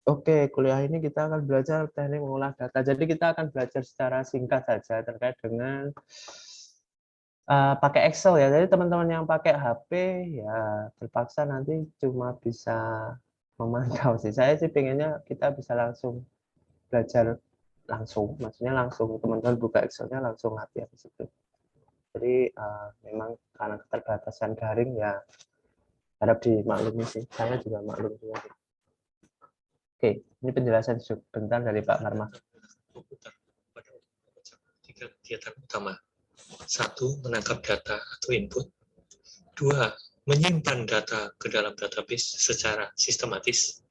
Oke, kuliah ini kita akan belajar teknik mengolah data. Jadi kita akan belajar secara singkat saja terkait dengan pakai Excel ya. Jadi teman-teman yang pakai HP ya terpaksa nanti cuma bisa memantau sih. Saya sih pengennya kita bisa langsung belajar langsung, maksudnya langsung teman-teman buka Excel-nya langsung latihan di situ. Jadi memang karena keterbatasan daring ya harap dimaklumi sih. Saya juga maklum juga. Oke, ini penjelasan sebentar dari Pak Marma. Tiga kegiatan utama. 1. Menangkap data atau input. 2. Menyimpan data ke dalam database secara sistematis.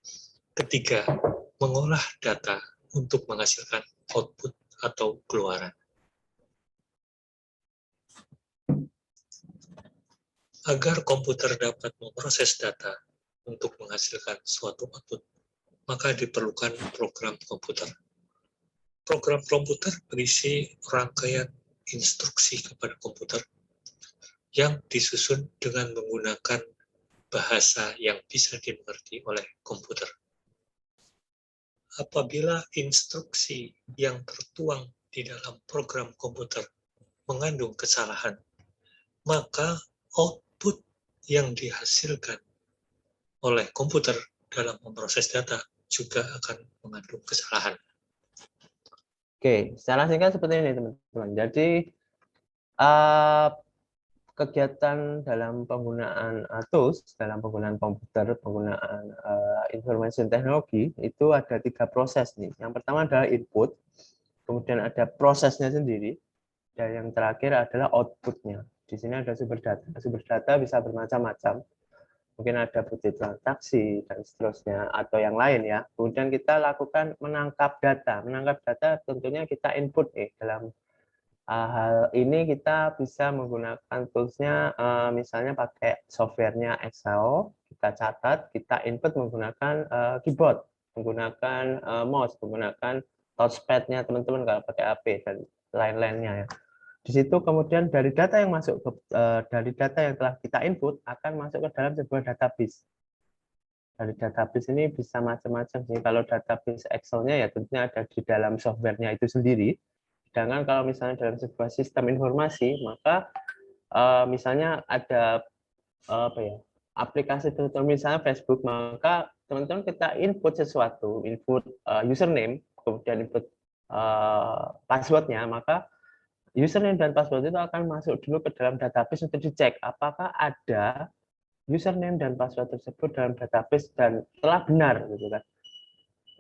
3. Mengolah data untuk menghasilkan output atau keluaran. Agar komputer dapat memproses data untuk menghasilkan suatu output, maka diperlukan program komputer. Program komputer berisi rangkaian instruksi kepada komputer yang disusun dengan menggunakan bahasa yang bisa dimengerti oleh komputer. Apabila instruksi yang tertuang di dalam program komputer mengandung kesalahan, maka output yang dihasilkan oleh komputer dalam memproses data juga akan mengandung kesalahan. Oke, secara singkat seperti ini teman-teman. Jadi kegiatan dalam penggunaan tools, dalam penggunaan komputer, penggunaan information technology itu ada 3 proses nih. Yang pertama adalah input, kemudian ada prosesnya sendiri, dan yang terakhir adalah outputnya. Di sini ada sumber data. Sumber data bisa bermacam-macam. Mungkin ada bukti transaksi dan seterusnya atau yang lain ya. Kemudian kita lakukan menangkap data. Menangkap data tentunya kita input dalam hal ini kita bisa menggunakan toolsnya misalnya pakai softwarenya Excel, kita catat, kita input menggunakan keyboard, menggunakan mouse, menggunakan touchpad-nya teman-teman kalau pakai HP dan lain-lainnya ya. Di situ kemudian dari data yang masuk ke dari data yang telah kita input akan masuk ke dalam sebuah database. Dari database ini bisa macam-macam sih. Kalau database Excel-nya ya tentunya ada di dalam softwarenya itu sendiri. Sedangkan kalau misalnya dalam sebuah sistem informasi, maka misalnya ada aplikasi tertentu misalnya Facebook, maka teman-teman kita input sesuatu, input username, kemudian input passwordnya, maka username dan password itu akan masuk dulu ke dalam database untuk dicek apakah ada username dan password tersebut dalam database dan telah benar gitu kan.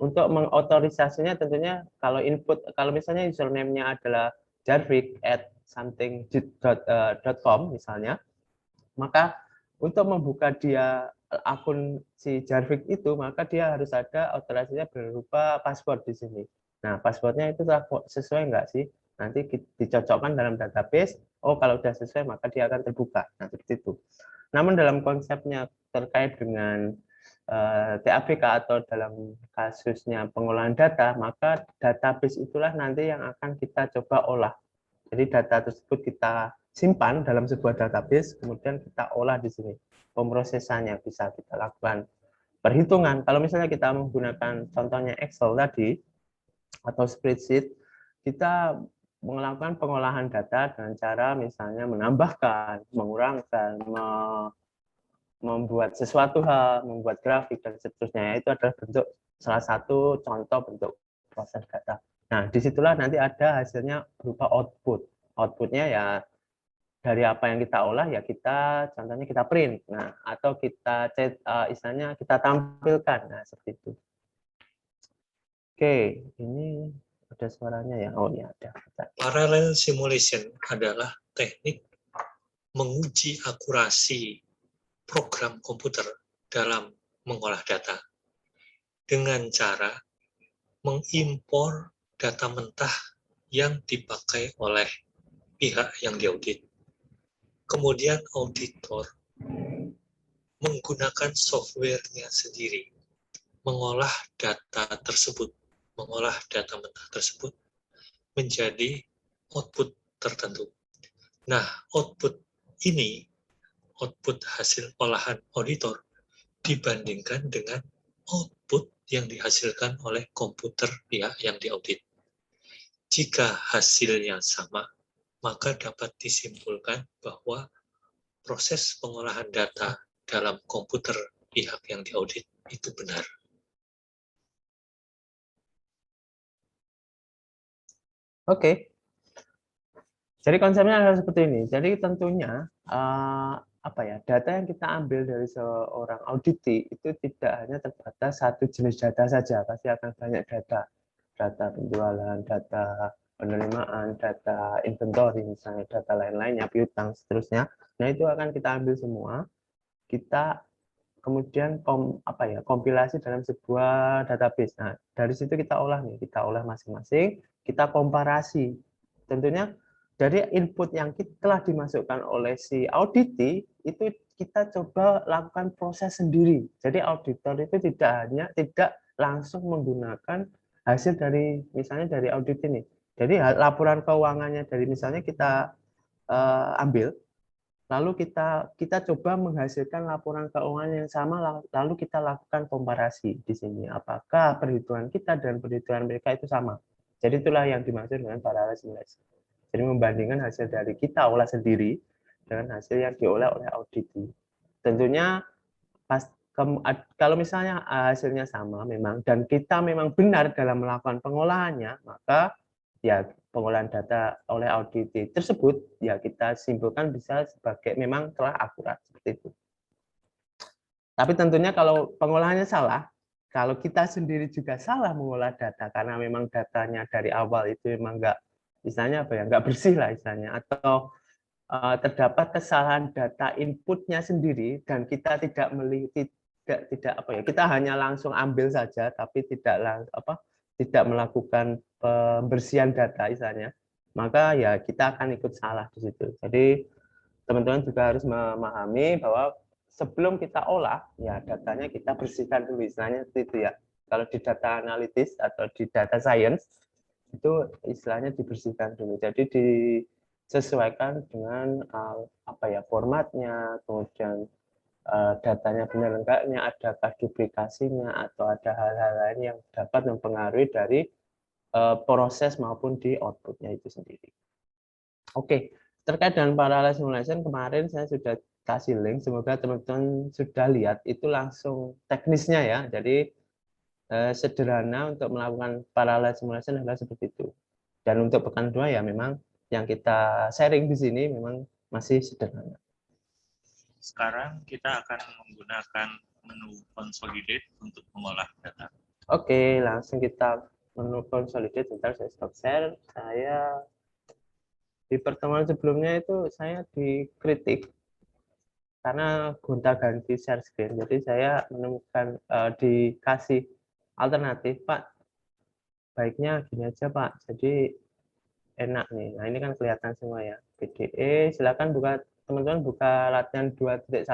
Untuk mengotorisasinya tentunya kalau input, kalau misalnya username-nya adalah jarvik@something.com misalnya, maka untuk membuka dia akun si Jarvik itu, maka dia harus ada otorisasinya berupa password di sini. Nah, passwordnya itu sesuai enggak sih? Nanti dicocokkan dalam database, oh kalau sudah sesuai maka dia akan terbuka. Nah, seperti itu. Namun dalam konsepnya terkait dengan TABK atau dalam kasusnya pengolahan data, maka database itulah nanti yang akan kita coba olah. Jadi data tersebut kita simpan dalam sebuah database, kemudian kita olah di sini. Pemrosesannya bisa kita lakukan perhitungan. Kalau misalnya kita menggunakan contohnya Excel tadi, atau spreadsheet, kita melakukan pengolahan data dengan cara misalnya menambahkan, mengurangkan, membuat sesuatu hal, membuat grafik dan seterusnya. Itu adalah bentuk salah satu contoh bentuk proses data. Nah, disitulah nanti ada hasilnya berupa output. Outputnya ya dari apa yang kita olah ya kita contohnya kita print. Nah, atau kita istilahnya kita tampilkan. Nah, seperti itu. Oke, ini ada suaranya ya. Oh, ya ada. Parallel simulation adalah teknik menguji akurasi program komputer dalam mengolah data dengan cara mengimpor data mentah yang dipakai oleh pihak yang diaudit. Kemudian auditor menggunakan softwarenya sendiri mengolah data tersebut mengolah data mentah tersebut menjadi output tertentu. Nah, output ini, output hasil olahan auditor, dibandingkan dengan output yang dihasilkan oleh komputer pihak yang diaudit. Jika hasilnya sama, maka dapat disimpulkan bahwa proses pengolahan data dalam komputer pihak yang diaudit itu benar. Oke. Jadi konsepnya adalah seperti ini. Jadi tentunya apa ya, data yang kita ambil dari seorang auditi itu tidak hanya terbatas satu jenis data saja, pasti akan banyak data. Data penjualan, data penerimaan, data inventory, misalnya data lain-lainnya, piutang, seterusnya. Nah, itu akan kita ambil semua. Kita kemudian kompilasi dalam sebuah database. Nah, dari situ kita olah masing-masing, kita komparasi. Tentunya dari input yang telah dimasukkan oleh si auditi itu kita coba lakukan proses sendiri. Jadi auditor itu tidak langsung menggunakan hasil dari misalnya dari audit ini. Jadi laporan keuangannya dari misalnya kita ambil, lalu kita coba menghasilkan laporan keuangan yang sama, lalu kita lakukan komparasi di sini. Apakah perhitungan kita dan perhitungan mereka itu sama? Jadi itulah yang dimaksud dengan parallel simulation. Jadi membandingkan hasil dari kita olah sendiri dengan hasil yang diolah oleh auditi. Tentunya kalau misalnya hasilnya sama memang dan kita memang benar dalam melakukan pengolahannya, maka ya pengolahan data oleh audit tersebut ya kita simpulkan bisa sebagai memang telah akurat seperti itu. Tapi tentunya kalau pengolahannya salah, kalau kita sendiri juga salah mengolah data karena memang datanya dari awal itu memang nggak bersih lah istilahnya, atau terdapat kesalahan data inputnya sendiri dan kita tidak melihat kita hanya langsung ambil saja tapi tidak melakukan pembersihan data istilahnya, maka ya kita akan ikut salah di situ. Jadi teman-teman juga harus memahami bahwa sebelum kita olah ya datanya kita bersihkan dulu istilahnya seperti itu ya. Kalau di data analitis atau di data science itu istilahnya dibersihkan dulu. Jadi disesuaikan dengan formatnya, kemudian datanya benar enggaknya, adakah duplikasinya atau ada hal-hal lain yang dapat mempengaruhi dari proses maupun di outputnya itu sendiri. Oke, terkait dengan parallel simulation kemarin saya sudah kasih link, semoga teman-teman sudah lihat itu langsung teknisnya ya. Jadi sederhana untuk melakukan parallel simulation adalah seperti itu. Dan untuk pekan 2 ya memang yang kita sharing di sini memang masih sederhana. Sekarang kita akan menggunakan menu consolidate untuk mengolah data. Oke, langsung kita menu consolidate. Bentar, saya stop share. Saya di pertemuan sebelumnya itu saya dikritik karena gonta-ganti share screen. Jadi saya menemukan dikasih alternatif, Pak, baiknya gini aja, Pak. Jadi enak nih. Nah, ini kan kelihatan semua ya. PDE, silakan teman-teman buka latihan 2.1.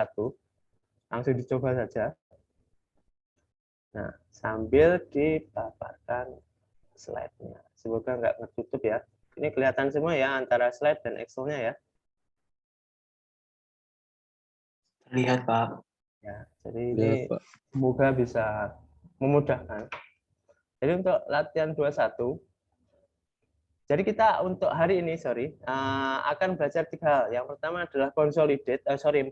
Langsung dicoba saja. Nah, sambil dipaparkan slide-nya. Semoga nggak tertutup ya. Ini kelihatan semua ya antara slide dan Excel-nya ya. Lihat, Pak. Ya, jadi ini semoga bisa memudahkan. Jadi untuk latihan 21, jadi kita untuk hari ini akan belajar 3 hal. Yang pertama adalah consolidate, 4,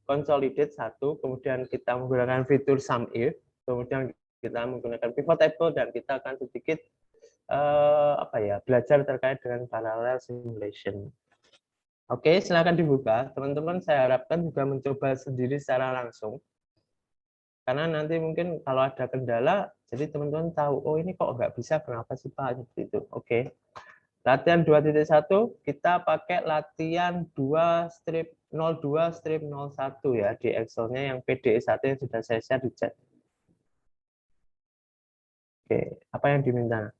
consolidate 1, kemudian kita menggunakan fitur sum if, kemudian kita menggunakan pivot table dan kita akan sedikit belajar terkait dengan parallel simulation. Oke, silakan dibuka. Teman-teman saya harapkan juga mencoba sendiri secara langsung. Karena nanti mungkin kalau ada kendala, jadi teman-teman tahu, oh ini kok nggak bisa, kenapa sih Pak? Seperti itu. Oke. Latihan 2.1, kita pakai latihan 2-02-01 ya, di Excel-nya yang PDE 1 yang sudah saya share di chat. Oke, apa yang diminta?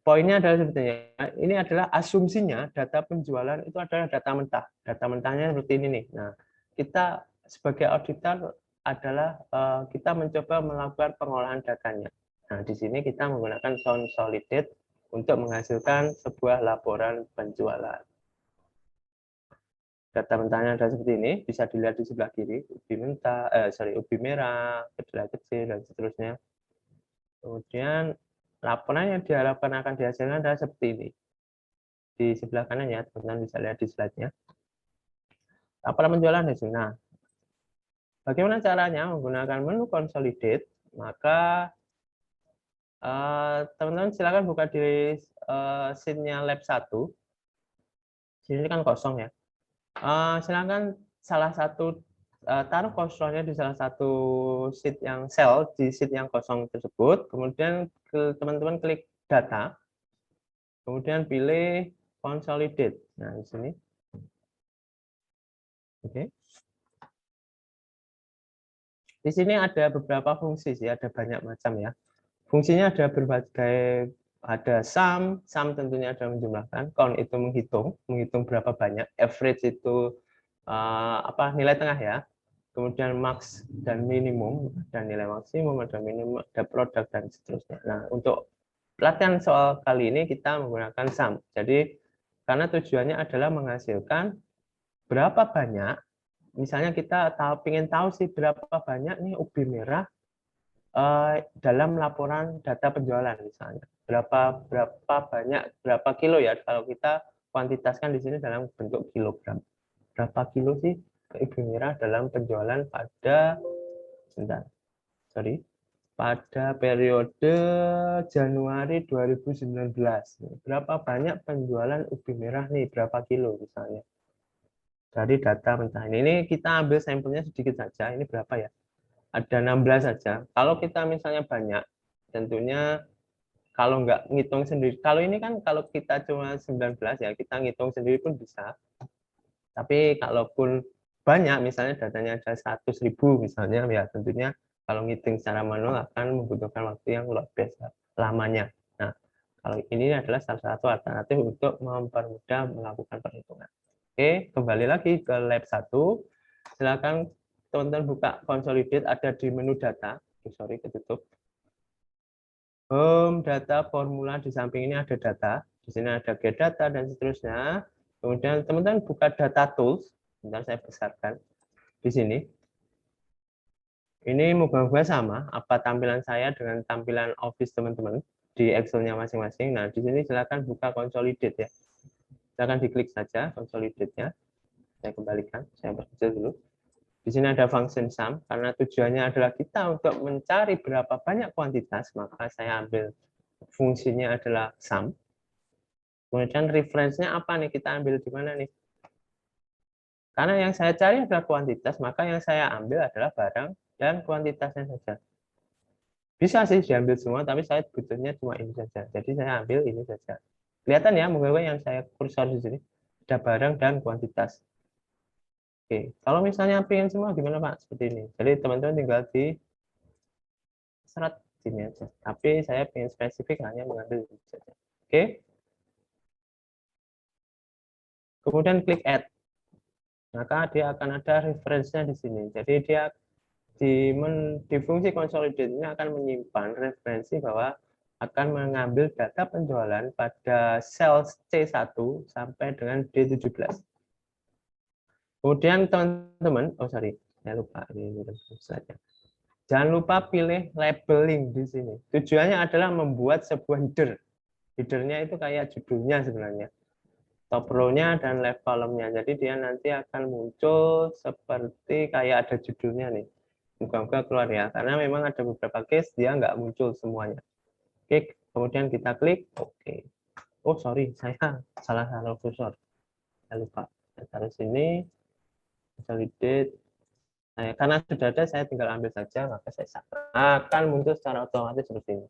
Poinnya adalah sebetulnya, ini adalah asumsinya data penjualan itu adalah data mentah. Data mentahnya seperti ini nih. Nah, kita sebagai auditor adalah kita mencoba melakukan pengolahan datanya. Nah, di sini kita menggunakan consolidate untuk menghasilkan sebuah laporan penjualan. Data mentahnya ada seperti ini, bisa dilihat di sebelah kiri, ubi mentah, ubi merah, kedelai kecil, dan seterusnya. Kemudian laporan yang diharapkan akan dihasilkan adalah seperti ini. Di sebelah kanan ya, teman-teman bisa lihat di slide-nya. Laporan penjualan hasil. Nah, bagaimana caranya menggunakan menu consolidate? Maka teman-teman silakan buka di sheet-nya lab 1. Sini kan kosong ya. Silakan salah satu taruh kursornya di salah satu sheet yang di sheet yang kosong tersebut. Kemudian teman-teman klik data. Kemudian pilih consolidate. Nah, di sini. Oke. Di sini ada beberapa fungsi sih, ada banyak macam ya. Fungsinya ada berbagai, ada sum tentunya ada menjumlahkan, count itu menghitung berapa banyak, average itu nilai tengah ya. Kemudian max dan minimum, dan nilai maksimum, ada minimum, ada produk dan seterusnya. Nah, untuk pelatihan soal kali ini kita menggunakan sum. Jadi karena tujuannya adalah menghasilkan berapa banyak, misalnya kita ingin tahu sih berapa banyak nih ubi merah dalam laporan data penjualan misalnya. Berapa banyak, berapa kilo ya kalau kita kuantitaskan di sini dalam bentuk kilogram. Berapa kilo sih ubi merah dalam penjualan pada periode Januari 2019. Berapa banyak penjualan ubi merah nih, berapa kilo misalnya. Dari data mentah ini kita ambil sampelnya sedikit saja, ini berapa ya? Ada 16 saja. Kalau kita misalnya banyak, tentunya kalau nggak ngitung sendiri, kalau ini kan kalau kita cuma 19 ya, kita ngitung sendiri pun bisa. Tapi kalaupun banyak, misalnya datanya ada 100.000 misalnya, ya tentunya kalau ngitung secara manual akan membutuhkan waktu yang luar biasa lamanya. Nah, kalau ini adalah salah satu alternatif untuk mempermudah melakukan perhitungan. Oke, kembali lagi ke lab 1. Silakan teman-teman buka consolidate, ada di menu data. Ketutup. Home, data, formula, di samping ini ada data. Di sini ada get data dan seterusnya. Kemudian teman-teman buka data tools. Bentar saya besarkan. Di sini. Ini moga-moga sama apa tampilan saya dengan tampilan Office teman-teman di Excel-nya masing-masing. Nah, di sini silakan buka consolidate ya. Silakan diklik saja consolidate-nya. Saya kembalikan, saya berkecil dulu. Di sini ada function sum, karena tujuannya adalah kita untuk mencari berapa banyak kuantitas, maka saya ambil fungsinya adalah sum. Kemudian reference-nya apa nih, kita ambil di mana nih? Karena yang saya cari adalah kuantitas, maka yang saya ambil adalah barang dan kuantitasnya saja. Bisa sih diambil semua, tapi saya butuhnya cuma ini saja. Jadi saya ambil ini saja. Kelihatan ya, mungkin yang saya kursor di sini. Ada barang dan kuantitas. Oke, kalau misalnya pengen semua gimana Pak? Seperti ini. Jadi teman-teman tinggal di serat sini aja. Tapi saya pengen spesifik hanya mengambil ini saja. Oke. Kemudian klik add. Maka dia akan ada reference-nya di sini. Jadi dia di fungsi consolidate ini akan menyimpan referensi bahwa akan mengambil data penjualan pada sel C1 sampai dengan D17. Kemudian teman-teman, saya lupa ini slide-nya. Jangan lupa pilih labeling di sini. Tujuannya adalah membuat sebuah header. Header-nya itu kayak judulnya sebenarnya. Top row-nya dan left column-nya. Jadi dia nanti akan muncul seperti kayak ada judulnya nih. Moga-moga keluar ya. Karena memang ada beberapa case dia nggak muncul semuanya. Oke, kemudian kita klik oke. Oh, sorry, saya salah kursor. Saya lupa. Saya taruh sini. Consolidate. Nah, karena sudah ada, saya tinggal ambil saja, maka saya akan muncul secara otomatis seperti ini.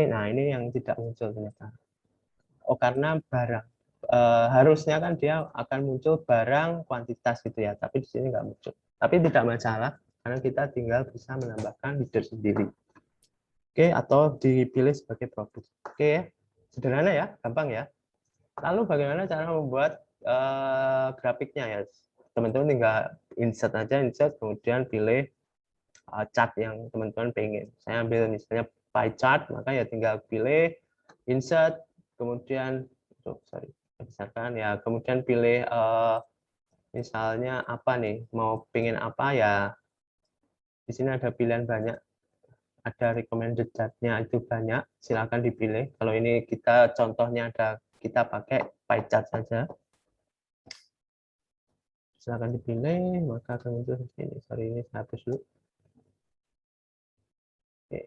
Nah ini yang tidak muncul ternyata. Oh, karena barang. Harusnya kan dia akan muncul barang kuantitas gitu ya, tapi di sini nggak muncul. Tapi tidak masalah, karena kita tinggal bisa menambahkan header sendiri. Oke, atau dipilih sebagai produk. Oke, sederhana ya, gampang ya. Lalu bagaimana cara membuat grafiknya ya? Teman-teman tinggal insert, kemudian pilih chart yang teman-teman pengen. Saya ambil misalnya pie chart, maka ya tinggal pilih insert, kemudian besarkan ya, kemudian pilih misalnya apa nih, mau pingin apa ya, di sini ada pilihan banyak, ada recommended chart-nya itu banyak, silakan dipilih. Kalau ini kita contohnya kita pakai pie chart saja, silakan dipilih, maka akan muncul di sini. Sorry, ini saya hapus dulu. Oke.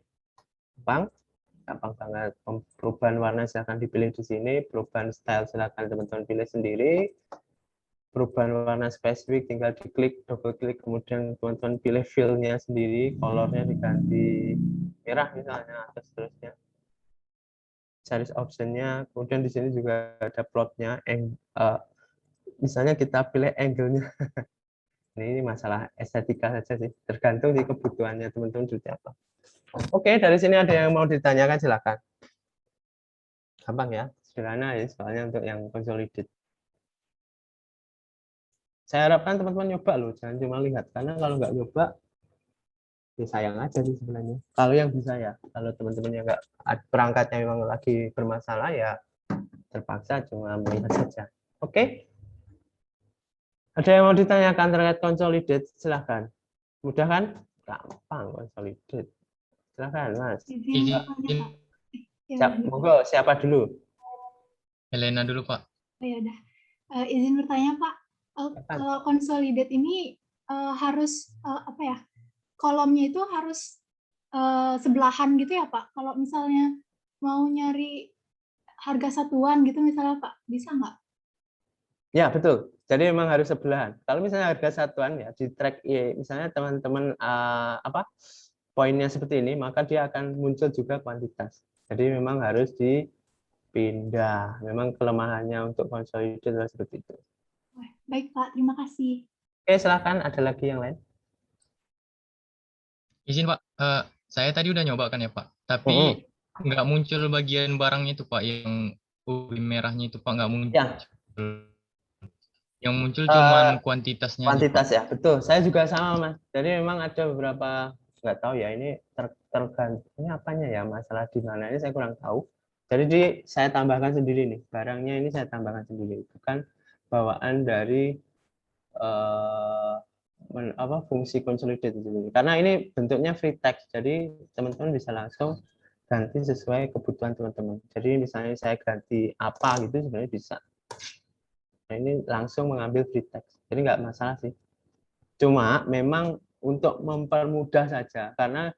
Gampang banget. Perubahan warna silakan dipilih di sini, perubahan style silakan teman-teman pilih sendiri. Perubahan warna spesifik tinggal diklik, double klik, kemudian teman-teman pilih fill-nya sendiri, color-nya diganti merah misalnya, atau seterusnya. Series option-nya, kemudian di sini juga ada plot-nya, misalnya kita pilih angle-nya. Ini masalah estetika saja sih, tergantung di kebutuhannya teman-teman seperti apa. Oke, dari sini ada yang mau ditanyakan, silakan. Gampang ya, sederhana ya, soalnya untuk yang consolidated. Saya harapkan teman-teman nyoba loh, jangan cuma lihat, karena kalau nggak nyoba, ya sayang aja sih sebenarnya. Kalau yang bisa ya, kalau teman-teman yang nggak perangkatnya memang lagi bermasalah ya, terpaksa cuma melihat saja. Oke? Ada yang mau ditanyakan terkait consolidate? Silahkan. Mudah kan? Gampang consolidate. Silahkan, Mas. Monggo, siapa dulu? Helena dulu, Pak. Oh, ya udah. Izin bertanya, Pak. Kalau consolidate ini harus apa ya? Kolomnya itu harus sebelahan gitu ya, Pak? Kalau misalnya mau nyari harga satuan gitu misalnya, Pak, bisa nggak? Ya, betul. Jadi memang harus sebelahan. Kalau misalnya harga satuan ya di track Y, misalnya teman-teman poinnya seperti ini, maka dia akan muncul juga kuantitas. Jadi memang harus dipindah. Memang kelemahannya untuk consolidate adalah seperti itu. Baik, Pak. Terima kasih. Oke, silakan. Ada lagi yang lain? Izin, Pak. Saya tadi udah nyoba kan ya, Pak. Tapi nggak muncul bagian barangnya itu, Pak. Yang ubi merahnya itu, Pak. Nggak muncul. Ya. Yang muncul cuma kuantitasnya. Kuantitas aja, ya, betul. Saya juga sama, Mas. Jadi memang ada beberapa, nggak tahu ya, ini tergantung ini apanya ya, masalah di mana ini saya kurang tahu. Jadi saya tambahkan sendiri nih, barangnya ini saya tambahkan sendiri, bukan bawaan dari fungsi consolidate sendiri. Karena ini bentuknya free text, jadi teman-teman bisa langsung ganti sesuai kebutuhan teman-teman. Jadi misalnya saya ganti apa gitu sebenarnya bisa. Nah, ini langsung mengambil free text, jadi nggak masalah sih. Cuma memang untuk mempermudah saja, karena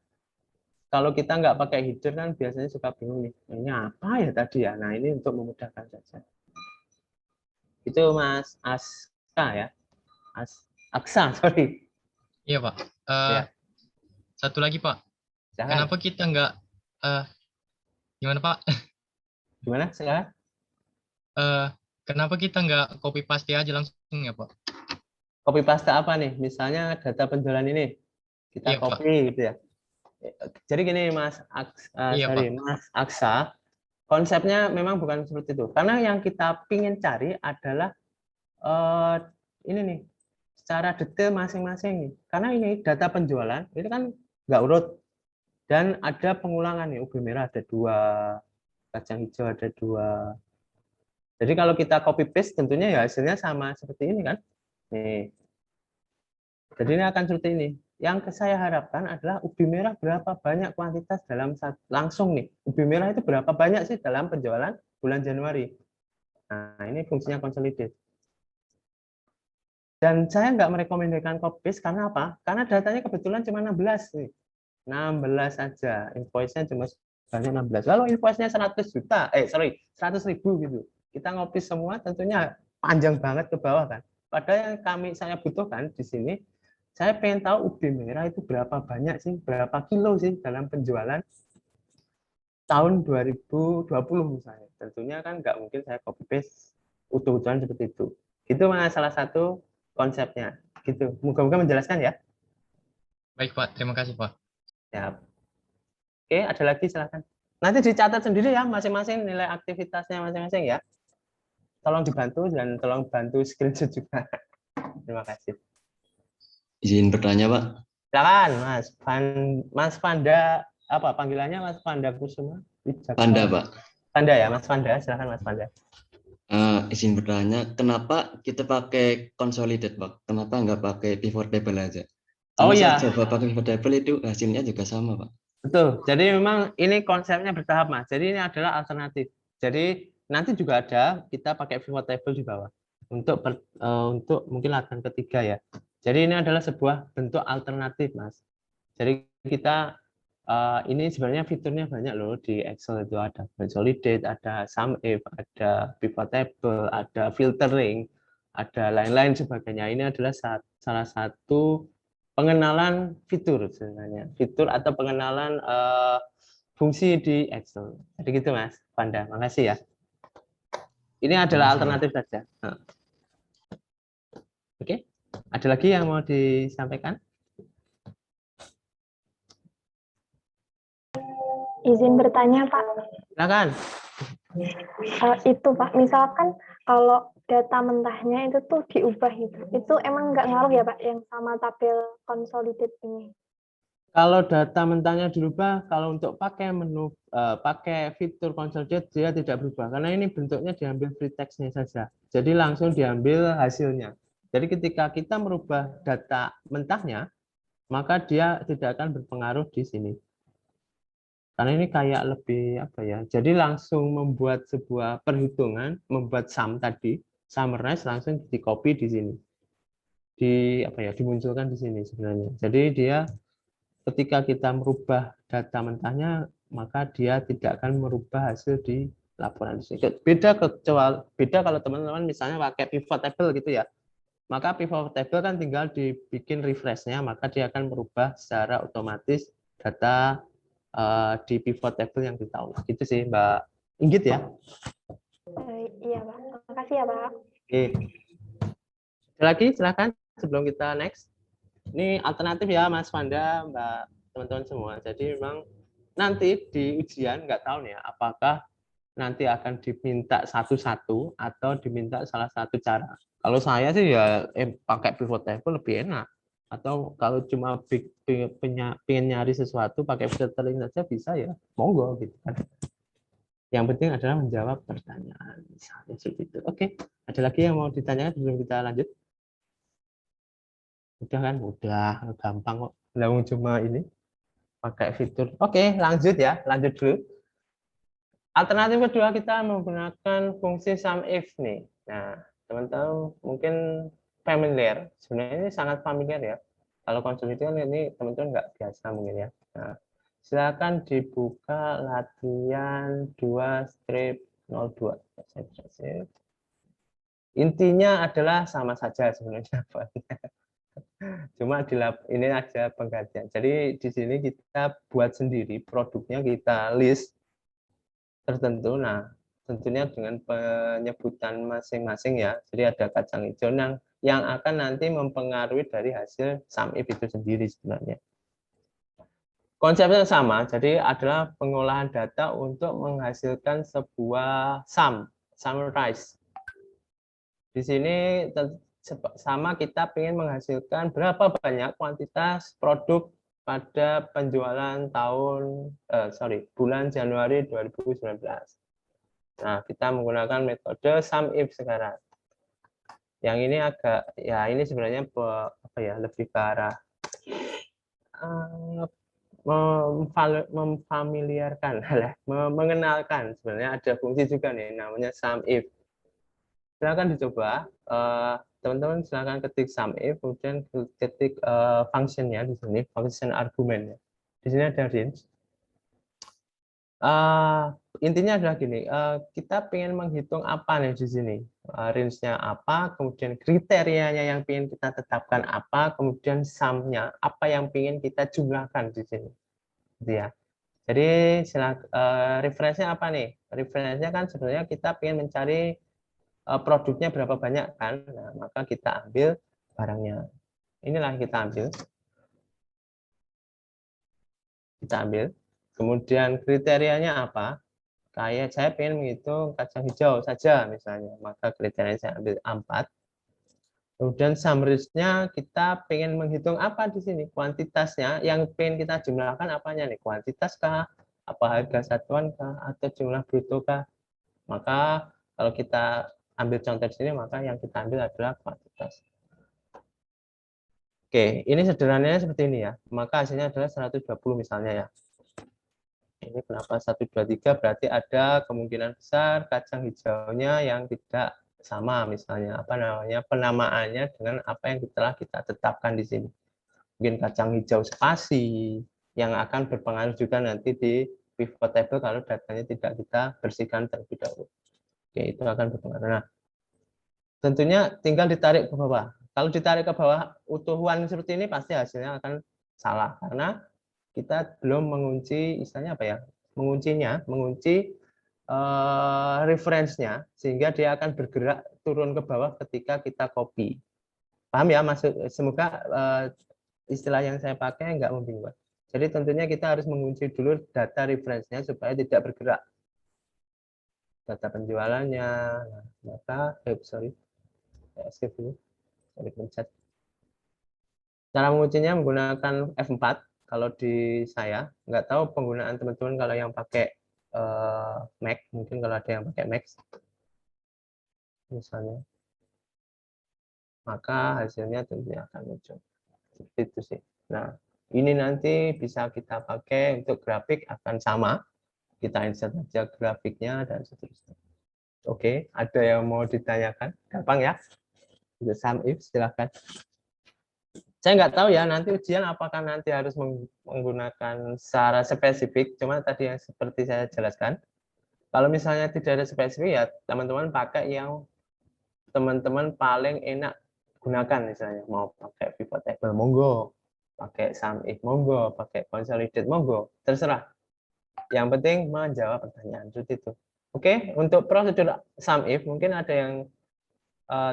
kalau kita nggak pakai header kan biasanya suka bingung nih, ini apa ya tadi ya. Nah, ini untuk memudahkan saja. Itu Mas Aska ya, Aksa, sorry. Iya, Pak. Ya. Satu lagi, Pak. Jangan. Kenapa kita nggak gimana, Pak? Gimana? Silakan. Kenapa kita nggak copy paste aja langsung ya, Pak? Copy paste apa nih? Misalnya data penjualan ini kita copy, Pak, gitu ya. Jadi gini Mas Mas Aksa, konsepnya memang bukan seperti itu. Karena yang kita ingin cari adalah ini nih, secara detail masing-masing nih. Karena ini data penjualan itu kan nggak urut dan ada pengulangan nih. Ubi merah ada 2, kacang hijau ada 2. Jadi kalau kita copy paste tentunya ya hasilnya sama seperti ini kan. Nih. Jadi ini akan seperti ini. Yang saya harapkan adalah ubi merah berapa banyak kuantitas dalam langsung nih. Ubi merah itu berapa banyak sih dalam penjualan bulan Januari. Nah, ini fungsinya consolidate. Dan saya nggak merekomendasikan copy paste karena apa? Karena datanya kebetulan cuma 16 nih. 16 saja. Invoice-nya cuma banyak 16. Kalau invoice-nya 100 juta, 100.000 gitu. Kita ngopi semua tentunya panjang banget ke bawah kan. Padahal yang saya butuhkan di sini, saya pengen tahu ubi merah itu berapa banyak sih, berapa kilo sih dalam penjualan tahun 2020 misalnya. Tentunya kan nggak mungkin saya copy paste utuh-utuhan seperti itu. Itu salah satu konsepnya. Gitu. Moga-moga menjelaskan ya. Baik, Pak. Terima kasih, Pak. Ya. Oke, ada lagi silakan. Nanti dicatat sendiri ya masing-masing nilai aktivitasnya masing-masing ya. Tolong dibantu dan tolong bantu screenshot juga. Terima kasih. Izin bertanya, Pak. Silakan, Mas Panda apa panggilannya Mas Panda Kusuma? Panda, Pak. Panda ya, Mas Panda. Silakan Mas Panda. Izin bertanya, kenapa kita pakai consolidate, Pak? Kenapa nggak pakai pivot table aja? Oh Karena ya, saya coba pakai pivot table itu hasilnya juga sama, Pak. betul. Jadi memang ini konsepnya bertahap, Mas. Jadi ini adalah alternatif. Jadi nanti juga ada kita pakai pivot table di bawah untuk mungkin latihan ketiga ya. Jadi ini adalah sebuah bentuk alternatif, Mas. Jadi kita ini sebenarnya fiturnya banyak loh di Excel itu, ada consolidate, ada sum if, ada pivot table, ada filtering, ada lain-lain sebagainya. Ini adalah salah satu pengenalan fitur sebenarnya, fitur atau pengenalan fungsi di Excel. Jadi gitu Mas Panda, makasih ya. Ini adalah alternatif saja. Oke, ada lagi yang mau disampaikan? Izin bertanya, Pak. Silakan. Itu, Pak, misalkan kalau data mentahnya itu tuh diubah itu emang nggak ngaruh ya, Pak, yang sama tabel consolidated ini? Kalau data mentahnya dirubah, kalau untuk pakai menu, pakai fitur consolidate dia tidak berubah karena ini bentuknya diambil free text-nya saja. Jadi langsung diambil hasilnya. Jadi ketika kita merubah data mentahnya, maka dia tidak akan berpengaruh di sini. Karena ini kayak lebih apa ya? Jadi langsung membuat sebuah perhitungan, membuat sum tadi, summarize langsung di copy di sini. Dimunculkan di sini sebenarnya. Jadi dia ketika kita merubah data mentahnya, maka dia tidak akan merubah hasil di laporan di sini. Beda kalau teman-teman misalnya pakai pivot table gitu ya. Maka pivot table kan tinggal dibikin refresh-nya, maka dia akan merubah secara otomatis data di pivot table yang kita olah. Gitu sih Mbak Inggit ya. Iya, Pak. Makasih ya, Pak. Oke. Ada lagi silakan sebelum kita next. Ini alternatif ya Mas Wanda, Mbak, teman-teman semua. Jadi memang nanti di ujian nggak tahu nih ya, apakah nanti akan diminta satu-satu atau diminta salah satu cara. Kalau saya sih ya pakai pivot table lebih enak. Atau kalau cuma pengen nyari sesuatu pakai filtering saja bisa ya, monggo gitu kan. Yang penting adalah menjawab pertanyaan misalnya seperti itu. Oke, ada lagi yang mau ditanyakan sebelum kita lanjut? Udah kan? Udah, gampang kok. Lalu cuma ini pakai fitur. Oke, lanjut ya, lanjut dulu. Alternatif kedua kita menggunakan fungsi sum if nih. Nah, teman-teman mungkin familiar. Sebenarnya ini sangat familiar ya. Kalau consolidate kan ini teman-teman nggak biasa mungkin ya. Nah, silakan dibuka latihan 2 strip 02. Intinya adalah sama saja sebenarnya. Cuma ini aja penggantian. Jadi di sini kita buat sendiri produknya, kita list tertentu. Nah, tentunya dengan penyebutan masing-masing ya. Jadi ada kacang hijau yang akan nanti mempengaruhi dari hasil sum if itu sendiri sebenarnya. Konsepnya sama, jadi adalah pengolahan data untuk menghasilkan sebuah summarize. Di sini sama kita ingin menghasilkan berapa banyak kuantitas produk pada penjualan bulan Januari 2019. Nah, kita menggunakan metode sum if sekarang. Yang ini agak ya ini sebenarnya lebih ke arah memfamiliarkan, mengenalkan. Sebenarnya ada fungsi juga nih namanya sum if. Silakan dicoba. Teman-teman silakan ketik sum if, kemudian ketik functionnya di sini, function argumennya. Di sini ada range. Intinya adalah gini, kita ingin menghitung apa nih di sini, range-nya apa, kemudian kriterianya yang ingin kita tetapkan apa, kemudian sum-nya apa yang ingin kita jumlahkan di sini, gitu ya. Jadi referensinya apa nih? Referensinya kan sebenarnya kita ingin mencari produknya berapa banyak kan, nah, maka kita ambil barangnya. Inilah kita ambil. Kemudian kriterianya apa? Kayak saya ingin menghitung kacang hijau saja misalnya, maka kriterianya saya ambil 4. Kemudian summarize-nya kita pengen menghitung apa di sini? Kuantitasnya yang pengen kita jumlahkan apanya nih? Kuantitas kah? Apa harga satuan kah? Atau jumlah bruto kah? Maka kalau kita ambil contoh di sini, maka yang kita ambil adalah kuantitas. Oke, ini sederhananya seperti ini ya. Maka hasilnya adalah 120 misalnya ya. Ini kenapa 123? Berarti ada kemungkinan besar kacang hijaunya yang tidak sama misalnya apa namanya penamaannya dengan apa yang telah kita tetapkan di sini. Mungkin kacang hijau spasi yang akan berpengaruh juga nanti di pivot table kalau datanya tidak kita bersihkan terlebih dahulu. Oke, itu akan berpengaruh. Nah, tentunya tinggal ditarik ke bawah. Kalau ditarik ke bawah utuhan seperti ini pasti hasilnya akan salah karena kita belum mengunci istilahnya apa ya? Mengunci reference-nya sehingga dia akan bergerak turun ke bawah ketika kita copy. Paham ya? Semoga istilah yang saya pakai nggak membingungkan. Jadi tentunya kita harus mengunci dulu data reference-nya supaya tidak bergerak. Data penjualannya, nah, maka escape dulu, pencet. Cara menguncinya menggunakan F4 kalau di saya, nggak tahu penggunaan teman-teman kalau yang pakai Mac, mungkin kalau ada yang pakai Mac misalnya, maka hasilnya tentunya akan muncul seperti itu sih. Nah, ini nanti bisa kita pakai untuk grafik akan sama, kita insert saja grafiknya dan seterusnya. Oke, ada yang mau ditanyakan? Gampang ya? The sum if, silahkan. Saya nggak tahu ya nanti ujian apakah nanti harus menggunakan secara spesifik, cuma tadi yang seperti saya jelaskan. Kalau misalnya tidak ada spesifik ya teman-teman pakai yang teman-teman paling enak gunakan, misalnya mau pakai pivot table monggo, pakai sum if monggo, pakai consolidate monggo, terserah. Yang penting menjawab pertanyaan seperti itu. Oke, untuk prosedur sum if mungkin ada yang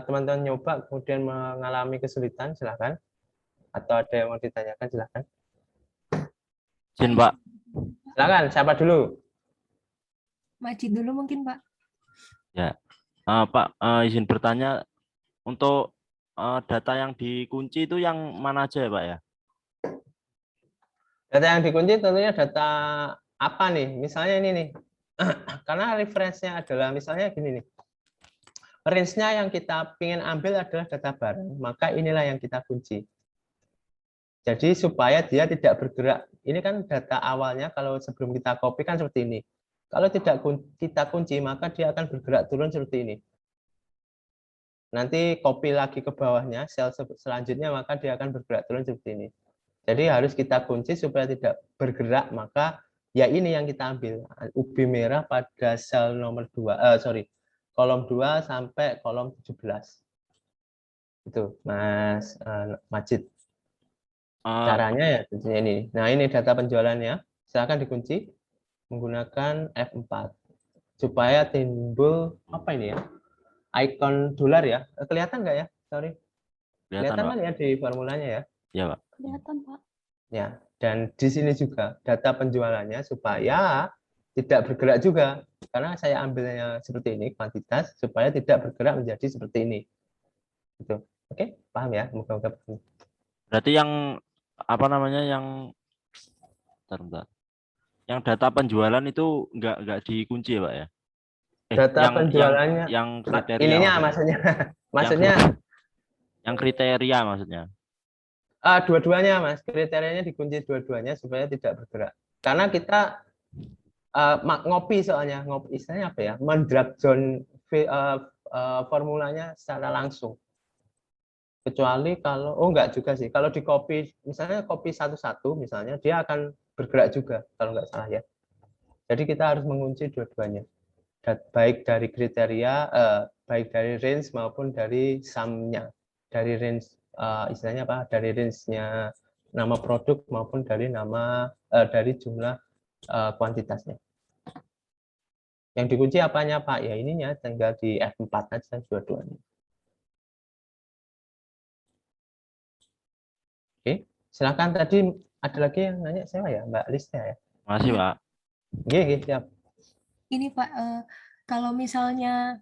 teman-teman nyoba kemudian mengalami kesulitan, silahkan. Atau ada yang mau ditanyakan, silahkan. Izin, Pak. Silahkan, siapa dulu? Majid dulu mungkin, Pak. Ya, Pak, izin bertanya, untuk data yang dikunci itu yang mana aja ya, Pak ya? Data yang dikunci tentunya data apa nih? Misalnya ini nih, karena referensinya adalah misalnya gini nih, range-nya yang kita ingin ambil adalah data barang, maka inilah yang kita kunci. Jadi supaya dia tidak bergerak. Ini kan data awalnya kalau sebelum kita copy kan seperti ini. Kalau tidak kita kunci maka dia akan bergerak turun seperti ini. Nanti copy lagi ke bawahnya, sel selanjutnya maka dia akan bergerak turun seperti ini. Jadi harus kita kunci supaya tidak bergerak, maka ya ini yang kita ambil. Ubi merah pada sel nomor 2, kolom 2 sampai kolom 17. Itu Mas Majid. Caranya ya tentunya ini. Nah, ini data penjualannya. Silakan dikunci menggunakan F4 supaya timbul apa ini ya? Icon dolar ya. Kelihatan nggak ya? Sorry. Kelihatan kan ya di formulanya ya? Iya, Pak. Kelihatan, Pak. Ya, dan di sini juga data penjualannya supaya tidak bergerak juga. Karena saya ambilnya seperti ini, kuantitas, supaya tidak bergerak menjadi seperti ini. Gitu. Oke, paham ya? Moga-moga paham. Berarti yang apa namanya yang bentar. Yang data penjualan itu nggak dikunci ya, Pak ya? Data penjualannya yang kriteria ininya maksudnya yang kriteria maksudnya. Dua-duanya Mas, kriterianya dikunci dua-duanya supaya tidak bergerak. Karena kita ngopi soalnya, ngopi istilahnya apa ya? Mendrag zone formulanya secara langsung. Kecuali kalau enggak juga sih, kalau di copy misalnya copy satu-satu misalnya dia akan bergerak juga kalau enggak salah ya. Jadi kita harus mengunci dua-duanya, baik dari kriteria, baik dari range maupun dari sum-nya, dari range istilahnya apa, dari range-nya nama produk maupun dari dari jumlah kuantitasnya. Yang dikunci apanya Pak? Ya ininya, tinggal di F4 aja dua-duanya. Oke, silakan. Tadi ada lagi yang nanya saya ya, Mbak Lista ya. Masih, Pak. Iya, siap. Ini Pak, kalau misalnya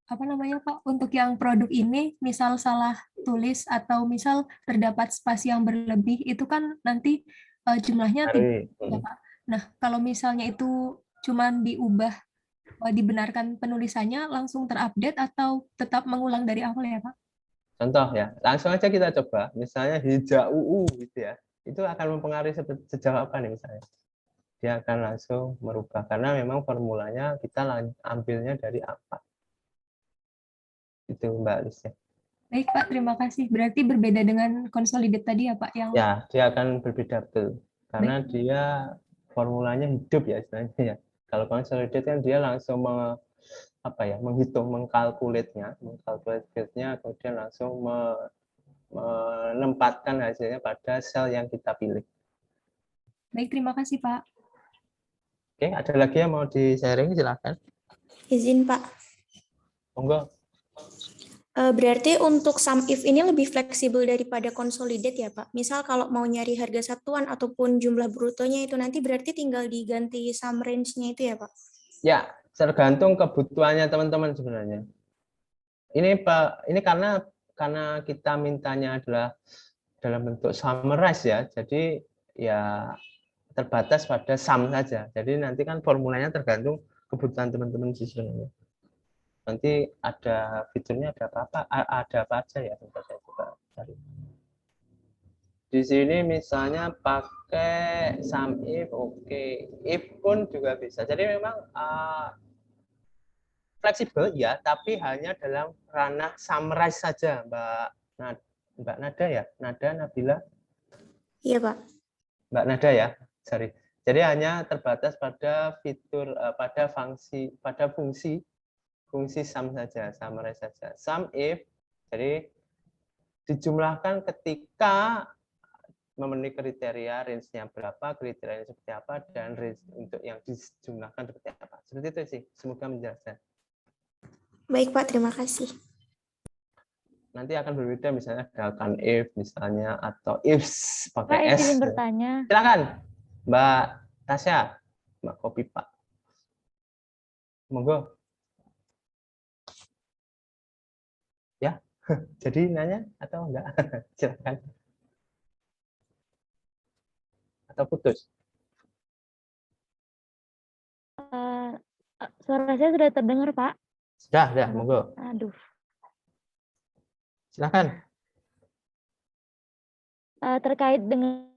apa namanya Pak, untuk yang produk ini misal salah tulis atau misal terdapat spasi yang berlebih itu kan nanti jumlahnya tidak ya Pak. Nah, kalau misalnya itu cuman diubah dibenarkan penulisannya langsung terupdate atau tetap mengulang dari awal ya Pak? Contoh ya, langsung aja kita coba. Misalnya hijau UU gitu ya. Itu akan mempengaruhi sejauh apa nih misalnya? Dia akan langsung merubah karena memang formulanya kita ambilnya dari apa. Itu Mbak Alicia. Baik Pak, terima kasih. Berarti berbeda dengan consolidate tadi ya Pak yang Ya, dia akan berbeda betul. Karena baik. dia formulanya hidup ya istilahnya ya. Kalau consolidate kan dia langsung menghitung, mengkalkulasinya, kemudian langsung menempatkan hasilnya pada sel yang kita pilih. Baik, terima kasih Pak. Oke, ada lagi yang mau di-sharing? Silakan. Izin Pak. Monggo. Berarti untuk sum if ini lebih fleksibel daripada consolidate ya Pak? Misal kalau mau nyari harga satuan ataupun jumlah brutonya itu nanti berarti tinggal diganti sum range-nya itu ya Pak? Ya, tergantung kebutuhannya teman-teman sebenarnya. Ini Pak, ini karena kita mintanya adalah dalam bentuk summarize ya. Jadi ya terbatas pada sum saja. Jadi nanti kan formulanya tergantung kebutuhan teman-teman sebenarnya. Nanti ada fiturnya ada apa aja ya, saya coba cari. Di sini misalnya pakai sum if, oke. If pun juga bisa. Jadi memang fleksibel ya, tapi hanya dalam ranah summarize saja, Mbak Nada ya, Nabila. Iya Pak. Mbak Nada ya, sorry. Jadi hanya terbatas pada fitur, pada fungsi sum saja, summarize saja. Sum if, jadi dijumlahkan ketika memenuhi kriteria, range-nya berapa, kriterianya seperti apa, dan range untuk yang dijumlahkan seperti apa. Seperti itu sih, semoga menjelaskan. Baik Pak, terima kasih. Nanti akan berbeda misalnya akan if misalnya, atau ifs pakai Pak, S. izin bertanya. Silakan, Mbak Tasya, Mbak Kopi Pak. Monggo. Ya, jadi nanya atau enggak? Silakan. Atau putus? Suara saya sudah terdengar, Pak. Sudah, monggo. Aduh. Silakan. Terkait dengan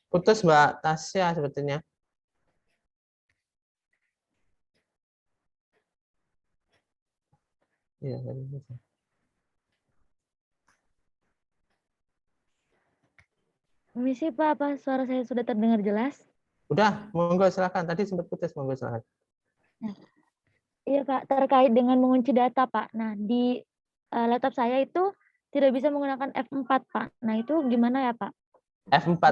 Putus Mbak Tasya sepertinya. Iya, Permisi Pak, apa suara saya sudah terdengar jelas? Udah, monggo silakan. Tadi sempat putus, monggo silakan. Iya Pak, terkait dengan mengunci data Pak. Nah, di laptop saya itu tidak bisa menggunakan F4 Pak. Nah, itu gimana ya Pak? F4.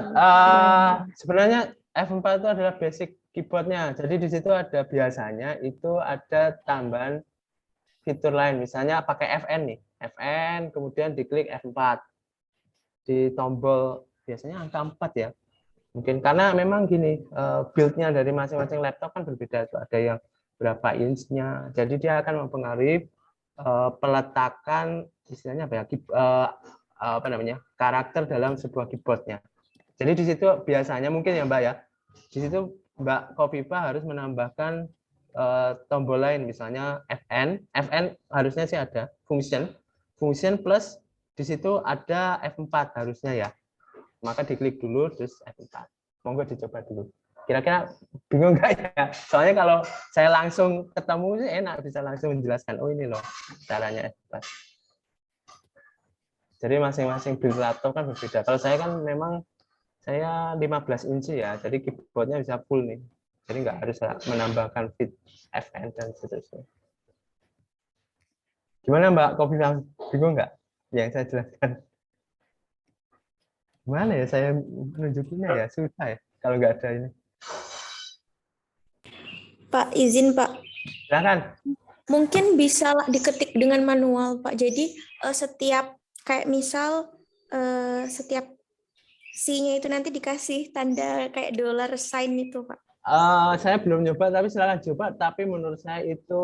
Sebenarnya F4 itu adalah basic keyboardnya. Jadi di situ ada biasanya itu ada tambahan fitur lain. Misalnya pakai Fn nih. Fn, kemudian diklik F4. Di tombol biasanya angka 4 ya. Mungkin karena memang gini, build-nya dari masing-masing laptop kan berbeda. Ada yang berapa inch-nya. Jadi dia akan mempengaruhi peletakan istilahnya apa ya, karakter dalam sebuah keyboardnya. Jadi di situ biasanya mungkin ya Mbak ya, di situ Mbak Kofifa harus menambahkan tombol lain, misalnya Fn harusnya sih ada function plus di situ ada F4 harusnya ya. Maka diklik dulu terus F4. Monggo dicoba dulu. Kira-kira bingung nggak ya? Soalnya kalau saya langsung ketemu sih enak, bisa langsung menjelaskan. Oh ini loh caranya F4. Jadi masing-masing build laptop kan berbeda. Kalau saya kan memang saya 15 inci ya, jadi keyboardnya bisa full nih. Jadi nggak harus menambahkan fit Fn dan seterusnya. Gimana Mbak Kopi, bingung nggak yang saya jelaskan? Gimana ya saya menunjukinya ya, susah ya kalau nggak ada ini. Pak, izin Pak. Silakan. Mungkin bisa diketik dengan manual Pak. Jadi setiap kayak misal setiap C-nya itu nanti dikasih tanda kayak dollar sign itu, Pak? Saya belum nyoba, tapi silakan coba. Tapi menurut saya itu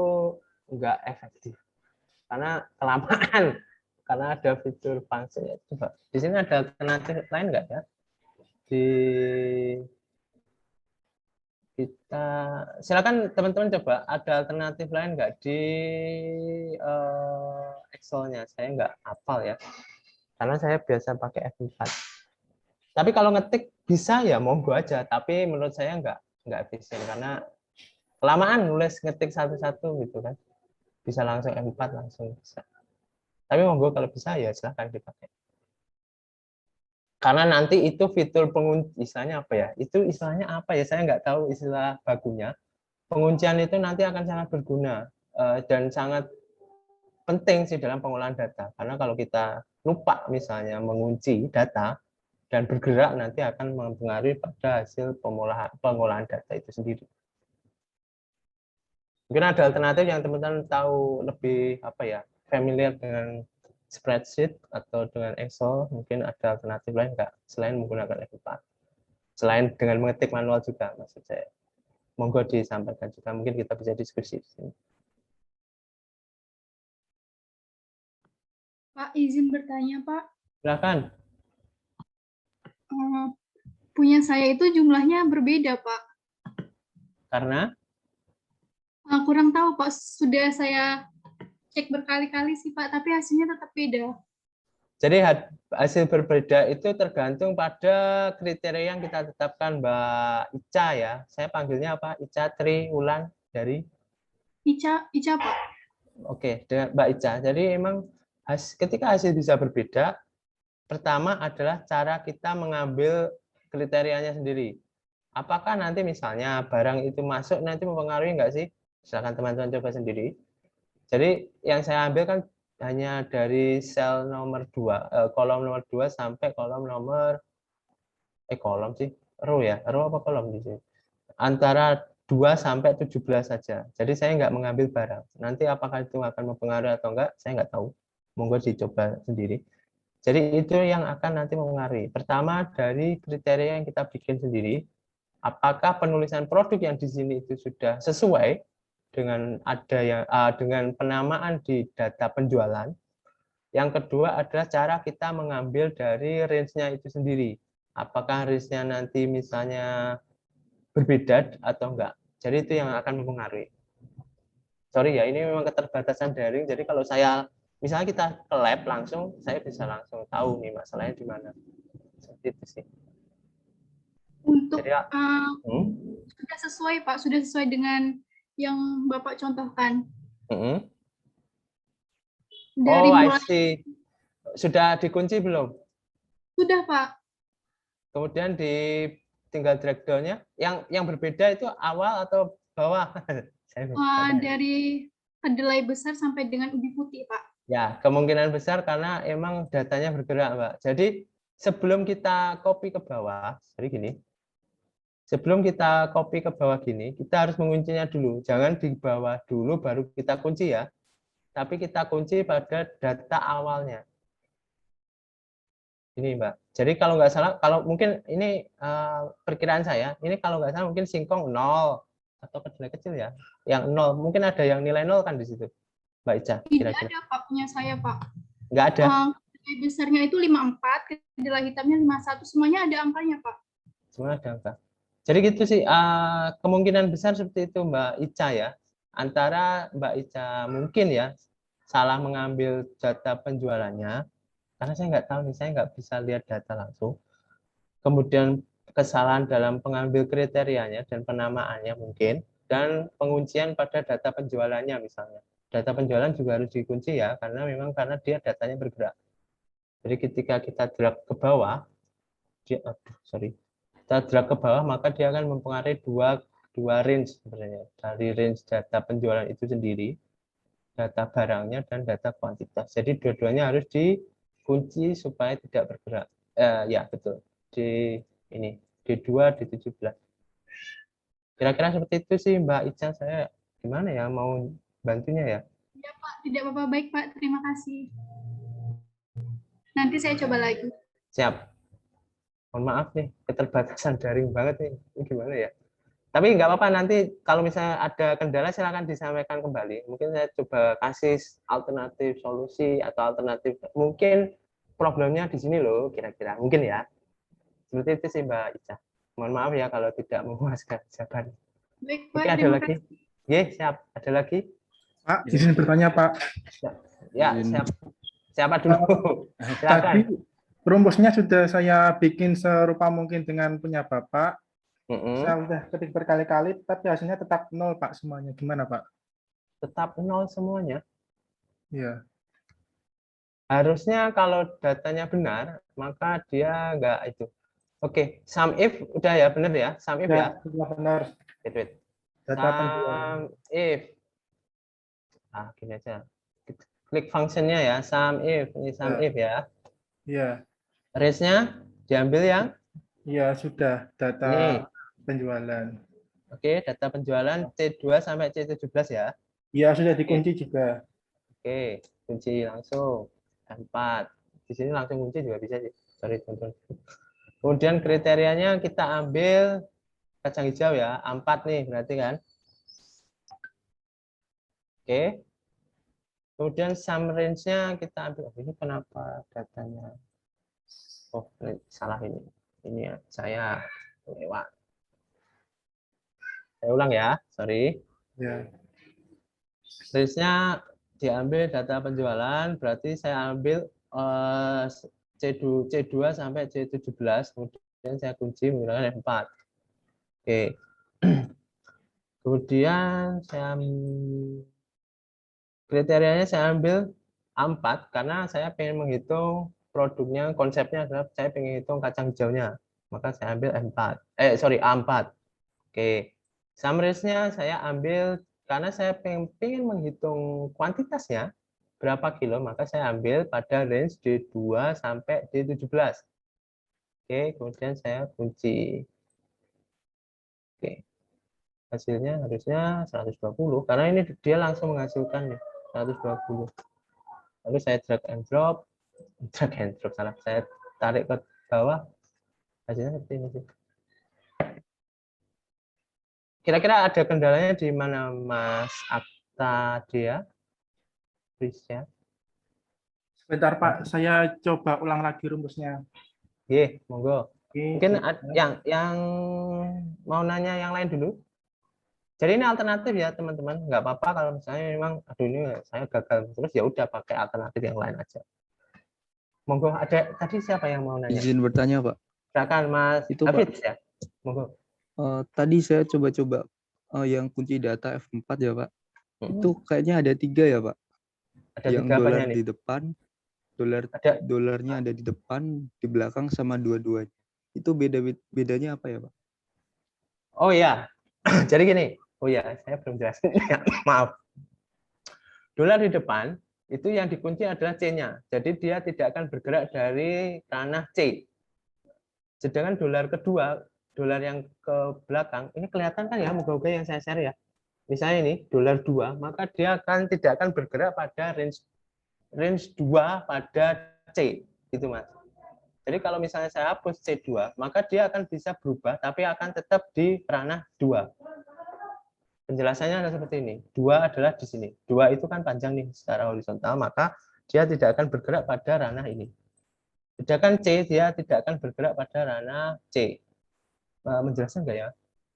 nggak efektif karena kelamaan. Karena ada fitur function ya. Coba di sini ada alternatif lain nggak ya? Kita silakan teman-teman coba ada alternatif lain nggak di Excel-nya. Saya nggak hafal ya, karena saya biasa pakai F4. Tapi kalau ngetik bisa ya monggo aja, tapi menurut saya nggak efisien karena kelamaan nulis ngetik satu-satu gitu kan. Bisa langsung F4 langsung bisa. Tapi monggo kalau bisa ya silahkan dipakai. Karena nanti itu fitur pengunci, istilahnya apa ya? Itu istilahnya apa ya? Saya nggak tahu istilah bakunya. Penguncian itu nanti akan sangat berguna dan sangat penting sih dalam pengolahan data. Karena kalau kita lupa misalnya mengunci data dan bergerak nanti akan mempengaruhi pada hasil pengolahan data itu sendiri. Mungkin ada alternatif yang teman-teman tahu lebih apa ya, familiar dengan spreadsheet atau dengan Excel, mungkin ada alternatif lain nggak selain menggunakan F4? Selain dengan mengetik manual juga, maksud saya. Monggo disampaikan juga, mungkin kita bisa diskusi di sini. Pak, izin bertanya, Pak. Silakan. Punya saya itu jumlahnya berbeda, Pak. Karena? Kurang tahu, Pak. Sudah saya cek berkali-kali sih, Pak, tapi hasilnya tetap beda. Jadi hasil berbeda itu tergantung pada kriteria yang kita tetapkan, Mbak Ica ya. Saya panggilnya apa? Ica Triwulan dari? Ica, Pak. Oke, dengan Mbak Ica. Jadi memang ketika hasil bisa berbeda, pertama adalah cara kita mengambil kriterianya sendiri. Apakah nanti misalnya barang itu masuk nanti mempengaruhi enggak sih? Silakan teman-teman coba sendiri. Jadi yang saya ambil kan hanya dari sel nomor 2, kolom nomor 2 sampai kolom nomor kolom sih, row ya, row apa kolom di sini? Antara 2 sampai 17 saja. Jadi saya nggak mengambil barang. Nanti apakah itu akan mempengaruhi atau enggak, saya nggak tahu. Monggo dicoba sendiri. Jadi itu yang akan nanti mempengaruhi. Pertama dari kriteria yang kita bikin sendiri, apakah penulisan produk yang di sini itu sudah sesuai dengan dengan penamaan di data penjualan. Yang kedua adalah cara kita mengambil dari range-nya itu sendiri. Apakah range-nya nanti misalnya berbeda atau enggak. Jadi itu yang akan mempengaruhi. Sorry ya, ini memang keterbatasan daring. Jadi kalau saya misalnya kita ke lab langsung, saya bisa langsung tahu nih masalahnya di mana. Seperti itu sih. Untuk jadi, sudah sesuai, Pak, sudah sesuai dengan yang Bapak contohkan. Dari I see. Sudah dikunci belum? Sudah, Pak. Kemudian tinggal drag down-nya. Yang berbeda itu awal atau bawah? Dari kedelai besar sampai dengan ubi putih, Pak. Ya, kemungkinan besar karena emang datanya bergerak, Mbak. Jadi sebelum kita copy ke bawah, jadi gini. Sebelum kita copy ke bawah gini, kita harus menguncinya dulu. Jangan di bawah dulu baru kita kunci ya. Tapi kita kunci pada data awalnya. Ini Mbak. Jadi kalau nggak salah, kalau mungkin ini perkiraan saya, ini kalau nggak salah mungkin singkong 0 atau kedelai kecil ya. Yang 0, mungkin ada yang nilai 0 kan di situ. Mbak Ica. Tidak ada, Pak, punya saya, Pak. Nggak ada. Kedelai besarnya itu 54, kedelai hitamnya 51, semuanya ada angkanya, Pak. Semua ada angka. Jadi gitu sih, kemungkinan besar seperti itu Mbak Ica ya. Antara Mbak Ica mungkin ya salah mengambil data penjualannya, karena saya nggak tahu nih, saya nggak bisa lihat data langsung. Kemudian kesalahan dalam pengambil kriterianya dan penamaannya mungkin, dan penguncian pada data penjualannya misalnya. Data penjualan juga harus dikunci ya, karena dia datanya bergerak. Jadi ketika kita drag ke bawah, kita drag ke bawah, maka dia akan mempengaruhi dua range sebenarnya. Dari range data penjualan itu sendiri, data barangnya, dan data kuantitas. Jadi dua-duanya harus dikunci supaya tidak bergerak. Ya, betul. Di ini, D2, D17. Kira-kira seperti itu sih Mbak Ica. Saya gimana ya, mau bantunya ya? Ya Pak, tidak apa-apa. Baik Pak, terima kasih. Nanti saya coba lagi. Siap. Mohon maaf nih, keterbatasan daring banget nih. Ini gimana ya? Tapi nggak apa-apa, nanti kalau misalnya ada kendala silakan disampaikan kembali. Mungkin saya coba kasih alternatif solusi atau alternatif, mungkin problemnya di sini loh kira-kira. Mungkin ya. Seperti itu sih Mbak Ica. Mohon maaf ya kalau tidak memuaskan jawaban. Baik, Oke, Pak. ada Terima lagi? kasih. Ye, siap. Ada lagi? Pak, izin bertanya, Pak. Ya, siap. Siapa dulu? Silakan. Tadi rumusnya sudah saya bikin serupa mungkin dengan punya Bapak. Saya udah ketik berkali-kali, tapi hasilnya tetap 0, Pak, semuanya. Gimana, Pak? Tetap 0 semuanya? Iya. Harusnya kalau datanya benar, maka dia nggak itu. Oke, sum if udah ya, benar ya? Sum if ya? Sudah benar. Wait. Data penjualan. Sum if. Gini aja. Klik functionnya ya, sum if. Ini sum if ya. Iya. Range-nya diambil yang? Iya, sudah. Data Ini. penjualan. Oke, data penjualan C2 sampai C17 ya? Iya, sudah dikunci juga. Oke, kunci langsung. 4. Di sini langsung kunci juga bisa sih. Sorry, teman-teman. Kemudian kriterianya kita ambil kacang hijau ya, 4 nih berarti kan. Oke. Kemudian sum range-nya kita ambil. Oh, ini kenapa datanya? Oh, ini salah ini. Ini ya, saya lewat. Saya ulang ya, sorry. Ya. Range-nya diambil data penjualan, berarti saya ambil C2 sampai C17, kemudian saya kunci menggunakan F4. Oke. Kemudian saya kriterianya saya ambil A4 karena saya pengen menghitung produknya, konsepnya adalah saya pengen hitung kacang hijaunya. Maka saya ambil A4. Oke. Sum range-nya saya ambil karena saya pengen menghitung kuantitasnya berapa kilo, maka saya ambil pada range D2 sampai D17. Oke, kemudian saya kunci. Oke. Hasilnya harusnya 120 karena ini dia langsung menghasilkan nih 120. Lalu saya drag and drop salah. Saya tarik ke bawah. Hasilnya seperti ini sih. Kira-kira ada kendalanya di mana Mas Akta dia? Prisya. Sebentar Pak, saya coba ulang lagi rumusnya. Ye, monggo. Mungkin ya. yang mau nanya yang lain dulu. Jadi ini alternatif ya teman-teman. Nggak apa-apa kalau misalnya memang aduh ini saya gagal terus ya udah pakai alternatif yang lain aja. Monggo, ada tadi siapa yang mau nanya? Izin bertanya Pak. Silakan Mas Hafiz ya. Monggo. Tadi saya coba-coba yang kunci data F4 ya Pak. Itu kayaknya ada 3 ya Pak. Ada yang 3 dolar nih? di depan, dolarnya ada di depan, di belakang sama dua-duanya. Itu bedanya apa ya Pak? Oh ya, jadi gini. Oh ya, saya belum jelasin. Maaf. Dolar di depan itu yang dikunci adalah C-nya. Jadi dia tidak akan bergerak dari ranah C. Sedangkan dolar kedua, dolar yang ke belakang, ini kelihatan kan ya, moga-moga yang saya share ya. Misalnya ini dolar 2, maka dia tidak akan bergerak pada range 2 pada C, gitu Mas. Jadi kalau misalnya saya hapus C2, maka dia akan bisa berubah, tapi akan tetap di ranah 2. Penjelasannya adalah seperti ini. 2 adalah di sini. 2 itu kan panjang nih secara horizontal, maka dia tidak akan bergerak pada ranah ini. Sedangkan C, dia tidak akan bergerak pada ranah C. Menjelaskan nggak ya?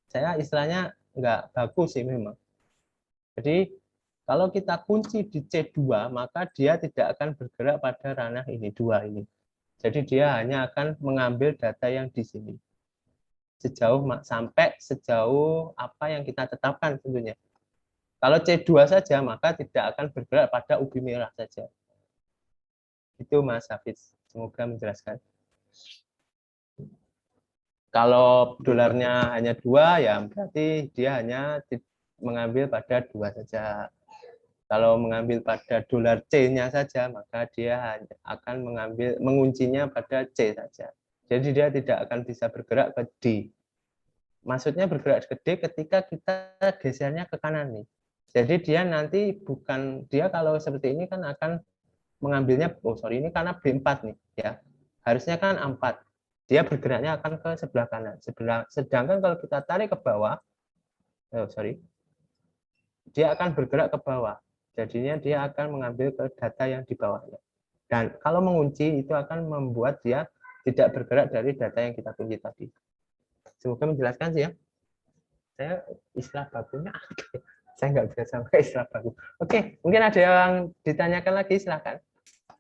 Saya istilahnya nggak bagus sih memang. Jadi kalau kita kunci di C2, maka dia tidak akan bergerak pada ranah ini, 2 ini. Jadi dia hanya akan mengambil data yang di sini. Sampai sejauh apa yang kita tetapkan tentunya. Kalau C2 saja, maka tidak akan bergerak pada ubi merah saja. Itu Mas Hafiz. Semoga menjelaskan. Kalau dolarnya hanya 2, ya berarti dia hanya mengambil pada 2 saja. Kalau mengambil pada dolar C-nya saja, maka dia hanya akan menguncinya pada C saja. Jadi dia tidak akan bisa bergerak ke D. Maksudnya bergerak ke D ketika kita gesernya ke kanan nih. Jadi dia nanti kalau seperti ini kan akan mengambilnya, ini karena B4 nih ya. Harusnya kan A4. dia bergeraknya akan ke sebelah kanan. Sedangkan kalau kita tarik ke bawah, dia akan bergerak ke bawah. Jadinya dia akan mengambil ke data yang di bawahnya. Dan kalau mengunci itu akan membuat dia tidak bergerak dari data yang kita kunci tadi. Semoga menjelaskan sih ya. Saya istilah bakunya saya nggak bisa sampai istilah baku. Oke, mungkin ada yang ditanyakan lagi, silakan.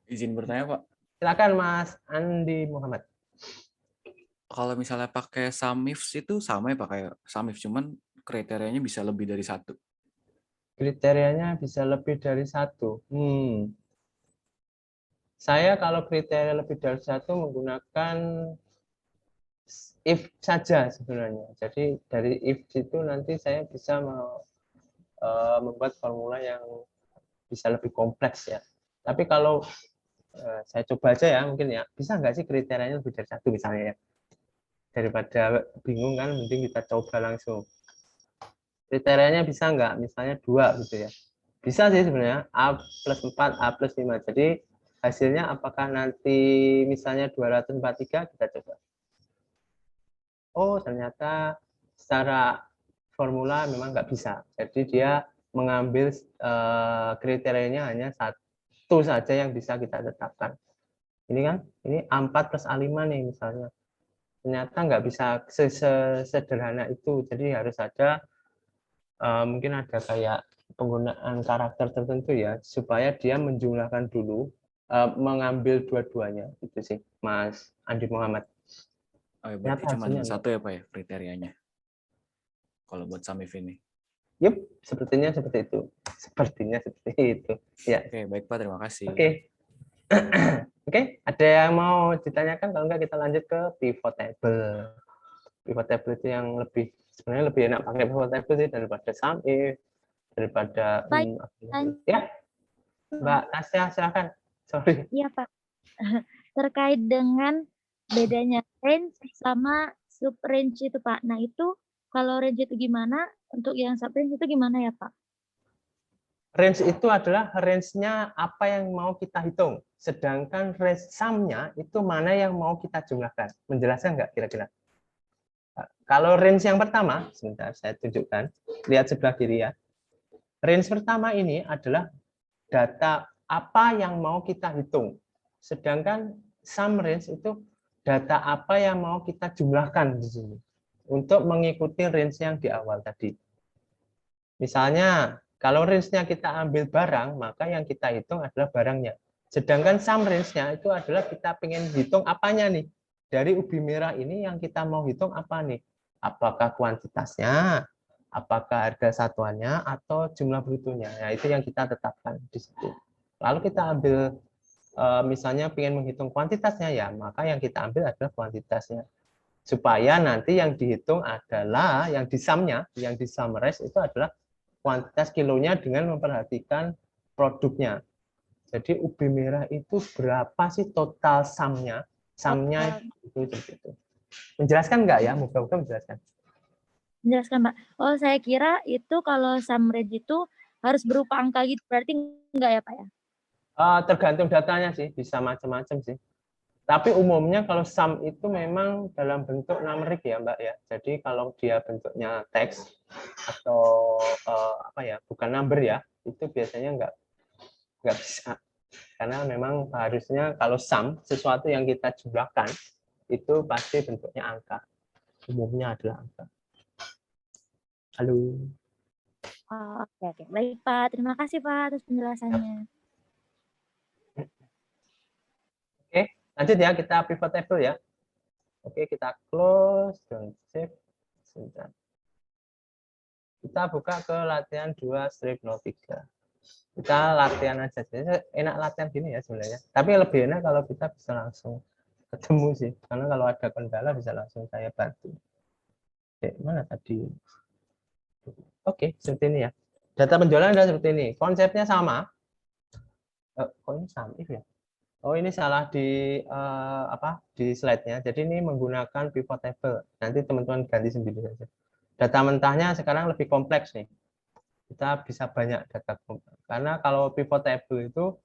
Izin bertanya, Pak. Silakan Mas Andi Muhammad. Kalau misalnya pakai SUMIFS itu sama ya Pak, kayak SUMIFS, cuman kriterianya bisa lebih dari satu. Kriterianya bisa lebih dari satu. Saya kalau kriteria lebih dari satu menggunakan if saja sebenarnya. Jadi dari if itu nanti saya bisa membuat formula yang bisa lebih kompleks ya. Tapi kalau saya coba aja ya, mungkin ya, bisa nggak sih kriterianya lebih dari satu misalnya ya. Daripada bingung kan, mending kita coba langsung. Kriterianya bisa nggak? Misalnya 2 gitu ya. Bisa sih sebenarnya, A plus 4, A plus 5. Jadi hasilnya apakah nanti misalnya 243, kita coba. Oh, ternyata secara formula memang nggak bisa. Jadi dia mengambil kriterianya hanya satu saja yang bisa kita tetapkan. Ini kan, ini A4 plus A5 nih misalnya. Ternyata nggak bisa sesederhana itu. Jadi harus ada mungkin ada kayak penggunaan karakter tertentu ya, supaya dia menjumlahkan dulu, mengambil dua-duanya. Itu sih, Mas Andi Muhammad. Oh, ya, berarti cuma satu ya Pak ya kriterianya, kalau buat SUMIF ini? Yup, sepertinya seperti itu. Sepertinya seperti itu. Ya. Oke, baik Pak, terima kasih. Oke. Oke, ada yang mau ditanyakan? Kalau enggak kita lanjut ke pivot table. Pivot table itu yang sebenarnya lebih enak pakai pivot table sih daripada SUMIF, daripada ya. Mbak Tasya, silakan. Sorry. Iya Pak. Terkait dengan bedanya range sama sub range itu Pak. Nah itu kalau range itu gimana? Untuk yang sub range itu gimana ya Pak? Range itu adalah range-nya apa yang mau kita hitung. Sedangkan range sum-nya itu mana yang mau kita jumlahkan. Menjelaskan nggak kira-kira? Kalau range yang pertama, sebentar saya tunjukkan. Lihat sebelah kiri ya. Range pertama ini adalah data apa yang mau kita hitung. Sedangkan sum range itu data apa yang mau kita jumlahkan di sini. Untuk mengikuti range yang di awal tadi. Misalnya, kalau range-nya kita ambil barang, maka yang kita hitung adalah barangnya. Sedangkan sum range-nya itu adalah kita pengen hitung apanya nih. Dari ubi merah ini yang kita mau hitung apa nih? Apakah kuantitasnya, apakah harga satuannya, atau jumlah brutonya. Nah, itu yang kita tetapkan di situ. Lalu kita ambil, misalnya pengen menghitung kuantitasnya, ya maka yang kita ambil adalah kuantitasnya. Supaya nanti yang dihitung adalah, yang di sum-nya, yang di summarize itu adalah kuantitas kilonya dengan memperhatikan produknya. Jadi ubi merah itu berapa sih total sum-nya? Sum-nya itu. Menjelaskan nggak ya? Moga-moga menjelaskan. Menjelaskan Pak. Oh saya kira itu kalau sum range itu harus berupa angka gitu. Berarti enggak ya Pak ya? Tergantung datanya sih. Bisa macam-macam sih. Tapi umumnya kalau sum itu memang dalam bentuk numerik ya Mbak ya. Jadi kalau dia bentuknya teks atau apa ya, bukan number ya, itu biasanya nggak bisa. Karena memang harusnya kalau sum, sesuatu yang kita jumlahkan, itu pasti bentuknya angka. Umumnya adalah angka. Halo. Oke. Baik Pak, terima kasih Pak atas penjelasannya. Oke. Lanjut ya, kita pivot table ya. Oke, kita close, don't save. Sebentar. Kita buka ke latihan 2-03. Kita latihan aja. Enak latihan gini ya sebenarnya. Tapi lebih enak kalau kita bisa langsung ketemu sih. Karena kalau ada kendala bisa langsung saya bantu. Oke, mana tadi? Oke, seperti ini ya. Data penjualan adalah seperti ini. Konsepnya sama. Kok ini sama ya? Oh, ini salah di di slide-nya. Jadi ini menggunakan pivot table. Nanti teman-teman ganti sendiri saja. Data mentahnya sekarang lebih kompleks nih. Kita bisa banyak data kompleks. Karena kalau pivot table itu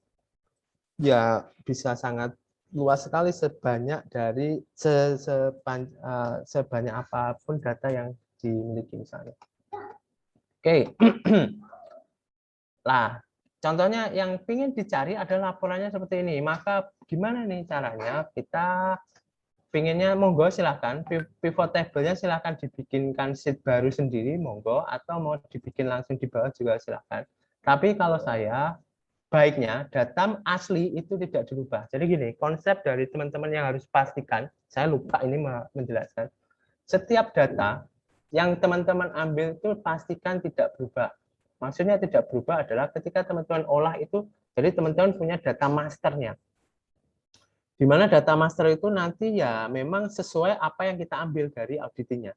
ya bisa sangat luas sekali, sebanyak dari sebanyak apapun data yang dimiliki misalnya. Oke. Lah, contohnya yang ingin dicari adalah laporannya seperti ini. Maka gimana nih caranya? Kita pinginnya, monggo silahkan, pivot table-nya silahkan dibikinkan sheet baru sendiri, monggo, atau mau dibikin langsung di bawah juga silahkan. Tapi kalau saya, baiknya data asli itu tidak dirubah. Jadi gini, konsep dari teman-teman yang harus pastikan, saya lupa ini menjelaskan, setiap data yang teman-teman ambil itu pastikan tidak berubah. Maksudnya tidak berubah adalah ketika teman-teman olah itu, jadi teman-teman punya data masternya. Di mana data master itu nanti ya memang sesuai apa yang kita ambil dari auditinya.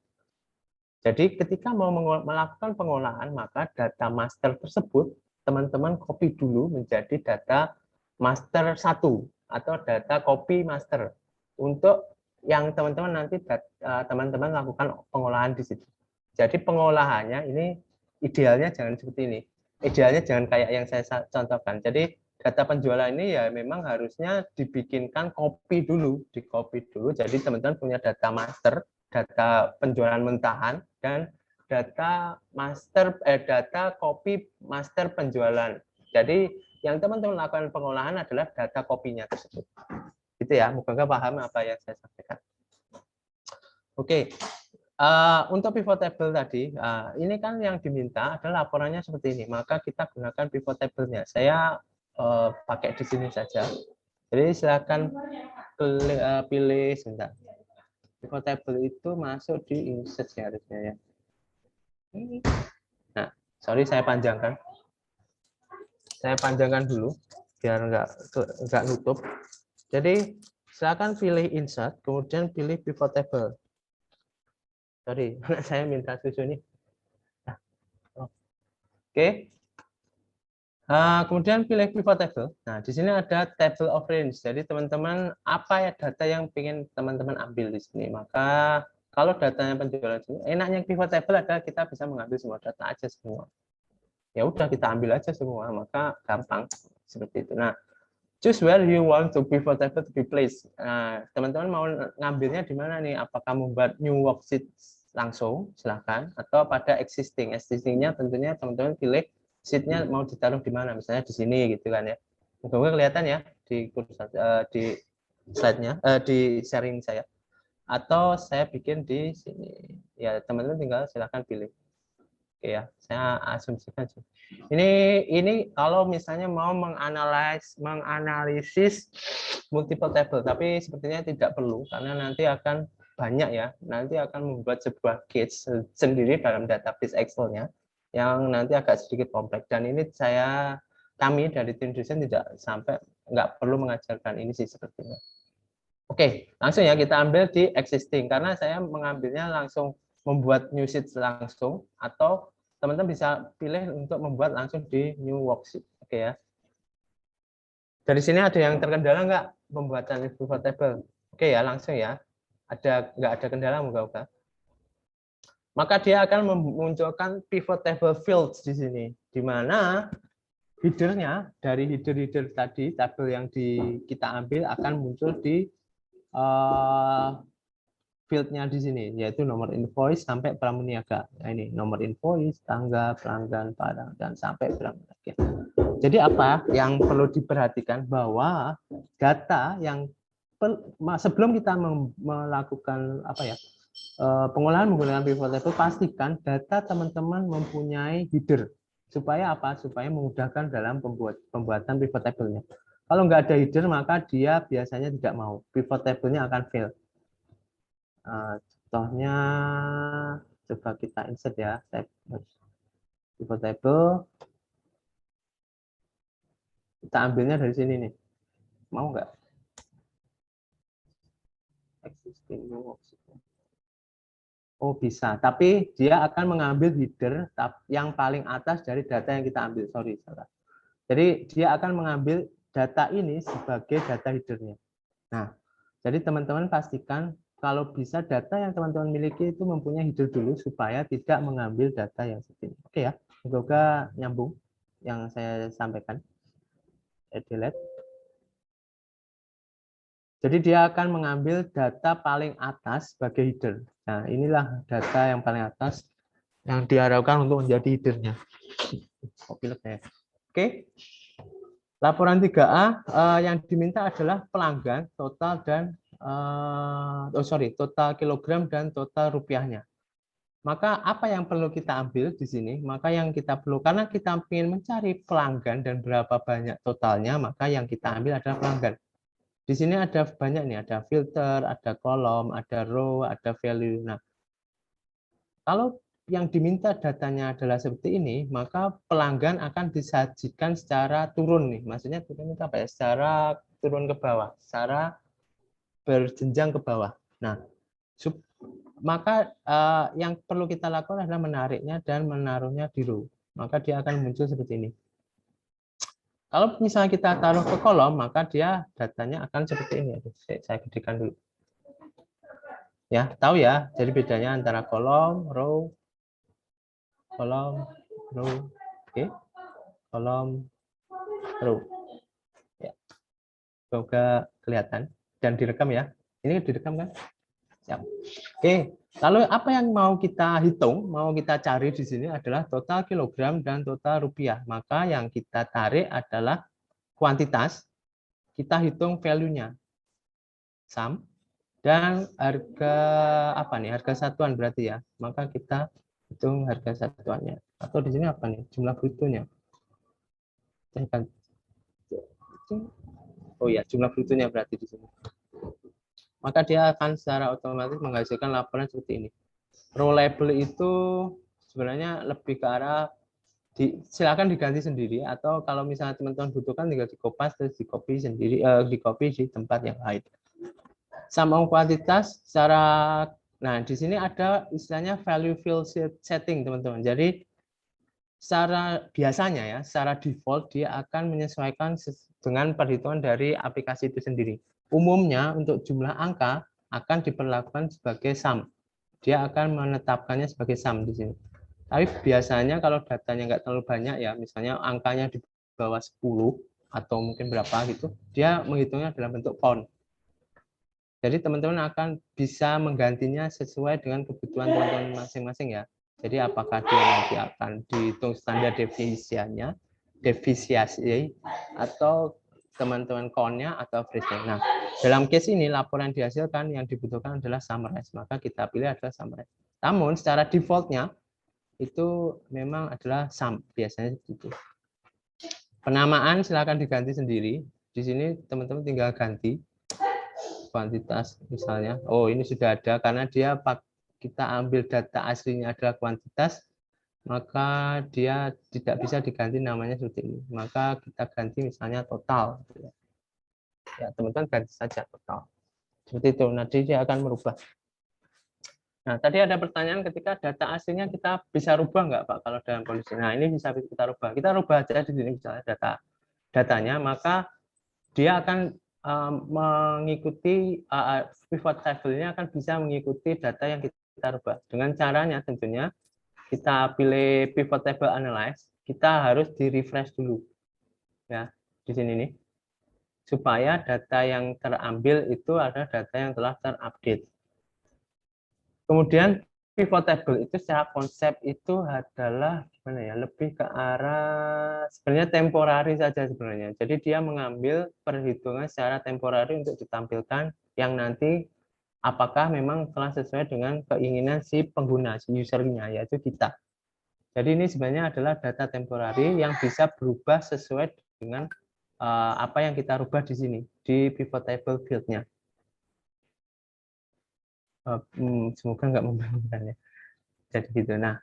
Jadi ketika mau melakukan pengolahan, maka data master tersebut teman-teman copy dulu menjadi data master 1 atau data copy master untuk yang teman-teman nanti teman-teman lakukan pengolahan di situ. Jadi pengolahannya ini idealnya jangan seperti ini. Idealnya jangan kayak yang saya contohkan. Jadi data penjualan ini ya memang harusnya dibikinkan copy dulu, di copy dulu. Jadi teman-teman punya data master, data penjualan mentahan, dan data master data copy master penjualan. Jadi yang teman-teman lakukan pengolahan adalah data kopinya tersebut. Gitu ya, moga-moga paham apa yang saya sampaikan. Oke. Untuk pivot table tadi, ini kan yang diminta adalah laporannya seperti ini. Maka kita gunakan pivot table-nya. Saya pakai di sini saja. Jadi silakan pilih sebentar. Pivot table itu masuk di insert ya harusnya ya. Nah, sorry saya panjangkan. Saya panjangkan dulu biar nggak nutup. Jadi silakan pilih insert, kemudian pilih pivot table. Sorry, saya minta susu nih. Nah, oke. Kemudian pilih pivot table. Nah, di sini ada table of range. Jadi teman-teman apa ya data yang ingin teman-teman ambil di sini. Maka kalau datanya penjualan sini, enaknya pivot table adalah kita bisa mengambil semua data aja semua. Ya udah kita ambil aja semua, maka gampang seperti itu. Nah, choose where you want to pivot table to be placed. Nah, teman-teman mau ngambilnya di mana nih? Apakah membuat new worksheet langsung, silahkan, atau pada existing. Existingnya tentunya teman-teman pilih sheet-nya mau ditaruh di mana, misalnya di sini gitu kan ya. Moga-moga kelihatan ya di di slide-nya, di sharing saya. Atau saya bikin di sini. Ya, teman-teman tinggal silahkan pilih. Oke ya, saya asumsikan sih. Ini kalau misalnya mau menganalisis multiple table, tapi sepertinya tidak perlu karena nanti akan banyak ya, nanti akan membuat sebuah case sendiri dalam database Excel-nya yang nanti agak sedikit kompleks. Dan ini kami dari tim desain nggak perlu mengajarkan ini sih sepertinya. Oke, langsung ya kita ambil di existing karena saya mengambilnya langsung membuat new sheet langsung, atau teman-teman bisa pilih untuk membuat langsung di new worksheet. Oke ya. Dari sini ada yang terkendala nggak pembuatan pivot table? Oke ya, langsung ya. Nggak ada kendala moga-moga. Maka dia akan memunculkan pivot table fields di sini, di mana header-nya dari header tadi, tabel yang kita ambil akan muncul di field-nya di sini, yaitu nomor invoice sampai pramuniaga. Nah, ini nomor invoice, tanggal, pelanggan, barang, dan sampai pramuniaga. Jadi apa yang perlu diperhatikan bahwa data yang sebelum kita melakukan pengolahan menggunakan pivot table, pastikan data teman-teman mempunyai header. Supaya apa? Supaya memudahkan dalam pembuatan pivot table-nya. Kalau nggak ada header, maka dia biasanya tidak mau. Pivot table-nya akan fail. Contohnya, coba kita insert ya. Pivot table. Kita ambilnya dari sini nih. Mau nggak? Existing worksheet. Oh bisa, tapi dia akan mengambil header yang paling atas dari data yang kita ambil. Sorry, salah. Jadi dia akan mengambil data ini sebagai data headernya. Nah, jadi teman-teman pastikan kalau bisa data yang teman-teman miliki itu mempunyai header dulu supaya tidak mengambil data yang seperti ini. Oke ya, semoga nyambung yang saya sampaikan. Delete. Jadi dia akan mengambil data paling atas sebagai header. Nah, inilah data yang paling atas yang diharapkan untuk menjadi headernya. Oke. Laporan 3A yang diminta adalah pelanggan, total dan total kilogram dan total rupiahnya. Maka apa yang perlu kita ambil di sini? Maka yang kita perlu, karena kita ingin mencari pelanggan dan berapa banyak totalnya, maka yang kita ambil adalah pelanggan. Di sini ada banyak nih, ada filter, ada kolom, ada row, ada value. Nah, kalau yang diminta datanya adalah seperti ini, maka pelanggan akan disajikan secara turun nih. Maksudnya turun itu apa ya? Secara turun ke bawah, secara berjenjang ke bawah. Nah, maka yang perlu kita lakukan adalah menariknya dan menaruhnya di row. Maka dia akan muncul seperti ini. Kalau misalnya kita taruh ke kolom, maka dia datanya akan seperti ini. Saya gedekan dulu. Ya, tahu ya. Jadi bedanya antara kolom, row, oke, kolom, row. Ya. Semoga kelihatan dan direkam ya. Ini direkam kan? Siap. Oke, lalu apa yang mau kita hitung, mau kita cari di sini adalah total kilogram dan total rupiah. Maka yang kita tarik adalah kuantitas, kita hitung value-nya, sum, dan harga apa nih? Harga satuan berarti ya. Maka kita hitung harga satuannya. Atau di sini apa nih? Jumlah brutonya. Oh ya, jumlah brutonya berarti di sini. Maka dia akan secara otomatis menghasilkan laporan seperti ini. Row label itu sebenarnya lebih ke arah silakan diganti sendiri, atau kalau misalnya teman-teman butuhkan tinggal dikopas terus dikopi sendiri, dikopi di tempat yang lain. Sama kuantitas secara, nah di sini ada istilahnya value field setting teman-teman. Jadi secara biasanya ya, secara default dia akan menyesuaikan dengan perhitungan dari aplikasi itu sendiri. Umumnya untuk jumlah angka akan diperlakukan sebagai sum. Dia akan menetapkannya sebagai sum di sini. Tapi biasanya kalau datanya nggak terlalu banyak ya, misalnya angkanya di bawah 10 atau mungkin berapa gitu, dia menghitungnya dalam bentuk count. Jadi teman-teman akan bisa menggantinya sesuai dengan kebutuhan teman-teman masing-masing ya. Jadi apakah dia nanti akan dihitung standar defisiasi atau teman-teman count-nya atau freeze-nya. Nah, dalam case ini laporan dihasilkan yang dibutuhkan adalah summarize, maka kita pilih adalah summarize. Namun secara default-nya itu memang adalah sum, biasanya itu. Penamaan silakan diganti sendiri. Di sini teman-teman tinggal ganti kuantitas misalnya. Oh, ini sudah ada karena dia kita ambil data aslinya adalah kuantitas, maka dia tidak bisa diganti namanya seperti ini. Maka kita ganti misalnya total. Ya, teman-teman ganti saja total. Seperti itu. Nanti dia akan merubah. Nah, tadi ada pertanyaan ketika data aslinya kita bisa rubah nggak Pak kalau dalam kondisi. Nah, ini bisa kita rubah. Kita rubah aja di sini misalnya datanya, maka dia akan mengikuti pivot table-nya akan bisa mengikuti data yang kita rubah. Dengan caranya tentunya kita pilih pivot table analyze, kita harus di-refresh dulu. Ya, di sini nih. Supaya data yang terambil itu adalah data yang telah terupdate. Kemudian pivot table itu secara konsep itu adalah gimana ya, lebih ke arah sebenarnya temporary saja sebenarnya. Jadi dia mengambil perhitungan secara temporary untuk ditampilkan yang nanti apakah memang telah sesuai dengan keinginan si pengguna, si usernya, yaitu kita. Jadi ini sebenarnya adalah data temporary yang bisa berubah sesuai dengan apa yang kita rubah di sini di pivot table field-nya. Semoga nggak membingungkan ya. Jadi gitu. Nah,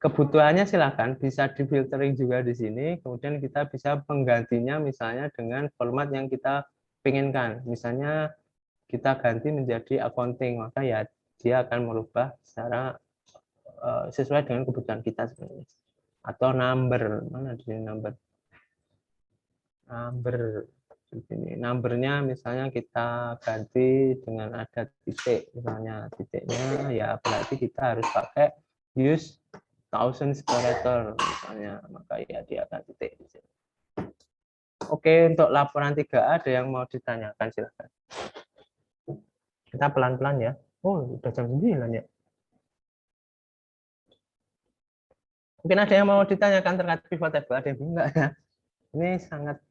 kebutuhannya silakan bisa di filtering juga di sini. Kemudian kita bisa menggantinya misalnya dengan format yang kita inginkan. Misalnya kita ganti menjadi accounting, maka ya dia akan merubah secara sesuai dengan kebutuhan kita sebenarnya. Atau number, mana di sini number? Numbernya misalnya kita ganti dengan ada titik, misalnya titiknya ya berarti kita harus pakai use 1000 separator misalnya, maka ya dia akan titik. Oke, untuk laporan 3A ada yang mau ditanyakan silakan. Kita pelan-pelan ya. Oh, udah jam 9 ya. Mungkin ada yang mau ditanyakan terkait pivot table, ada yang bingung nggak ya? Ini sangat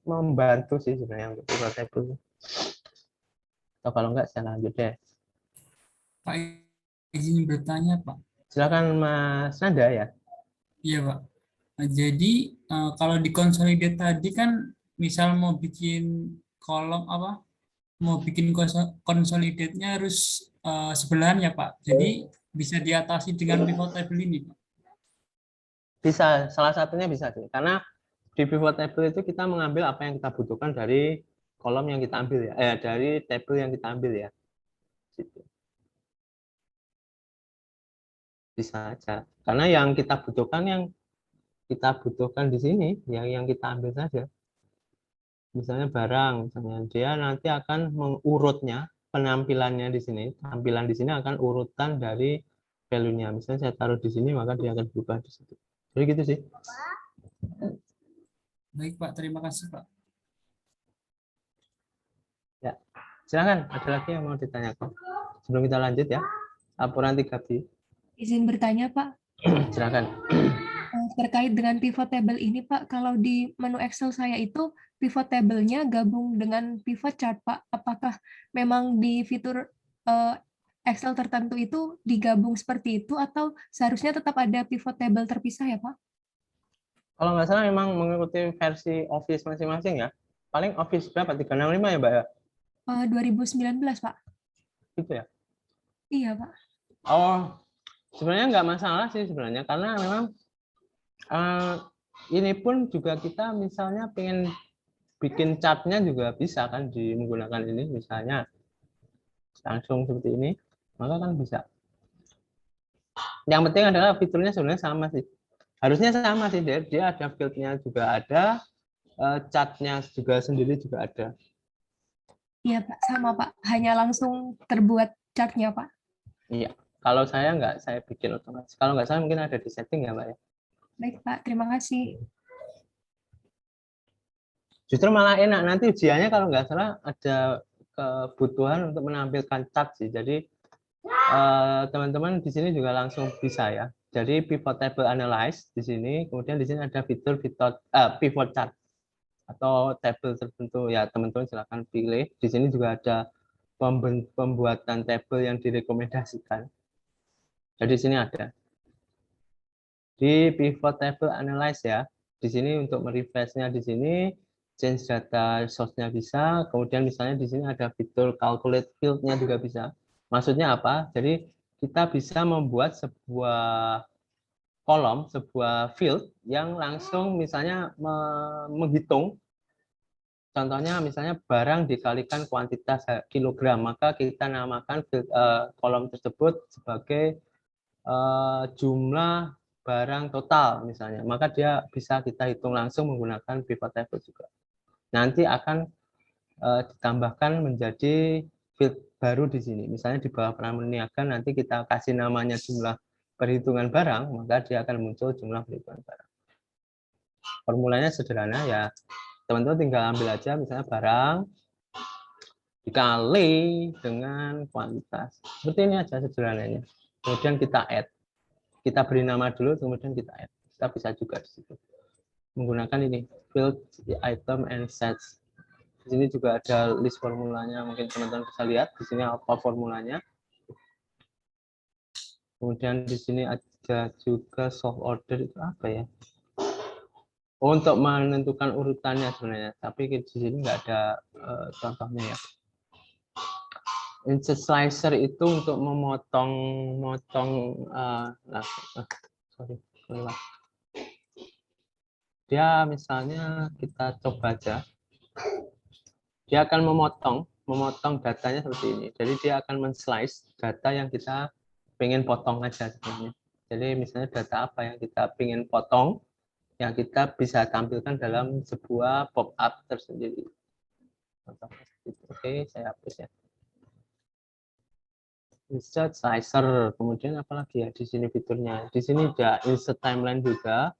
membantu sih sebenarnya untuk pivot table. Atau kalau enggak, saya lanjut deh. Pak, izin bertanya, Pak. Silakan Mas Nanda ya. Iya, Pak. Nah, jadi kalau di consolidate tadi kan misal mau bikin kolom apa? Mau bikin consolidate-nya harus sebelahan ya, Pak. Jadi bisa diatasi dengan pivot table ini, Pak. Bisa, salah satunya bisa sih. Karena di pivot table itu kita mengambil apa yang kita butuhkan dari kolom yang kita ambil ya. Dari table yang kita ambil ya. Gitu. Bisa aja. Karena yang kita butuhkan di sini, yang kita ambil saja. Misalnya barang, misalnya dia nanti akan mengurutnya, penampilannya di sini, tampilan di sini akan urutan dari value-nya. Misalnya saya taruh di sini, maka dia akan berubah di situ. Jadi gitu sih. Baik, Pak. Terima kasih, Pak. Ya, silakan. Ada lagi yang mau ditanyakan? Sebelum kita lanjut ya, laporan 3B. Izin bertanya, Pak. Silakan. Terkait dengan pivot table ini, Pak, kalau di menu Excel saya itu pivot table-nya gabung dengan pivot chart, Pak. Apakah memang di fitur Excel tertentu itu digabung seperti itu atau seharusnya tetap ada pivot table terpisah ya, Pak? Kalau nggak salah memang mengikuti versi Office masing-masing ya. Paling Office berapa? 365 ya, Mbak ya? 2019, Pak. Gitu ya? Iya, Pak. Oh, sebenarnya nggak masalah sih sebenarnya, karena memang ini pun juga kita misalnya pengen bikin chartnya juga bisa kan menggunakan ini, misalnya langsung seperti ini, maka kan bisa. Yang penting adalah fiturnya sebenarnya sama sih. Harusnya sama sih, dia ada fieldnya juga ada, chartnya juga sendiri juga ada. Iya, Pak. Sama, Pak. Hanya langsung terbuat chartnya, Pak. Iya. Kalau saya nggak, saya bikin otomatis. Kalau nggak salah mungkin ada di setting ya, Mbak ya. Baik, Pak. Terima kasih. Justru malah enak. Nanti ujiannya kalau nggak salah ada kebutuhan untuk menampilkan chart sih. Jadi teman-teman di sini juga langsung bisa ya. Jadi pivot table analyze di sini, kemudian di sini ada fitur pivot chart atau table tertentu ya, teman-teman silakan pilih. Di sini juga ada pembuatan table yang direkomendasikan. Jadi di sini ada di pivot table analyze ya. Di sini untuk merefreshnya di sini change data source-nya bisa, kemudian misalnya di sini ada fitur calculate field-nya juga bisa. Maksudnya apa? Jadi kita bisa membuat sebuah kolom, sebuah field yang langsung misalnya menghitung. Contohnya misalnya barang dikalikan kuantitas kilogram, maka kita namakan kolom tersebut sebagai jumlah barang total misalnya, maka dia bisa kita hitung langsung menggunakan pivot table juga. Nanti akan ditambahkan menjadi field baru di sini. Misalnya di bawah penampilan niaga nanti kita kasih namanya jumlah perhitungan barang, maka dia akan muncul jumlah perhitungan barang. Formulanya sederhana ya, teman-teman tinggal ambil aja misalnya barang dikali dengan kuantitas. Seperti ini aja sederhananya. Kemudian kita add. Kita beri nama dulu, kemudian kita add. Kita bisa juga di situ menggunakan ini field item and sets. Di sini juga ada list formulanya, mungkin teman-teman bisa lihat di sini apa formulanya. Kemudian di sini ada juga soft order, itu apa ya? Untuk menentukan urutannya sebenarnya, tapi di sini nggak ada contohnya ya. Insert slicer itu untuk memotong dia misalnya kita coba aja, dia akan memotong datanya seperti ini. Jadi dia akan men-slice data yang kita pengen potong aja sebenarnya. Jadi misalnya data apa yang kita pengen potong, yang kita bisa tampilkan dalam sebuah pop-up tersendiri. Oke, saya hapus ya. Insert slicer, kemudian apa lagi ya di sini fiturnya? Di sini ada insert timeline juga.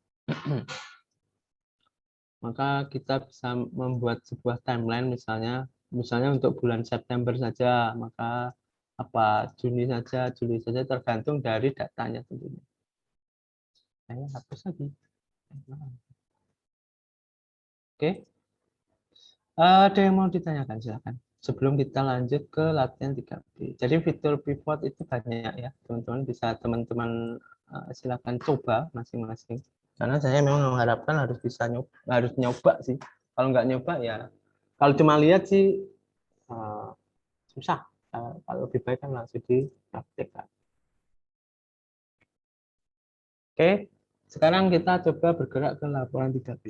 Maka kita bisa membuat sebuah timeline misalnya Misalnya untuk bulan September saja, maka apa Juni saja, Juli saja, tergantung dari datanya tentunya. Saya hapus lagi. Oke. Ada yang mau ditanyakan, silakan. Sebelum kita lanjut ke latihan 3B. Jadi fitur pivot itu banyak ya, teman-teman. Bisa teman-teman silakan coba masing-masing. Karena saya memang mengharapkan harus bisa harus nyoba sih. Kalau nggak nyoba ya, kalau cuma lihat sih susah. Kalau lebih baik kan langsung dipraktikkan. Oke, sekarang kita coba bergerak ke laporan 3B.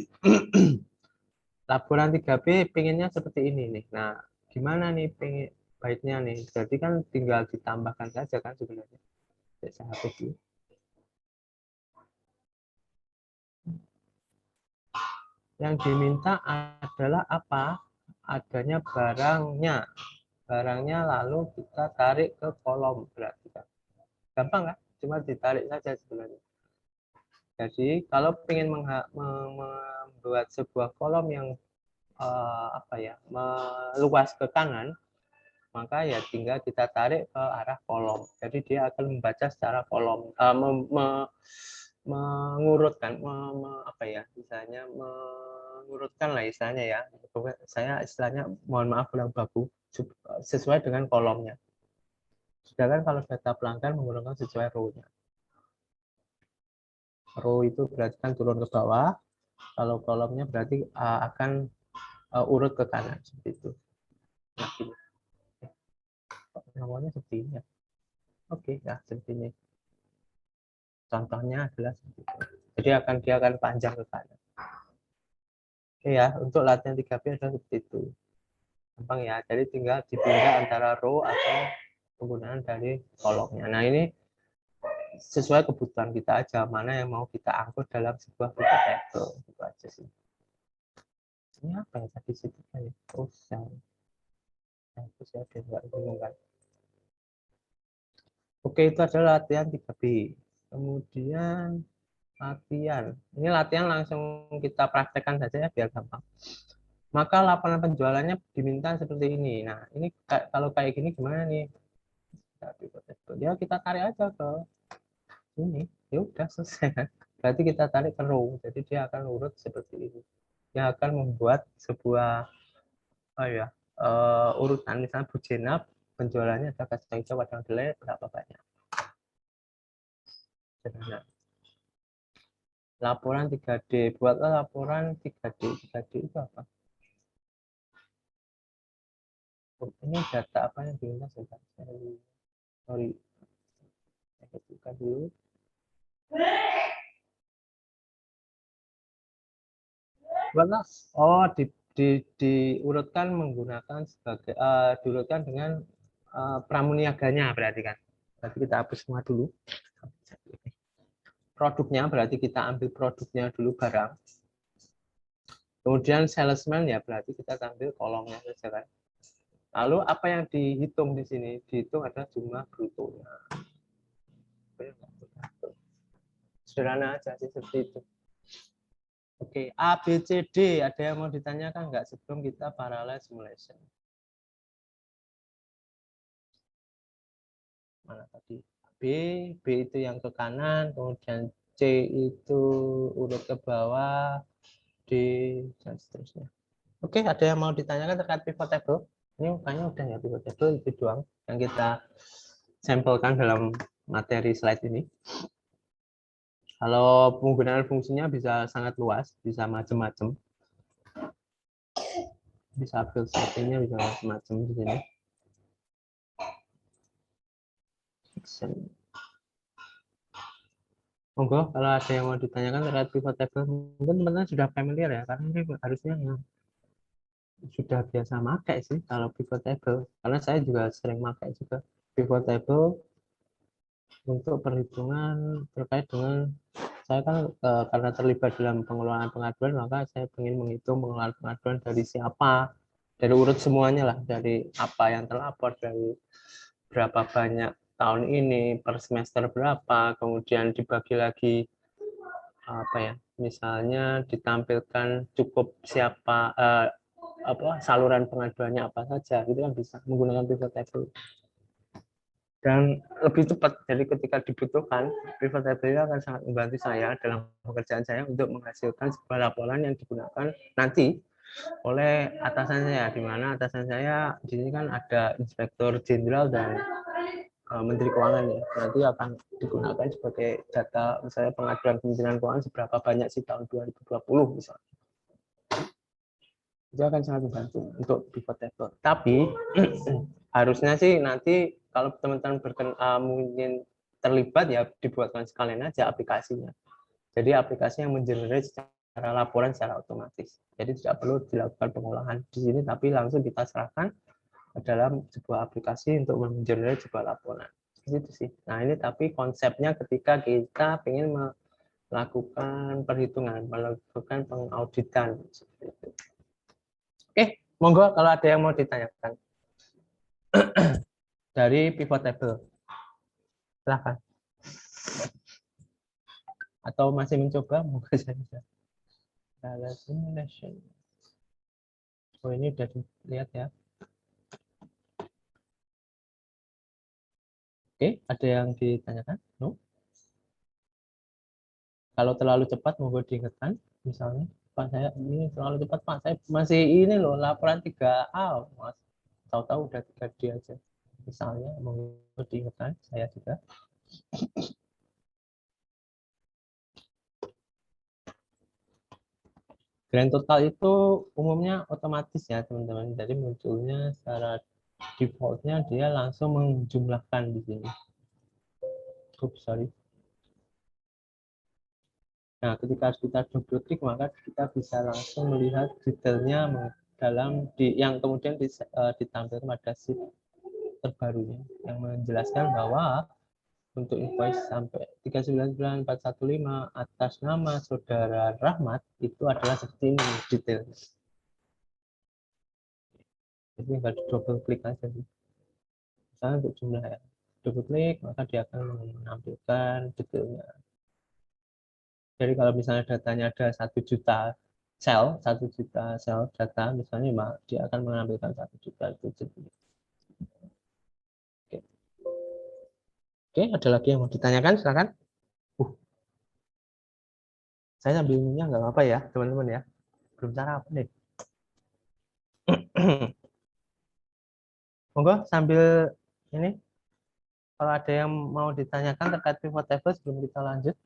Laporan 3B pengennya seperti ini nih. Nah, gimana nih pengen baiknya nih? Berarti kan tinggal ditambahkan saja kan sebenarnya. Saya hapus dulu. Yang diminta adalah apa? Adanya barangnya. Barangnya lalu kita tarik ke kolom berarti kan. Gampang kan? Cuma ditarik saja sebenarnya. Jadi kalau ingin membuat sebuah kolom yang meluas ke kanan, maka ya tinggal kita tarik ke arah kolom. Jadi dia akan membaca secara kolom, mengurutkan, misalnya mengurutkan lah istilahnya ya. Saya istilahnya mohon maaf kurang baku, sesuai dengan kolomnya. Sedangkan kalau data pelanggan menggunakan sesuai row-nya. Row itu berarti kan turun ke bawah, kalau kolomnya berarti akan urut ke kanan seperti itu. Nah, ini. Nomornya seperti ini ya. Oke, ya seperti ini. Contohnya adalah seperti itu. Jadi dia akan panjang ke kanan. Oke ya, untuk latihan 3B adalah seperti itu. Gampang ya, jadi tinggal dipindah antara row atau penggunaan dari kolomnya. Nah ini sesuai kebutuhan kita aja, mana yang mau kita angkut dalam sebuah pivot table. Gitu aja sih. Ini apa ya tadi situ kan? Oh, itu saya nggak bingung kan. Oke, itu adalah latihan 3B. Kemudian latihan. Ini latihan langsung kita praktekkan saja ya biar gampang. Maka laporan penjualannya diminta seperti ini. Nah, ini kalau kayak gini gimana nih? Ya kita tarik aja ke ini. Ya udah selesai. Berarti kita tarik ke row. Jadi dia akan urut seperti ini. Dia akan membuat sebuah urutan, misalnya Bu Jenab penjualannya ada kacang hijau wadang delay berapa banyak. Sederhana. Laporan 3D, buatlah laporan 3D. 3D itu apa? Oh, ini data apa yang diminta sebentar? Sorry. Saya buka dulu. Buatlah. Oh, diurutkan menggunakan sebagai diurutkan dengan pramuniaganya berarti kan. Berarti kita hapus semua dulu. Produknya berarti kita ambil produknya dulu barang. Kemudian salesman ya berarti kita ambil kolomnya saja kan. Lalu apa yang dihitung di sini? Dihitung ada jumlah brutonya. Sederhana aja sih seperti itu. Oke, A, B, C, D. Ada yang mau ditanyakan nggak sebelum kita parallel simulation? Mana tadi? B itu yang ke kanan, kemudian C itu urut ke bawah, D, dan seterusnya. Oke, ada yang mau ditanyakan terkait pivot table? Ini kayaknya udah ya pivot table, itu doang yang kita sampelkan dalam materi slide ini. Kalau penggunaan fungsinya bisa sangat luas, bisa macam-macam. Bisa build settingnya bisa macam-macam di sini. Monggo kalau ada yang mau ditanyakan terkait pivot table, mungkin teman-teman sudah familiar ya, karena ini harusnya yang sudah biasa pakai sih kalau pivot table, karena saya juga sering pakai juga pivot table untuk perhitungan terkait dengan saya kan karena terlibat dalam pengelolaan pengaduan, maka saya ingin menghitung pengelolaan pengaduan dari siapa, dari urut semuanya lah, dari apa yang terlapor, dari berapa banyak tahun ini, per semester berapa, kemudian dibagi lagi misalnya ditampilkan cukup siapa saluran pengaduannya apa saja, itu kan bisa menggunakan pivot table. Dan lebih cepat, jadi ketika dibutuhkan, pivot table itu akan sangat membantu saya dalam pekerjaan saya untuk menghasilkan sebuah laporan yang digunakan nanti oleh atasan saya, di mana atasan saya di sini kan ada inspektur jenderal dan menteri keuangan ya, nanti akan digunakan sebagai data misalnya pengaduan Kementerian Keuangan seberapa banyak sih tahun 2020 misalnya. Itu akan sangat membantu untuk pivot table. Tapi harusnya sih nanti kalau teman-teman mungkin terlibat ya dibuatkan sekalian aja aplikasinya. Jadi aplikasi yang mengenerate secara laporan secara otomatis. Jadi tidak perlu dilakukan pengolahan di sini, tapi langsung kita serahkan dalam sebuah aplikasi untuk mengenerate sebuah laporan. Itu sih. Nah ini tapi konsepnya ketika kita ingin melakukan perhitungan, melakukan pengauditan. Oke, monggo kalau ada yang mau ditanyakan dari pivot table, silahkan. Atau masih mencoba, monggo saja. Simulation. Oh ini udah dilihat ya. Oke, ada yang ditanyakan? No? Kalau terlalu cepat, monggo diingatkan. Misalnya, Pak saya ini terlalu cepat, Pak. Saya masih ini loh, laporan 3A. Mas, tahu-tahu udah 3D aja. Misalnya, monggo diingatkan. Saya juga. Grand total itu umumnya otomatis ya, teman-teman. Jadi munculnya secara defaultnya dia langsung menjumlahkan di sini. Oops, sorry. Nah, ketika kita double klik maka kita bisa langsung melihat detailnya dalam yang kemudian ditampilkan pada sheet terbarunya yang menjelaskan bahwa untuk invoice sampai 399415 atas nama saudara Rahmat itu adalah seperti ini detailnya. Jadi tinggal double klik aja sih. Misalnya untuk jumlah ya, double klik maka dia akan menampilkan detailnya. Jadi kalau misalnya datanya ada 1 juta sel data misalnya, dia akan mengambilkan 1 juta itu. Oke, ada lagi yang mau ditanyakan, silakan. Saya sambil minumnya nggak apa-apa ya, teman-teman ya. Belum sarapan nih. Monggo sambil ini, kalau ada yang mau ditanyakan terkait pivot table sebelum kita lanjut.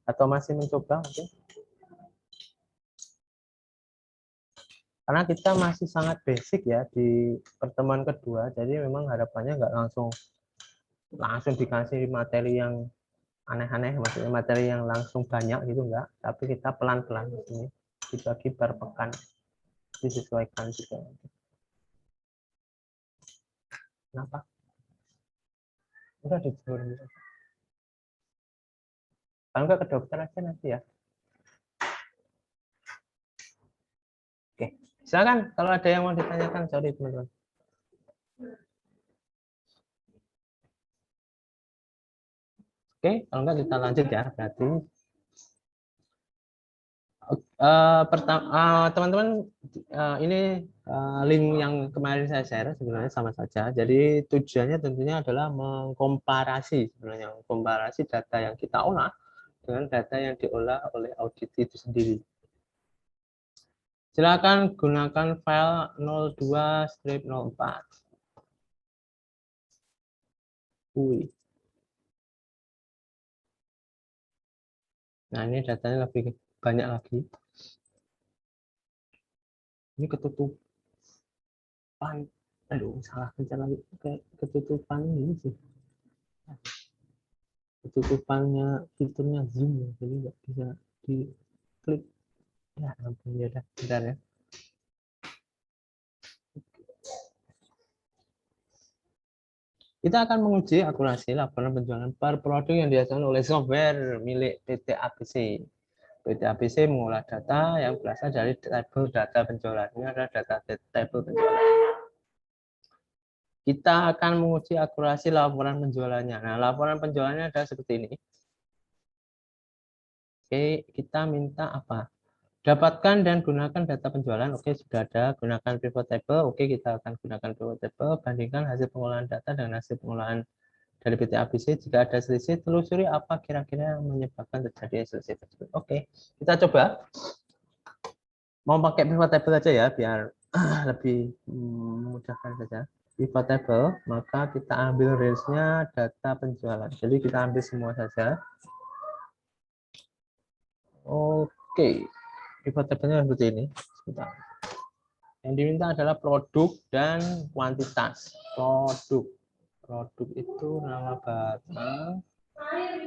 Atau masih mencoba mungkin? Karena kita masih sangat basic ya di pertemuan kedua, jadi memang harapannya nggak langsung dikasih materi yang aneh-aneh, maksudnya materi yang langsung banyak gitu enggak, tapi kita pelan-pelan di sini dibagi per pekan, disesuaikan juga. Kenapa? Udah disuruh. Kalau enggak ke dokter aja nanti ya. Oke, silakan kalau ada yang mau ditanyakan, sorry teman-teman. Oke, kalau enggak kita lanjut ya, berarti teman-teman ini link yang kemarin saya share sebenarnya sama saja. Jadi tujuannya tentunya adalah mengkomparasi data yang kita olah dengan data yang diolah oleh audit itu sendiri. Silakan gunakan file 02-04. Nah, ini datanya lebih banyak lagi. Ini ketutupan. Aduh, salah pencet lagi. Ketutupan ini sih. Ketutupannya fiturnya zoom ya, jadi nggak bisa diklik. Ya, ampun ya udah, bentar ya. Kita akan menguji akurasi laporan penjualan per produk yang dihasilkan oleh software milik PT ABC. PT ABC mengolah data yang berasal dari tabel data penjualan. Ini adalah data tabel penjualan. kita akan menguji akurasi laporan penjualannya. Nah, laporan penjualannya ada seperti ini. Oke, kita minta apa? Dapatkan dan gunakan data penjualan. Oke, sudah ada. Gunakan pivot table. Oke, kita akan gunakan pivot table. Bandingkan hasil pengolahan data dengan hasil pengolahan dari PT ABC. Jika ada selisih, telusuri apa kira-kira yang menyebabkan terjadi selisih tersebut. Oke, kita coba. Mau pakai pivot table aja ya, biar lebih memudahkan saja. Pivot table, maka kita ambil range-nya data penjualan. Jadi kita ambil semua saja. Oke, pivot table-nya seperti ini. Sebentar. Yang diminta adalah produk dan kuantitas. Produk itu nama barang,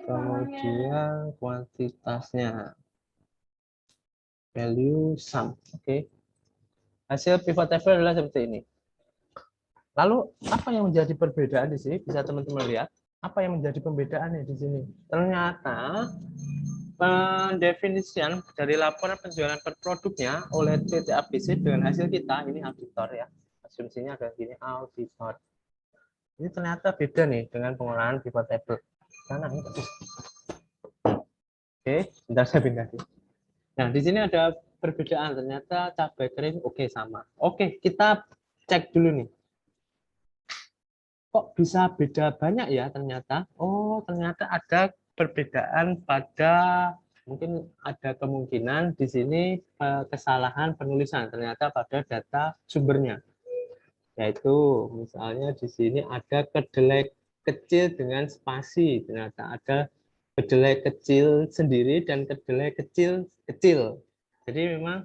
kemudian kuantitasnya. Value sum. Oke. Hasil pivot table adalah seperti ini. Lalu apa yang menjadi perbedaan di sini? Bisa teman-teman lihat apa yang menjadi pembedaannya di sini. Ternyata pendefinisian dari laporan penjualan per produknya oleh PT ABC dengan hasil kita, ini auditor ya. Asumsinya ada gini, auditor. Ini ternyata beda nih dengan pengolahan pivot table. Karena ini oke, sebentar saya pindah. Nah, di sini ada perbedaan. Ternyata cabai kering oke sama. Oke, kita cek dulu nih. Kok bisa beda banyak ya ternyata? Oh, ternyata ada perbedaan pada, mungkin ada kemungkinan di sini kesalahan penulisan ternyata pada data sumbernya. Yaitu misalnya di sini ada kedelai kecil dengan spasi, ternyata ada kedelai kecil sendiri dan kedelai kecil. Jadi memang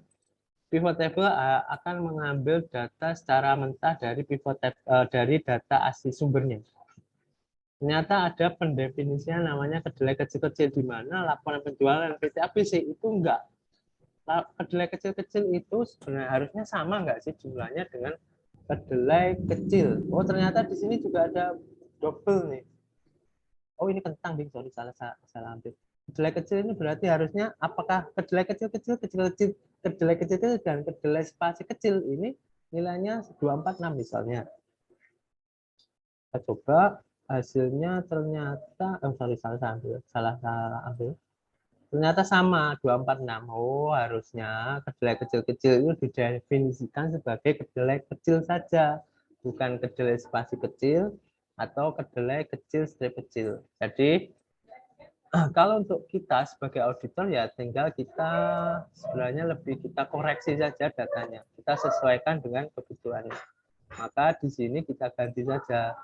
pivot table akan mengambil data secara mentah dari pivot table, dari data asli sumbernya. Ternyata ada pendefinisian namanya kedelai kecil-kecil, di mana laporan penjualan PT ABC itu enggak. Kedelai kecil-kecil itu sebenarnya harusnya sama enggak sih jumlahnya dengan kedelai kecil. Oh, ternyata di sini juga ada double nih. Oh, ini kentang, sorry, salah ambil. Kedelai kecil ini berarti harusnya apakah kedelai kecil-kecil, kedelai kecil dan kedelai spasi kecil ini nilainya 246 misalnya. Kita coba hasilnya ternyata salah ambil. Ternyata sama 246. Oh, harusnya kedelai kecil-kecil itu didefinisikan sebagai kedelai kecil saja, bukan kedelai spasi kecil atau kedelai kecil strip kecil. Jadi kalau untuk kita sebagai auditor ya tinggal kita sebenarnya lebih kita koreksi saja datanya. Kita sesuaikan dengan kebutuhannya. Maka di sini kita ganti saja.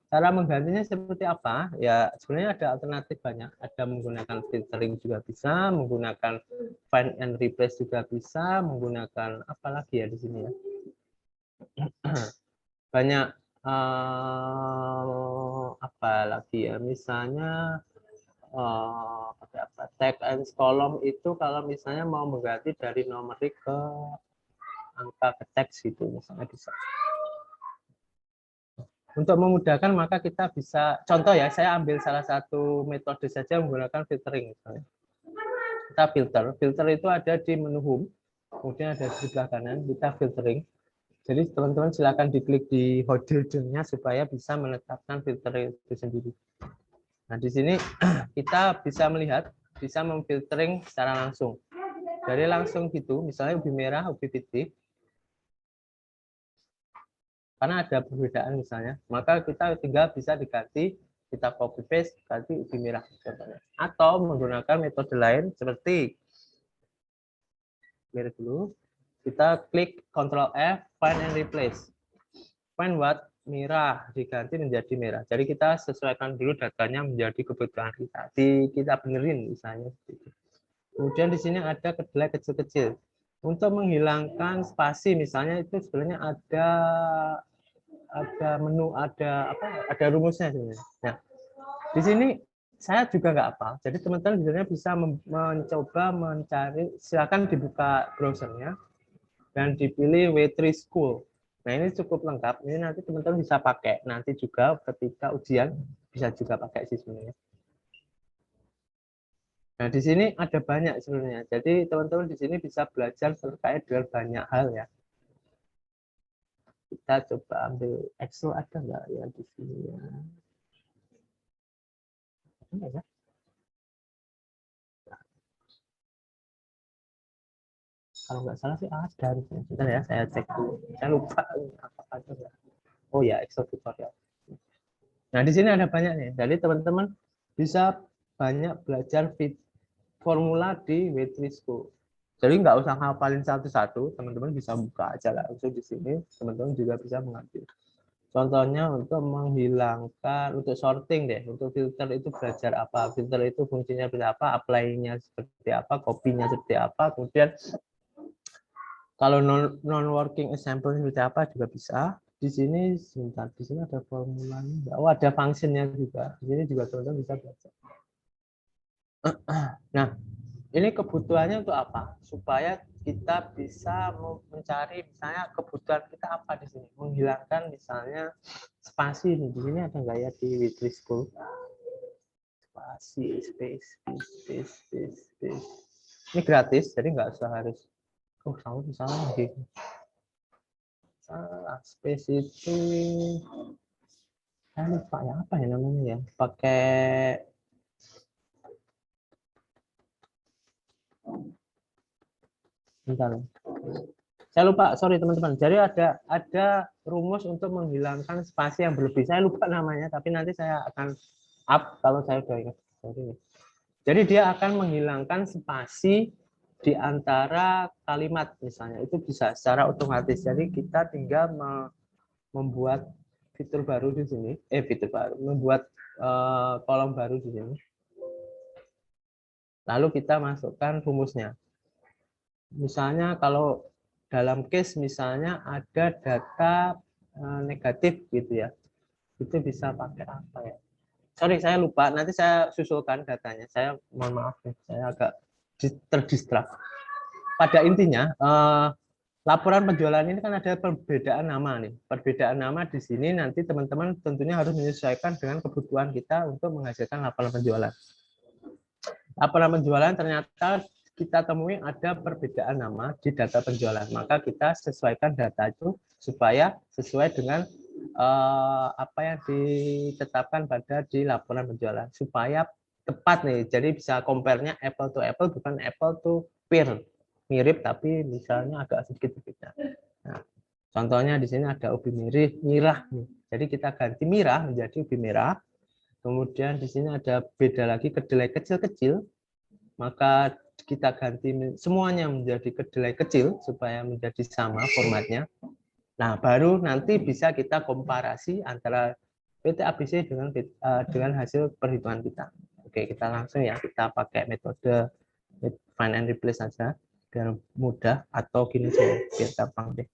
Cara menggantinya seperti apa? Ya sebenarnya ada alternatif banyak. Ada menggunakan filtering juga bisa, menggunakan find and replace juga bisa, menggunakan apa lagi ya di sini ya. Banyak apa lagi ya? Misalnya tag and column itu kalau misalnya mau mengganti dari numerik ke angka ke teks gitu misalnya bisa. Untuk memudahkan maka kita bisa, contoh ya, saya ambil salah satu metode saja menggunakan filtering misalnya. Kita filter itu ada di menu home, kemudian ada di sebelah kanan kita filtering. Jadi teman-teman silakan diklik di holdernya supaya bisa menetapkan filter itu sendiri. Nah di sini kita bisa melihat, bisa memfiltering secara langsung. Dari langsung gitu, misalnya ubi merah, ubi putih. Karena ada perbedaan misalnya, maka kita tinggal bisa diganti, kita copy paste, ganti ubi merah contohnya. Atau menggunakan metode lain seperti, lihat dulu, kita klik Ctrl F, find and replace. Find what? Merah diganti menjadi merah. Jadi kita sesuaikan dulu datanya menjadi kebutuhan kita. Kita benerin misalnya. Kemudian di sini ada kedelai kecil-kecil. Untuk menghilangkan spasi misalnya itu sebenarnya ada menu, ada rumusnya sebenarnya. Nah, di sini saya juga nggak apa. Jadi teman-teman sebenarnya bisa mencoba mencari, silakan dibuka browsernya dan dipilih W3 School. Nah, ini cukup lengkap. Ini nanti teman-teman bisa pakai. Nanti juga ketika ujian bisa juga pakai sih sebenarnya. Nah, di sini ada banyak sebenarnya. Jadi teman-teman di sini bisa belajar terkait dengan banyak hal ya. Kita coba ambil Excel, ada nggak ya di sini ya? Ada ya? Kalau nggak salah sih ada. Sebentar ya, saya cek dulu. Saya lupa apa ada nggak. Oh ya, Excel tutorial. Nah, di sini ada banyak nih. Jadi teman-teman bisa banyak belajar formula di Wetrisco. Jadi nggak usah hafalin satu-satu, teman-teman bisa buka aja langsung di sini. Teman-teman juga bisa mengambil. Contohnya untuk menghilangkan, untuk sorting deh, untuk filter itu belajar apa, filter itu fungsinya seperti apa, apply-nya seperti apa, copy-nya seperti apa, kemudian kalau non-working example seperti apa juga bisa. Di sini sebentar, di sini ada formulanya, oh ada function-nya juga, di sini juga teman-teman bisa belajar. Nah, ini kebutuhannya untuk apa? Supaya kita bisa mencari misalnya kebutuhan kita apa di sini, menghilangkan misalnya spasi ini. Di sini ada nggak ya di Wetrisco? Spasi, space. Ini gratis, jadi nggak usah harus. Oh, salah lagi. Space itu saya lupa ya, apa ya namanya ya, pakai bentar. Saya lupa, sorry teman-teman. Jadi ada rumus untuk menghilangkan spasi yang berlebih. Saya lupa namanya, tapi nanti saya akan up kalau saya sudah ingat. Jadi dia akan menghilangkan spasi di antara kalimat misalnya. Itu bisa secara otomatis. Jadi kita tinggal membuat fitur baru di sini. Membuat kolom baru di sini. Lalu kita masukkan rumusnya. Misalnya kalau dalam case misalnya ada data negatif gitu ya, itu bisa pakai apa ya? Sorry, saya lupa. Nanti saya susulkan datanya. Saya mohon maaf nih, saya agak terdistrak. Pada intinya, laporan penjualan ini kan ada perbedaan nama nih. Perbedaan nama di sini nanti teman-teman tentunya harus menyesuaikan dengan kebutuhan kita untuk menghasilkan laporan penjualan. Laporan penjualan ternyata kita temui ada perbedaan nama di data penjualan, maka kita sesuaikan data itu supaya sesuai dengan apa yang ditetapkan pada di laporan penjualan supaya tepat nih. Jadi bisa compare-nya apple to apple, bukan apple to pear, mirip tapi misalnya agak sedikit berbeda. Nah, contohnya di sini ada ubi merah nih. Jadi kita ganti merah menjadi ubi merah. Kemudian di sini ada beda lagi kedelai kecil-kecil, maka kita ganti semuanya menjadi kedelai kecil supaya menjadi sama formatnya. Nah, baru nanti bisa kita komparasi antara PT ABC dengan hasil perhitungan kita. Oke, kita langsung ya, kita pakai metode find and replace saja biar mudah, atau gini saja biar gampang deh.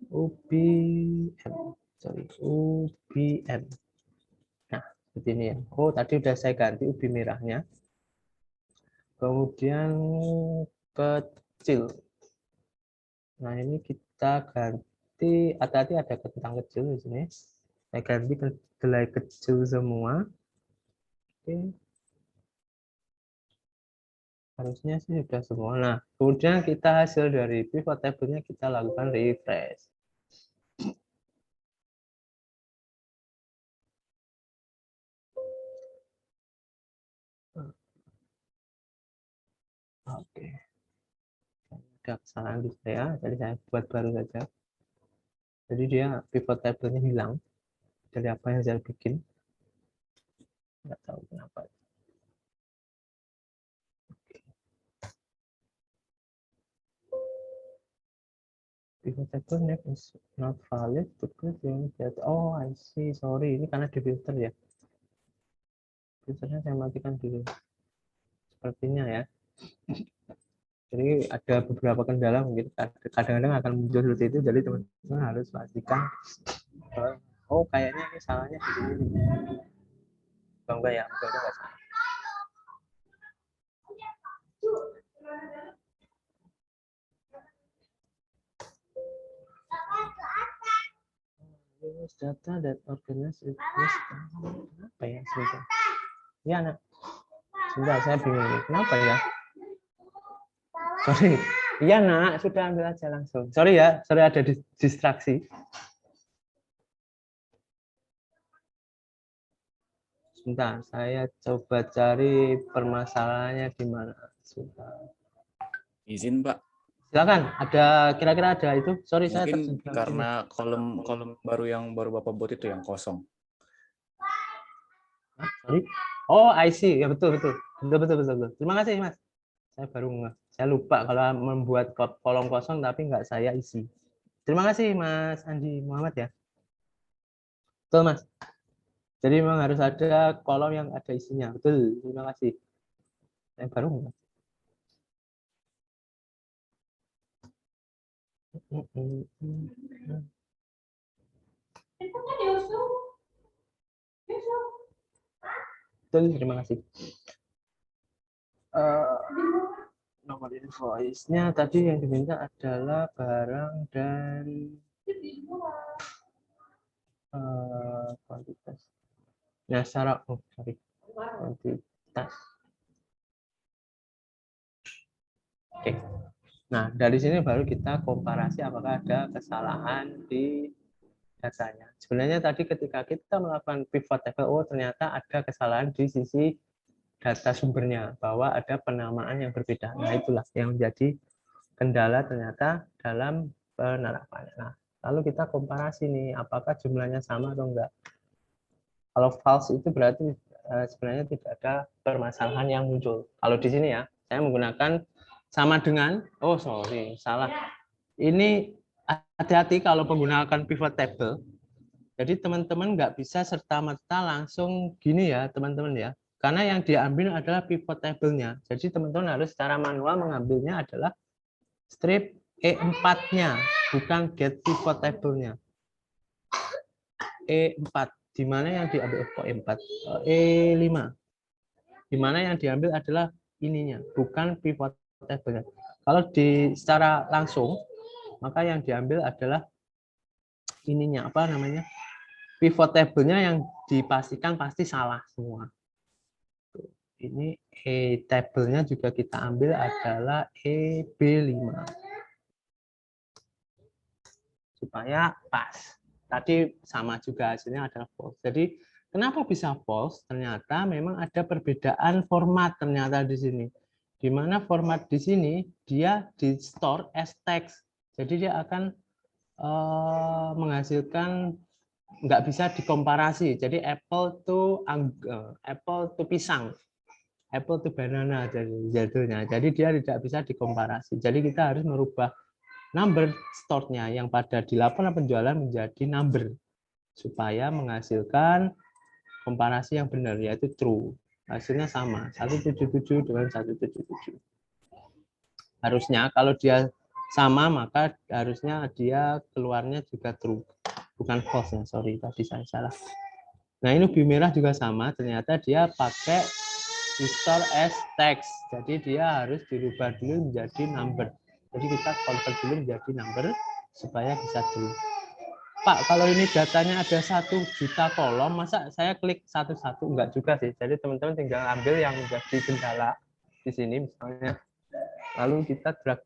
UBM. Nah, seperti ini ya. Oh, tadi udah saya ganti ubi merahnya. Kemudian kecil. Nah, ini kita ganti, tadi ada kentang kecil di sini. Saya ganti kedelai kecil semua. Oke. Harusnya sih sudah semua. Nah, kemudian kita hasil dari pivot table-nya kita lakukan refresh. Oke. Ada kesalahan di saya, jadi saya buat baru saja. Jadi dia pivot table-nya hilang dari apa yang saya bikin. Nggak tahu kenapa. Pivot table name is not valid because you get. Oh, I see. Sorry, ini karena di filter ya. Filternya saya matikan dulu. Sepertinya ya. Jadi ada beberapa kendala mungkin kadang-kadang akan muncul seperti itu. Jadi teman-teman harus pastikan. Oh, kayaknya ini salahnya di sini. Enggak ya, enggak salah. Use data that organize it. Apa ya sebentar? Ya anak. Sebentar, saya bingung. Kenapa ya? Sorry, Iya nak, sudah ambil aja langsung. Sorry ya, sorry ada distraksi. Sebentar, saya coba cari permasalahannya di mana. Izin Pak. Silakan, ada kira-kira ada itu. Sorry saya Mungkin terjebak karena kolom baru yang Bapak buat itu yang kosong. Sorry. Oh, I see. Ya betul. Terima kasih Mas. Saya baru saya lupa kalau membuat kolom kosong tapi nggak saya isi. Terima kasih Mas Andi Muhammad ya. Betul Mas. Jadi memang harus ada kolom yang ada isinya. Betul. Terima kasih. Saya baru nggak. Betul. Terima kasih. Nomor invoice-nya tadi yang diminta adalah barang dan kuantitas. Nah, secara kuantitas. Oke. Nah, dari sini baru kita komparasi apakah ada kesalahan di datanya. Sebenarnya tadi ketika kita melakukan pivot table, oh ternyata ada kesalahan di sisi data sumbernya, bahwa ada penamaan yang berbeda. Nah, itulah yang menjadi kendala ternyata dalam penerapannya. Nah, lalu kita komparasi nih, apakah jumlahnya sama atau enggak. Kalau false itu berarti sebenarnya tidak ada permasalahan yang muncul. Kalau di sini ya, saya menggunakan sama dengan, oh sorry, salah. Ini hati-hati kalau menggunakan pivot table. Jadi teman-teman nggak bisa serta-merta langsung gini ya, teman-teman ya. Karena yang diambil adalah pivot table-nya. Jadi teman-teman harus secara manual mengambilnya adalah strip E4-nya, bukan get pivot table-nya. E4, di mana yang diambil E4? E5. Di mana yang diambil adalah ininya, bukan pivot table-nya. Kalau secara langsung, maka yang diambil adalah ininya, apa namanya? Pivot table-nya yang dipastikan pasti salah semua. Ini table-nya juga kita ambil adalah EB5. Supaya pas. Tadi sama juga hasilnya adalah false. Jadi kenapa bisa false? Ternyata memang ada perbedaan format ternyata di sini. Di mana format di sini dia di store as text. Jadi dia akan menghasilkan nggak bisa dikomparasi. Jadi apple to pisang. Apple to banana judulnya. Jadi dia tidak bisa dikomparasi. Jadi kita harus merubah number store-nya yang pada di laporan penjualan menjadi number supaya menghasilkan komparasi yang benar, yaitu true. Hasilnya sama, 177 dengan 177. Harusnya kalau dia sama maka harusnya dia keluarnya juga true, bukan false ya. Sorry tadi saya salah. Nah ini ubi merah juga sama, ternyata dia pakai store as text, jadi dia harus dirubah dulu menjadi number. Jadi kita convert dulu menjadi number supaya bisa true. Pak, kalau ini datanya ada 1 juta kolom, masa saya klik satu-satu? Enggak juga sih. Jadi teman-teman tinggal ambil yang menjadi kendala di sini misalnya. Lalu kita drag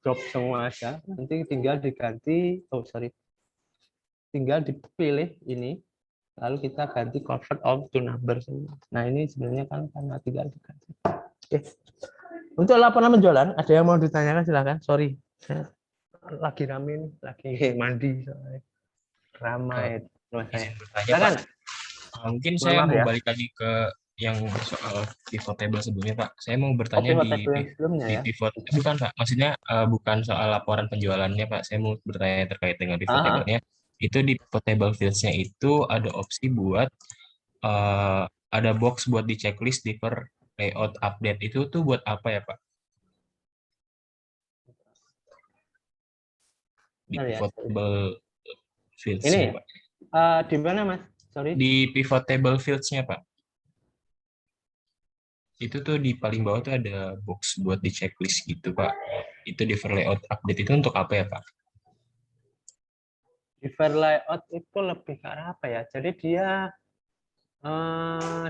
drop semua aja. Nanti tinggal diganti, tinggal dipilih ini. Lalu kita ganti convert all to number semua. Nah ini sebenarnya kan karena tinggal diganti. Oke. Untuk laporan penjualan, ada yang mau ditanyakan silakan. Sorry, saya lagi rame nih, lagi mandi. Ramai. Silakan. Mungkin saya mau balik lagi ke yang soal pivot table sebelumnya, Pak. Saya mau bertanya di pivot, bukan Pak, maksudnya bukan soal laporan penjualannya, Pak. Saya mau bertanya terkait dengan pivot table-nya. Itu di pivot table fields-nya itu ada opsi buat ada box buat di checklist differ layout update. Itu tuh buat apa ya, Pak? Di pivot table fields-nya, Pak. Di mana, Mas? Sorry. Di pivot table fields-nya, Pak. Itu tuh di paling bawah tuh ada box buat di checklist gitu, Pak. Itu differ layout update itu untuk apa ya, Pak? Differ layout itu lebih ke arah apa ya? Jadi dia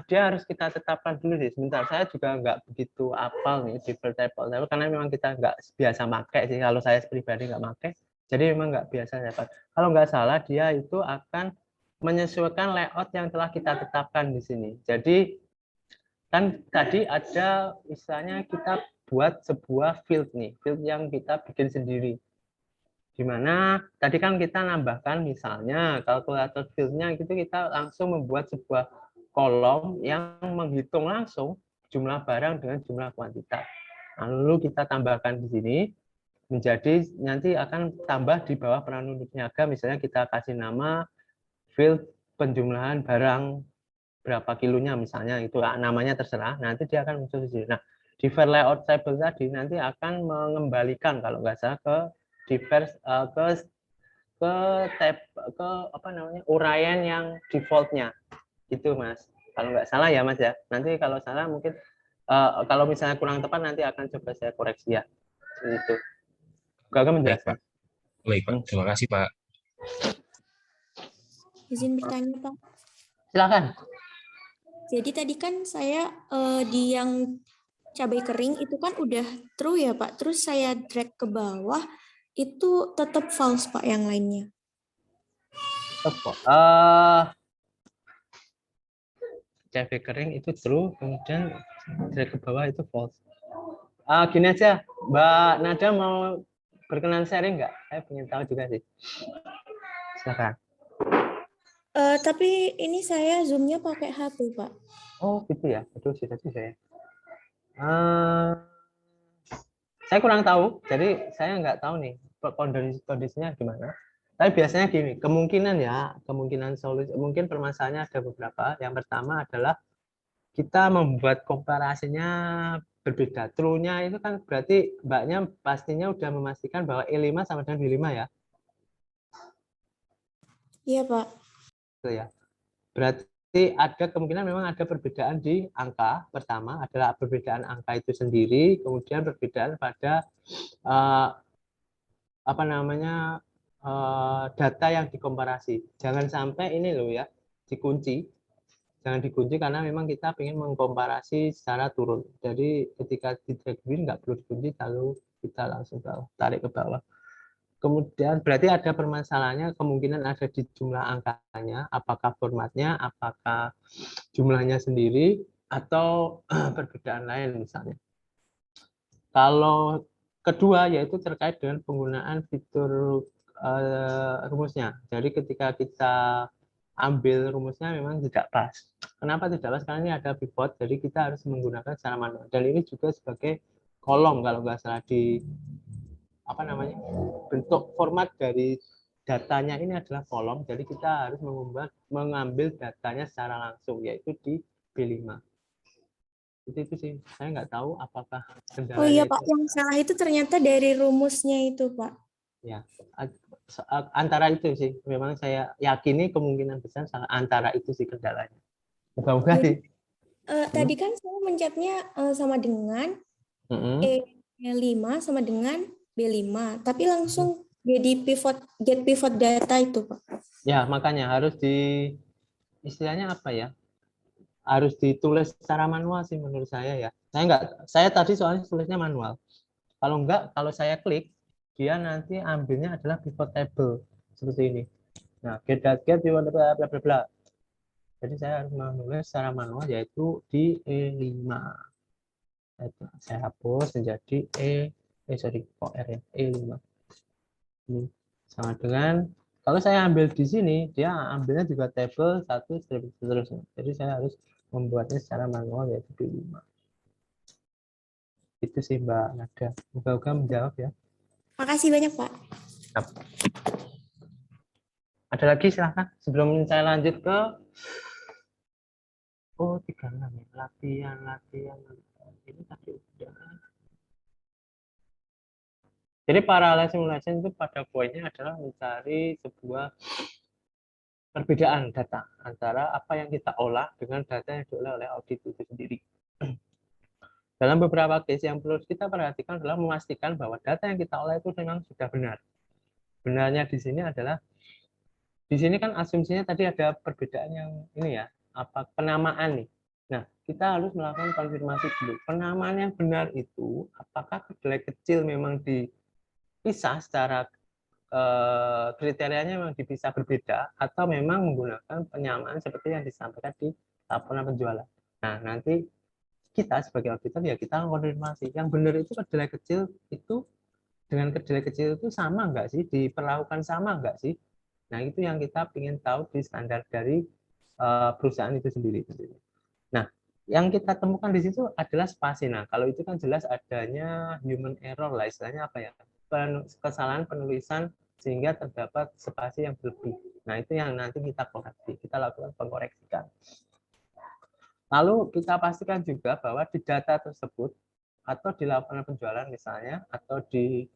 Dia harus kita tetapkan dulu sih. Sebentar, saya juga nggak begitu apal nih pivot table. Tapi karena memang kita nggak biasa pakai sih. Kalau saya pribadi nggak pakai, jadi memang nggak biasa saya pakai. Kalau nggak salah, dia itu akan menyesuaikan layout yang telah kita tetapkan di sini. Jadi kan tadi ada misalnya kita buat sebuah field nih, field yang kita bikin sendiri. Dimana tadi kan kita nambahkan misalnya kalkulator field-nya gitu, kita langsung membuat sebuah kolom yang menghitung langsung jumlah barang dengan jumlah kuantitas. Lalu kita tambahkan di sini menjadi nanti akan tambah di bawah peran niaga, misalnya kita kasih nama field penjumlahan barang berapa kilonya misalnya, itu namanya terserah, nanti dia akan muncul di sini. Nah, di file layout table tadi nanti akan mengembalikan kalau nggak salah ke ke apa namanya uraian yang defaultnya itu Mas, kalau nggak salah ya Mas ya. Nanti kalau salah mungkin kalau misalnya kurang tepat nanti akan coba saya koreksi ya, seperti itu. Gagal menjelaskan. Baik Pak, terima kasih Pak. Izin bertanya Pak. Silakan. Jadi tadi kan saya di yang cabai kering itu kan udah true ya Pak, terus saya drag ke bawah itu tetap false Pak yang lainnya. Cabai kering itu true, kemudian drag ke bawah itu false. Gini aja, Mbak Nada mau berkenan sharing nggak? Saya ingin tahu juga sih. Silakan. Tapi ini saya zoom-nya pakai HP Pak. Oh gitu ya, betul sih tadi saya. Saya kurang tahu, jadi saya nggak tahu nih kondisinya gimana. Tapi biasanya gini, kemungkinan solusi, mungkin permasalahannya ada beberapa. Yang pertama adalah kita membuat komparasinya berbeda. True-nya itu kan berarti Mbaknya pastinya udah memastikan bahwa E5 sama dengan B5 ya? Iya Pak. Itu ya. Berarti ada kemungkinan memang ada perbedaan di angka. Pertama adalah perbedaan angka itu sendiri, kemudian perbedaan pada apa namanya data yang dikomparasi. Jangan sampai ini loh ya dikunci. Jangan dikunci karena memang kita ingin mengkomparasi secara turun. Jadi ketika di drag nggak perlu dikunci, lalu kita langsung tarik ke bawah. Kemudian berarti ada permasalahannya, kemungkinan ada di jumlah angkanya, apakah formatnya, apakah jumlahnya sendiri, atau perbedaan lain misalnya. Kalau kedua yaitu terkait dengan penggunaan fitur rumusnya. Jadi ketika kita ambil rumusnya memang tidak pas. Kenapa tidak pas? Karena ini ada pivot, jadi kita harus menggunakan secara manual. Dan ini juga sebagai kolom kalau nggak salah di apa namanya bentuk format dari datanya ini adalah kolom, jadi kita harus mengambil datanya secara langsung yaitu di B5. Itu sih, saya nggak tahu apakah kendalanya. Oh iya Pak, yang salah itu ternyata dari rumusnya itu Pak. Ya, antara itu sih, memang saya yakini kemungkinan besar antara itu sih kendalanya. Moga-moga sih. Tadi kan saya mencetnya sama dengan E5 sama dengan B5, tapi langsung jadi get pivot data itu Pak. Ya, makanya harus istilahnya apa ya? Harus ditulis secara manual sih menurut saya ya. Saya tadi soalnya tulisnya manual. Kalau saya klik, dia nanti ambilnya adalah pivot table seperti ini. Nah, get pivot bla bla bla. Jadi saya harus menulis secara manual yaitu di E5. Saya hapus menjadi R ya, E5. Ini sama dengan kalau saya ambil di sini, dia ambilnya juga tabel 1 seterusnya. Jadi saya harus membuatnya secara manual yaitu B5. Itu sih Mbak Nada. Moga-moga menjawab ya. Makasih banyak Pak. Yap. Ada lagi silahkan sebelum saya lanjut ke 36 ya. Latihan. Ini tadi udah. Jadi parallel simulation itu pada poinnya adalah mencari sebuah perbedaan data antara apa yang kita olah dengan data yang diolah oleh audit itu sendiri. Dalam beberapa case yang perlu kita perhatikan adalah memastikan bahwa data yang kita olah itu memang sudah benar. Benarnya di sini adalah, di sini kan asumsinya tadi ada perbedaan yang ini ya, apa penamaan nih. Nah, kita harus melakukan konfirmasi dulu. Penamaan yang benar itu apakah kedelai kecil memang dipisah secara kriterianya memang dipisah berbeda atau memang menggunakan penyamaan seperti yang disampaikan di laporan penjualan. Nah, nanti kita sebagai auditor ya kita konfirmasi yang benar itu kedelai kecil itu dengan kedelai kecil itu sama enggak sih, diperlakukan sama enggak sih. Nah, itu yang kita ingin tahu di standar dari perusahaan itu sendiri. Nah, yang kita temukan di situ adalah spasi. Nah, kalau itu kan jelas adanya human error lah, istilahnya apa ya, kesalahan penulisan sehingga terdapat spasi yang berlebih. Nah, itu yang nanti kita koreksi, kita lakukan pengkoreksikan. Lalu kita pastikan juga bahwa di data tersebut atau di laporan penjualan misalnya atau di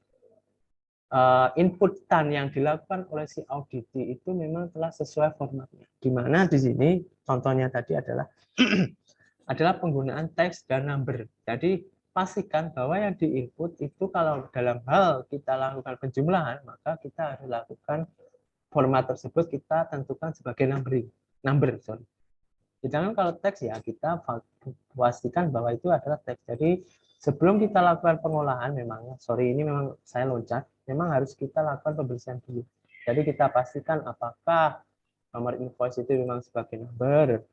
inputan yang dilakukan oleh si auditi itu memang telah sesuai formatnya. Di mana di sini contohnya tadi adalah adalah penggunaan teks dan number. Jadi pastikan bahwa yang di-input itu kalau dalam hal kita lakukan penjumlahan, maka kita harus lakukan format tersebut kita tentukan sebagai number. Sedangkan kalau teks ya kita pastikan bahwa itu adalah teks. Jadi sebelum kita lakukan pengolahan memang, ini memang saya loncat, memang harus kita lakukan pembersihan dulu. Jadi kita pastikan apakah nomor invoice itu memang sebagai number,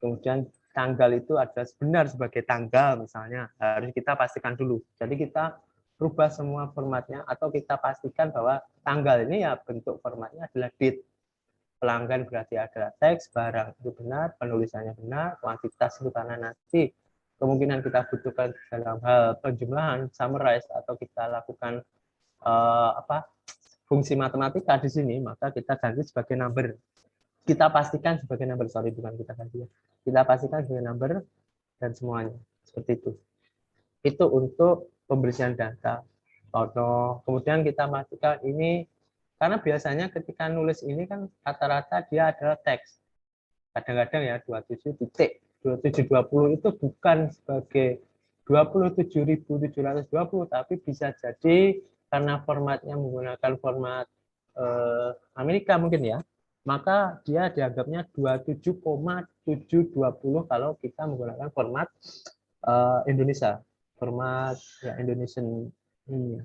kemudian tanggal itu adalah benar sebagai tanggal misalnya, harus kita pastikan dulu. Jadi kita rubah semua formatnya atau kita pastikan bahwa tanggal ini ya bentuk formatnya adalah date. Pelanggan berarti adalah teks, barang itu benar, penulisannya benar, kuantitas itu karena nanti kemungkinan kita butuhkan dalam hal penjumlahan, summarize atau kita lakukan fungsi matematika di sini, maka kita ganti sebagai number. Kita pastikan sebagai number, bukan kita ganti ya. Kita pastikan sebagai number dan semuanya seperti itu. Itu untuk pembersihan data. Kemudian kita pastikan ini karena biasanya ketika nulis ini kan rata-rata dia adalah teks. Kadang-kadang ya 27.2720 itu bukan sebagai 27.720 tapi bisa jadi karena formatnya menggunakan format Amerika mungkin ya. Maka dia dianggapnya 27,720 kalau kita menggunakan format Indonesia, format ya Indonesian ini.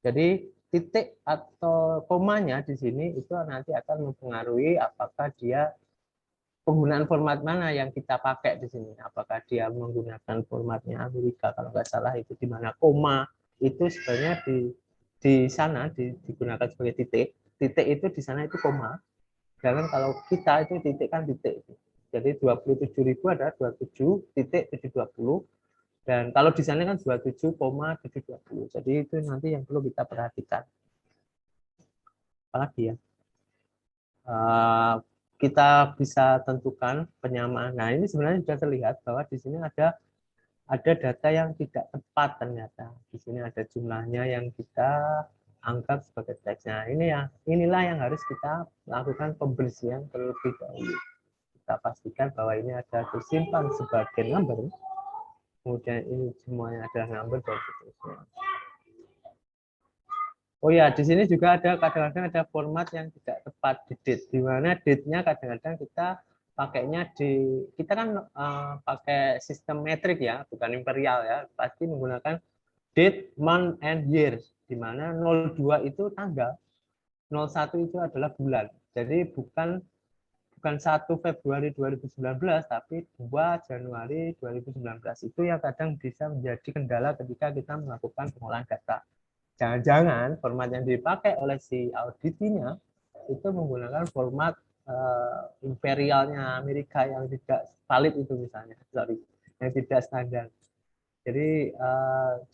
Jadi titik atau komanya di sini itu nanti akan mempengaruhi apakah dia penggunaan format mana yang kita pakai di sini. Apakah dia menggunakan formatnya Amerika kalau nggak salah itu di mana koma itu sebenarnya di sana digunakan sebagai titik. Titik itu di sana itu koma. Sedangkan kalau kita itu titik kan titik. Jadi 27.000 adalah 27.720 dan kalau di sana kan 27,720. Jadi itu nanti yang perlu kita perhatikan. Apalagi ya? Kita bisa tentukan penyamaan. Nah, ini sebenarnya sudah terlihat bahwa di sini ada data yang tidak tepat ternyata. Di sini ada jumlahnya yang kita anggap sebagai teks. Nah, inilah yang harus kita lakukan pembersihan terlebih dahulu. Kita pastikan bahwa ini ada tersimpan sebagai number, kemudian ini semuanya adalah number dan seterusnya. Oh ya, di sini juga ada kadang-kadang ada format yang tidak tepat di date, di mana date-nya kadang-kadang kita pakainya kita kan pakai sistem metrik ya, bukan imperial ya, pasti menggunakan date, month, and years. Di mana 02 itu tanggal, 01 itu adalah bulan. Jadi bukan 1 Februari 2019, tapi 2 Januari 2019. Itu yang kadang bisa menjadi kendala ketika kita melakukan pengolahan data. Jangan-jangan format yang dipakai oleh si auditinya itu menggunakan format imperialnya Amerika yang tidak valid itu misalnya, yang tidak standar. Jadi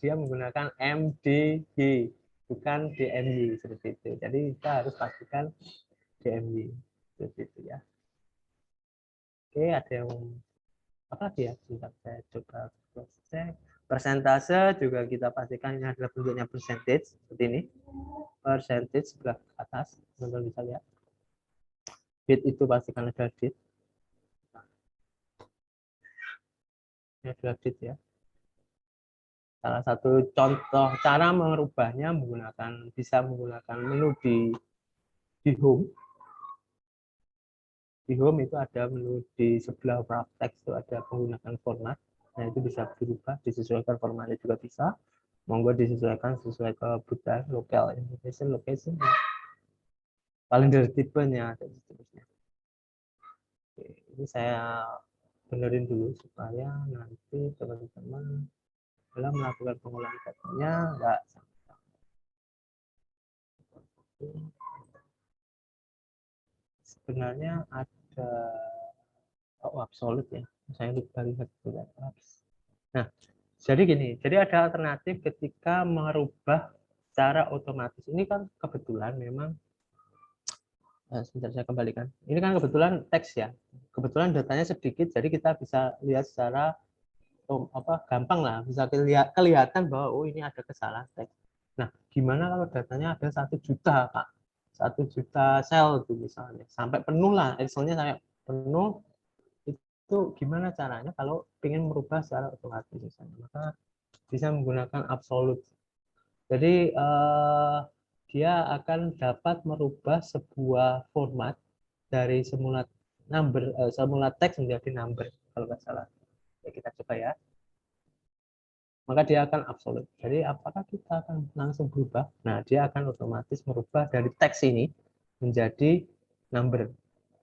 dia menggunakan MDY bukan DMY seperti itu. Jadi kita harus pastikan DMY seperti itu ya. Oke, ada yang apa lagi ya? Bentar, saya coba cross check. Persentase juga kita pastikan ini adalah bentuknya percentage seperti ini. Percentage sebelah atas, teman-teman bisa lihat. Date itu pastikan ada date. Ini adalah date ya. Salah satu contoh cara merubahnya bisa menggunakan menu di home. di home itu ada menu di sebelah wrap text itu ada menggunakan format. Nah itu bisa dirubah, disesuaikan formatnya juga bisa. Monggo disesuaikan sesuai kebutuhan lokal invitation location. Paling dari tipenya dan seterusnya. Oke, ini saya benerin dulu supaya nanti teman-teman dalam melakukan pengolahan datanya enggak salah. Sebenarnya ada absolut ya, saya lupa lihat juga. Nah, jadi gini, jadi ada alternatif ketika merubah secara otomatis. Ini kan kebetulan memang sebentar saya kembalikan. Ini kan kebetulan teks ya. Kebetulan datanya sedikit, jadi kita bisa lihat secara gampang lah, bisa kelihatan bahwa oh ini ada kesalahan teks. Nah, gimana kalau datanya ada 1 juta, Pak? 1 juta sel itu misalnya, sampai penuh lah, Excelnya sampai penuh. Itu gimana caranya kalau ingin merubah secara otomatis misalnya? Maka bisa menggunakan absolute. Jadi dia akan dapat merubah sebuah format dari semula teks menjadi number kalau nggak salah. Ya, kita coba ya. Maka dia akan absolute. Jadi apakah kita akan langsung berubah? Nah, dia akan otomatis merubah dari teks ini menjadi number.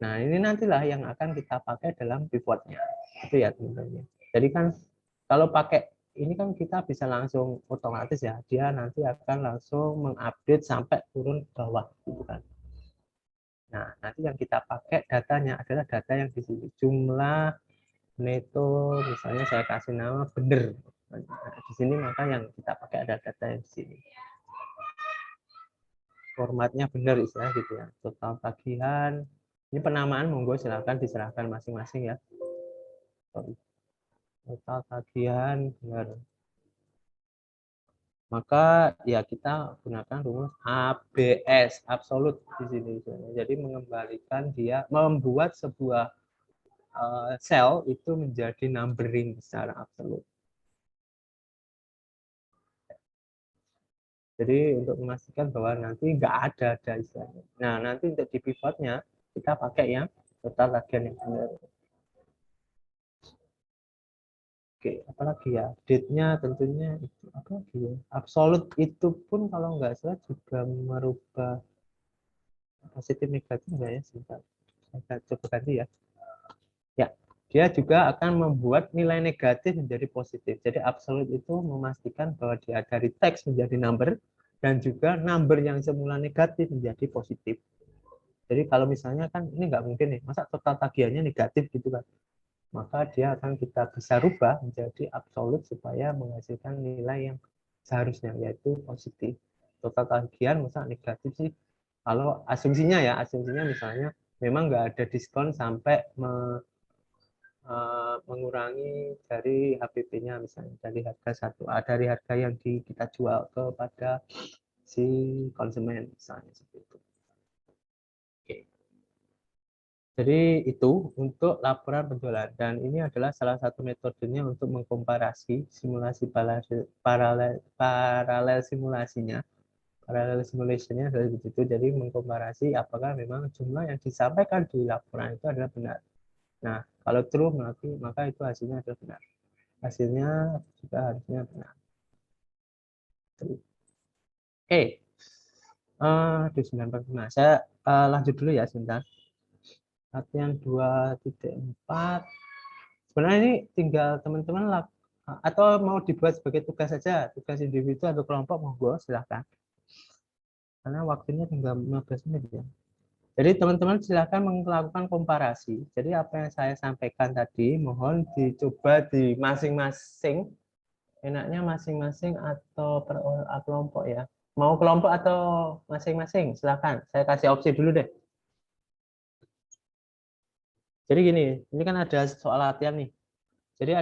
Nah, ini nantilah yang akan kita pakai dalam pivotnya. Itu ya teman-teman. Jadi kan kalau pakai ini kan kita bisa langsung otomatis ya. Dia nanti akan langsung mengupdate sampai turun ke bawah gitu kan. Nah, nanti yang kita pakai datanya adalah data yang di sini. Jumlah neto misalnya saya kasih nama bener. Nah, di sini maka yang kita pakai ada data yang di sini. Formatnya benar istilah gitu ya. Total tagihan. Ini penamaan monggo silakan diserahkan masing-masing ya. Total tagihan benar. Maka ya kita gunakan rumus ABS absolute di sini. Jadi mengembalikan dia membuat sebuah sel itu menjadi numbering secara absolut. Jadi untuk memastikan bahwa nanti nggak ada istilahnya. Nah nanti untuk di pivotnya kita pakai yang total tagihan yang benar. Oke, apalagi ya, date-nya tentunya itu apa lagi ya? Absolute itu pun kalau nggak salah juga merubah positif negatif enggak ya? Sebentar. Saya coba ganti ya. Ya, dia juga akan membuat nilai negatif menjadi positif. Jadi absolute itu memastikan bahwa dia dari teks menjadi number dan juga number yang semula negatif menjadi positif. Jadi kalau misalnya kan ini nggak mungkin nih, masa total tagihannya negatif gitu kan? Maka dia akan kita bisa rubah menjadi absolut supaya menghasilkan nilai yang seharusnya yaitu positif. Total tagihan masa negatif sih? Kalau asumsinya ya, asumsinya misalnya memang nggak ada diskon sampai mengurangi dari HPP-nya misalnya dari harga 1A dari harga yang kita jual kepada si konsumen misalnya seperti itu. Oke. Jadi itu untuk laporan penjualan dan ini adalah salah satu metodenya untuk mengkomparasi simulasi paralel simulasinya. Parallel simulationnya adalah begitu. Jadi mengkomparasi apakah memang jumlah yang disampaikan di laporan itu adalah benar. Nah, kalau true maka itu hasilnya adalah benar. Hasilnya juga harusnya benar. Oke. 945. Saya lanjut dulu ya sebentar. Latihan 2.4. Sebenarnya ini tinggal teman-teman atau mau dibuat sebagai tugas saja, tugas individu atau kelompok monggo silahkan. Karena waktunya tinggal 15 menit ya. Jadi teman-teman silahkan melakukan komparasi. Jadi apa yang saya sampaikan tadi mohon dicoba di masing-masing. Enaknya masing-masing atau per kelompok ya. Mau kelompok atau masing-masing silahkan. Saya kasih opsi dulu deh. Jadi gini, ini kan ada soal latihan nih. Jadi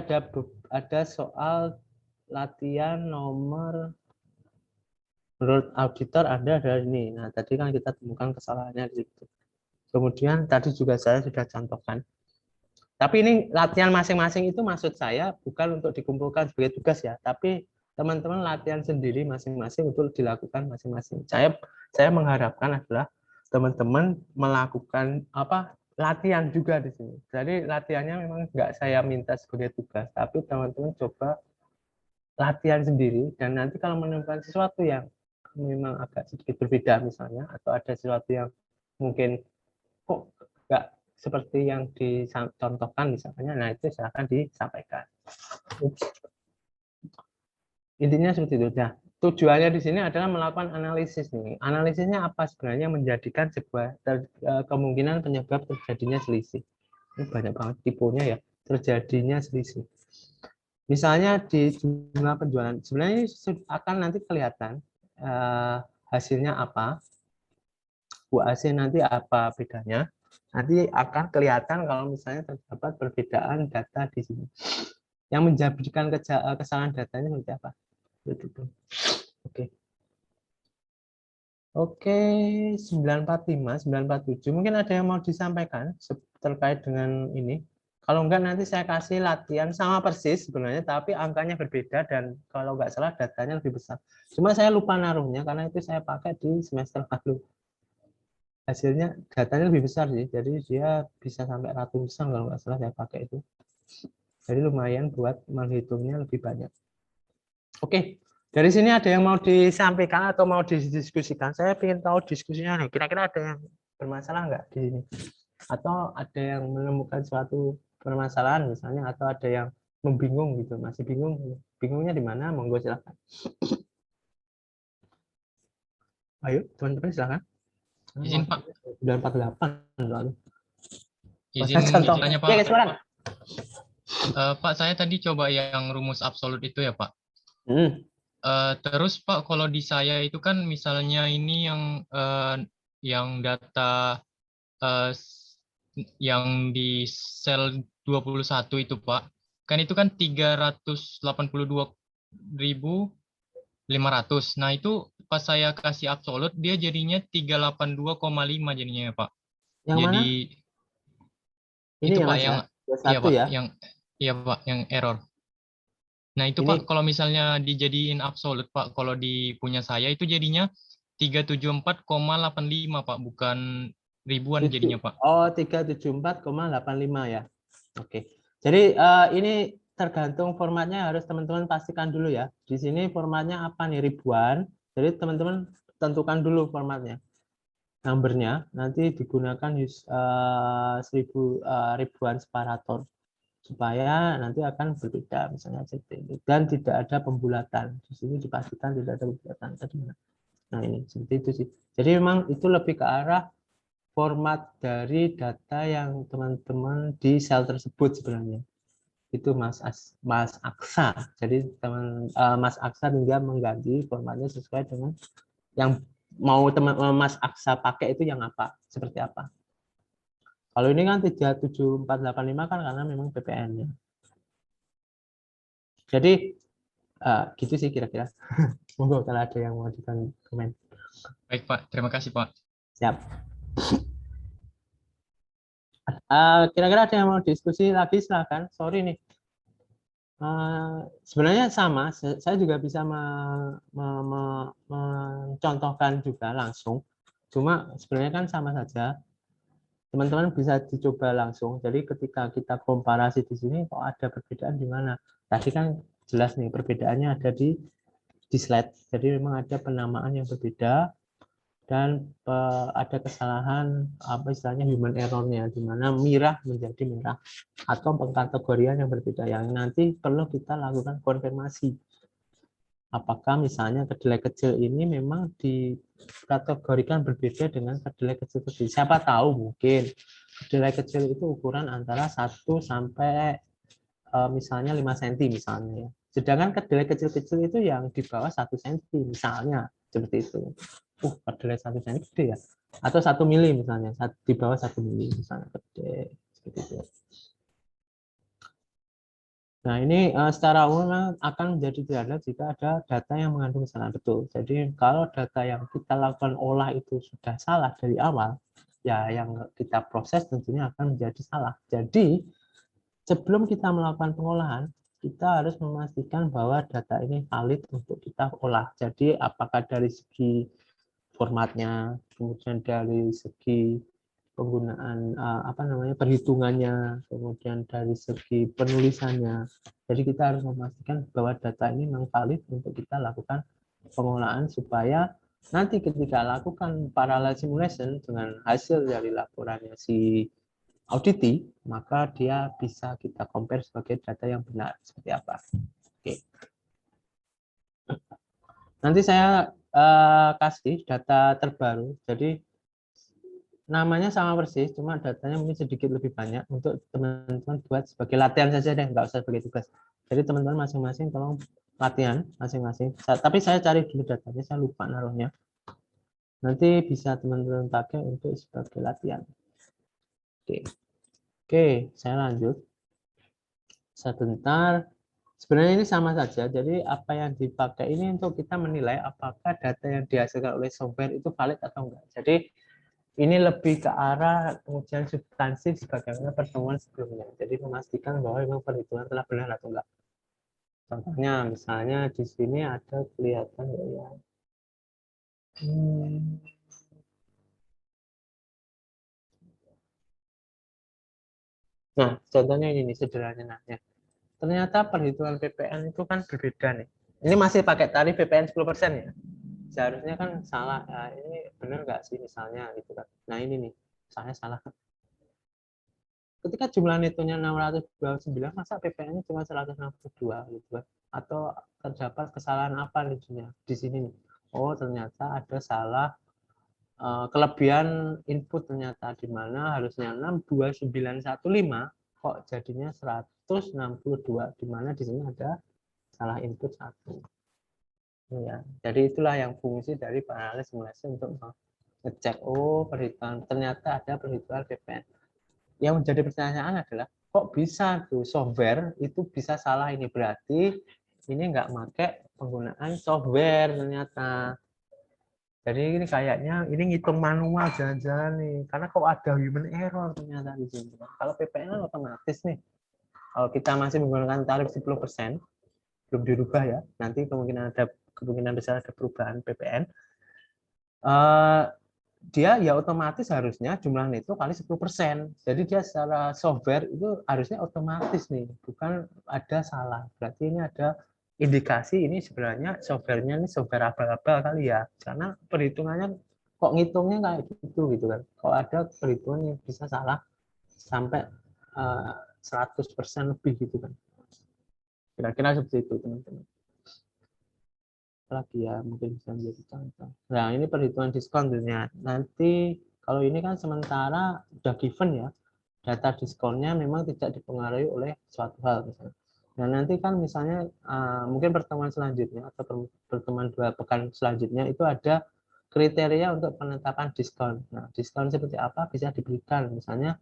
ada soal latihan nomor menurut auditor Anda ada ini. Nah, tadi kan kita temukan kesalahannya di situ. Kemudian tadi juga saya sudah contohkan. Tapi ini latihan masing-masing itu maksud saya bukan untuk dikumpulkan sebagai tugas ya, tapi teman-teman latihan sendiri masing-masing untuk dilakukan masing-masing. Saya mengharapkan adalah teman-teman melakukan latihan juga di sini. Jadi latihannya memang nggak saya minta sebagai tugas, tapi teman-teman coba latihan sendiri, dan nanti kalau menemukan sesuatu yang memang agak sedikit berbeda misalnya, atau ada sesuatu yang mungkin kok nggak seperti yang dicontohkan misalnya, nah itu silakan disampaikan. Intinya seperti itu. Nah, tujuannya di sini adalah melakukan analisis nih. Analisisnya apa sebenarnya menjadikan sebuah kemungkinan penyebab terjadinya selisih. Ini banyak banget tipenya ya, terjadinya selisih. Misalnya di jumlah penjualan, sebenarnya ini akan nanti kelihatan hasilnya apa, UAC nanti apa bedanya. Nanti akan kelihatan kalau misalnya terdapat perbedaan data di sini. Yang menjadikan kesalahan datanya seperti apa. Oke. Oke, 945, 947. Mungkin ada yang mau disampaikan terkait dengan ini. Kalau enggak nanti saya kasih latihan sama persis sebenarnya, tapi angkanya berbeda dan kalau enggak salah datanya lebih besar. Cuma saya lupa naruhnya karena itu saya pakai di semester lalu. Hasilnya datanya lebih besar sih, jadi dia bisa sampai ratusan kalau enggak salah saya pakai itu. Jadi lumayan buat menghitungnya lebih banyak. Oke, dari sini ada yang mau disampaikan atau mau didiskusikan? Saya ingin tahu diskusinya nih. Kira-kira ada yang bermasalah nggak di sini? Atau ada yang menemukan suatu permasalahan misalnya, atau ada yang membingung gitu, masih bingung? Bingungnya di mana? Monggo silakan. Ayo, teman-teman silakan. Izin Pak. 948 lalu. Izin tanya Pak. Ya, silakan. Pak, saya tadi coba yang rumus absolut itu ya Pak. Terus Pak, kalau di saya itu kan misalnya ini yang data yang di sel 21 itu Pak, kan itu kan 382.500. Nah itu pas saya kasih absolut dia jadinya 382,5 jadinya ya Pak. Yang jadi mana? Ini itu yang Pak Mas, yang ya? Pak Ya? iya Pak yang error. Nah itu Ini, Pak kalau misalnya dijadiin absolut Pak, kalau di punya saya itu jadinya 374,85 Pak, bukan ribuan jadinya Pak. Oh, 374,85 ya. Oke. Jadi ini tergantung formatnya, harus teman-teman pastikan dulu ya. Di sini formatnya apa nih, ribuan. Jadi teman-teman tentukan dulu formatnya. Numbernya nanti digunakan ribuan separator supaya nanti akan berbeda misalnya seperti itu, dan tidak ada pembulatan. Di sini dipastikan tidak ada pembulatan. Nah ini seperti itu sih. Jadi memang itu lebih ke arah format dari data yang teman-teman di sel tersebut sebenarnya. Itu Mas Aksa. Jadi Mas Aksa tinggal mengganti formatnya sesuai dengan yang mau Mas Aksa pakai itu yang apa, seperti apa. Kalau ini kan 37485 kan karena memang PPN-nya. Jadi gitu sih kira-kira. Monggo kalau ada yang mau komen. Baik Pak, terima kasih Pak. Siap. Kira-kira ada yang mau diskusi lagi, silakan. Sorry nih. Sebenarnya sama, saya juga bisa mencontohkan juga langsung. Cuma sebenarnya kan sama saja. Teman-teman bisa dicoba langsung. Jadi ketika kita komparasi di sini, kok ada perbedaan di mana? Tadi kan jelas nih perbedaannya ada di slide. Jadi memang ada penamaan yang berbeda dan ada kesalahan apa istilahnya human error-nya, di mana merah menjadi merah atau pengkategorian yang berbeda yang nanti perlu kita lakukan konfirmasi. Apakah misalnya kedelai kecil ini memang dikategorikan berbeda dengan kedelai kecil-kecil. Siapa tahu mungkin kedelai kecil itu ukuran antara 1 sampai misalnya 5 cm misalnya. Sedangkan kedelai kecil-kecil itu yang di bawah 1 cm misalnya, seperti itu. Kedelai 1 cm gede ya. Atau 1 mili misalnya, di bawah 1 mili misalnya gede, seperti itu. Nah, ini secara umum akan menjadi tidak jika ada data yang mengandung kesalahan, betul. Jadi kalau data yang kita lakukan olah itu sudah salah dari awal, ya yang kita proses tentunya akan menjadi salah. Jadi sebelum kita melakukan pengolahan, kita harus memastikan bahwa data ini valid untuk kita olah. Jadi apakah dari segi formatnya, kemudian dari segi penggunaan perhitungannya, kemudian dari segi penulisannya. Jadi kita harus memastikan bahwa data ini memang valid untuk kita lakukan pengolahan supaya nanti ketika lakukan parallel simulation dengan hasil dari laporannya si auditi, maka dia bisa kita compare sebagai data yang benar seperti apa. Oke. Nanti saya kasih data terbaru. Jadi namanya sama persis, cuma datanya mungkin sedikit lebih banyak untuk teman-teman buat sebagai latihan saja deh, nggak usah sebagai tugas. Jadi teman-teman masing-masing tolong latihan masing-masing. Tapi saya cari dulu datanya, saya lupa naruhnya. Nanti bisa teman-teman pakai untuk sebagai latihan. Oke, saya lanjut. Sebentar. Sebenarnya ini sama saja. Jadi apa yang dipakai ini untuk kita menilai apakah data yang dihasilkan oleh software itu valid atau enggak. Jadi ini lebih ke arah pengujian substansif sebagaimana pertemuan sebelumnya. Jadi memastikan bahwa memang perhitungan telah benar atau enggak. Contohnya misalnya di sini ada kelihatan ya. Nah, contohnya ini nih sederhananya. Ternyata perhitungan PPN itu kan berbeda nih. Ini masih pakai tarif PPN 10% ya. Seharusnya kan salah. Nah, ini benar nggak sih misalnya gitu kan. Nah, ini nih, saya salah. Ketika jumlah netonya 629, masa PPN-nya cuma 162 gitu kan. Atau terdapat kesalahan apa nih di sini nih. Oh, ternyata ada salah kelebihan input ternyata di mana harusnya 62915 kok jadinya 162 di mana di sini ada salah input 1. Ya, jadi itulah yang fungsi dari parallel simulasi untuk ngecek perhitungan ternyata ada perhitungan PPN. Yang menjadi pertanyaan adalah kok bisa tuh software itu bisa salah, ini berarti ini nggak pakai penggunaan software ternyata. Jadi ini kayaknya ini ngitung manual jalan-jalan nih, karena kok ada human error ternyata di sini. Kalau PPN otomatis nih, kalau kita masih menggunakan tarif 10%, belum dirubah ya, nanti kemungkinan besar ada perubahan PPN, dia ya otomatis harusnya jumlah neto kali 10%. Jadi dia secara software itu harusnya otomatis nih, bukan ada salah. Berarti ini ada indikasi ini sebenarnya softwarenya ini software abal-abal kali ya, karena perhitungannya kok ngitungnya kayak gitu kan. Kalau ada perhitungan yang bisa salah sampai 100% lebih gitu kan. Kira-kira seperti itu teman-teman. Lagi ya mungkin bisa menjadi contoh. Nah ini perhitungan diskon tentunya. Nanti kalau ini kan sementara udah given ya, data diskonnya memang tidak dipengaruhi oleh suatu hal misalnya. Nah nanti kan misalnya mungkin pertemuan selanjutnya atau pertemuan 2 pekan selanjutnya itu ada kriteria untuk penetapan diskon. Nah diskon seperti apa bisa diberikan, misalnya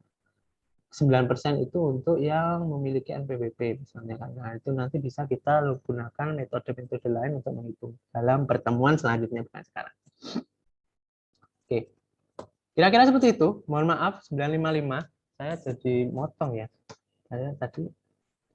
9% itu untuk yang memiliki NPWP misalnya kan. Nah, itu nanti bisa kita gunakan metode-metode lain untuk menghitung dalam pertemuan selanjutnya bukan sekarang. Oke. Kira-kira seperti itu. Mohon maaf 955 saya jadi motong ya. Saya tadi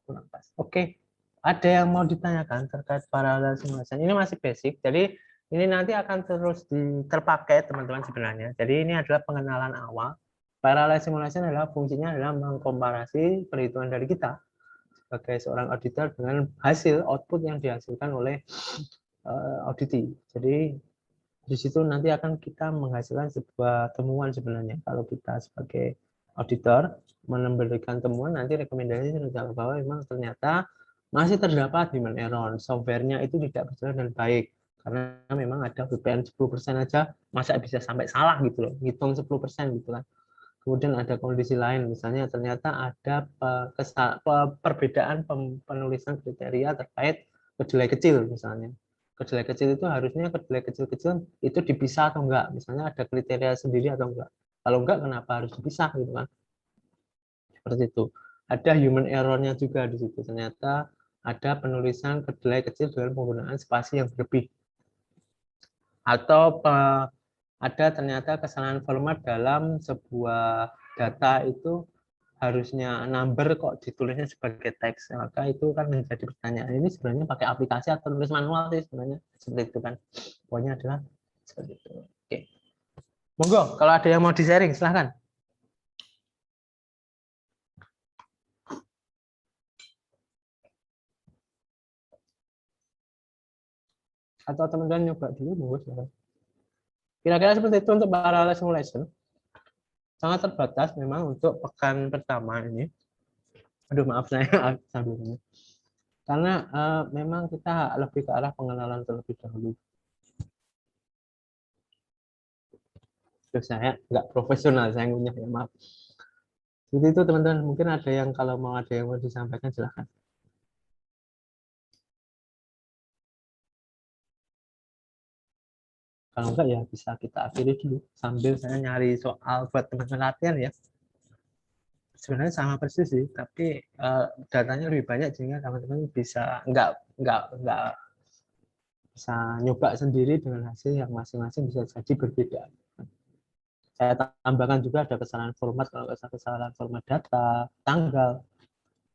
kurang pas. Oke. Ada yang mau ditanyakan terkait parallel simulation? Ini masih basic. Jadi ini nanti akan terus terpakai teman-teman sebenarnya. Jadi ini adalah pengenalan awal. Parallel simulation adalah fungsinya adalah mengkomparasi perhitungan dari kita sebagai seorang auditor dengan hasil output yang dihasilkan oleh auditi. Jadi di situ nanti akan kita menghasilkan sebuah temuan sebenarnya. Kalau kita sebagai auditor memberikan temuan, nanti rekomendasi bahwa memang ternyata masih terdapat human error, softwarenya itu tidak berjalan dengan baik karena memang ada PPN 10% aja masa bisa sampai salah gitu loh, ngitung 10% gitu kan. Kemudian ada kondisi lain, misalnya ternyata ada perbedaan penulisan kriteria terkait kedelai kecil misalnya. Kedelai kecil itu harusnya kedelai kecil-kecil itu dipisah atau enggak, misalnya ada kriteria sendiri atau enggak. Kalau enggak, kenapa harus dipisah gitu kan? Seperti itu. Ada human error-nya juga di situ. Ternyata ada penulisan kedelai kecil dengan penggunaan spasi yang berlebih. Atau ada ternyata kesalahan format dalam sebuah data itu harusnya number kok ditulisnya sebagai teks, maka itu kan menjadi pertanyaan, ini sebenarnya pakai aplikasi atau tulis manual sih sebenarnya, seperti itu kan. Pokoknya adalah seperti itu. Oke, monggo kalau ada yang mau di sharing silahkan. Atau teman-teman nyoba dulu, monggo silakan. Kira-kira seperti itu untuk parallel simulation. Sangat terbatas memang untuk pekan pertama ini. Aduh, maaf saya sambil ini. Karena memang kita lebih ke arah pengenalan terlebih dahulu. Terus saya nggak profesional, saya ngunyah ya, maaf. Jadi itu teman-teman, mungkin ada yang kalau mau ada yang mau disampaikan silahkan. Kalau enggak ya bisa kita akhiri dulu sambil saya nyari soal buat teman-teman latihan ya. Sebenarnya sama persis sih, tapi datanya lebih banyak sehingga teman-teman bisa nggak bisa nyoba sendiri dengan hasil yang masing-masing bisa jadi berbeda. Saya tambahkan juga ada kesalahan format, kalau kesalahan format data, tanggal,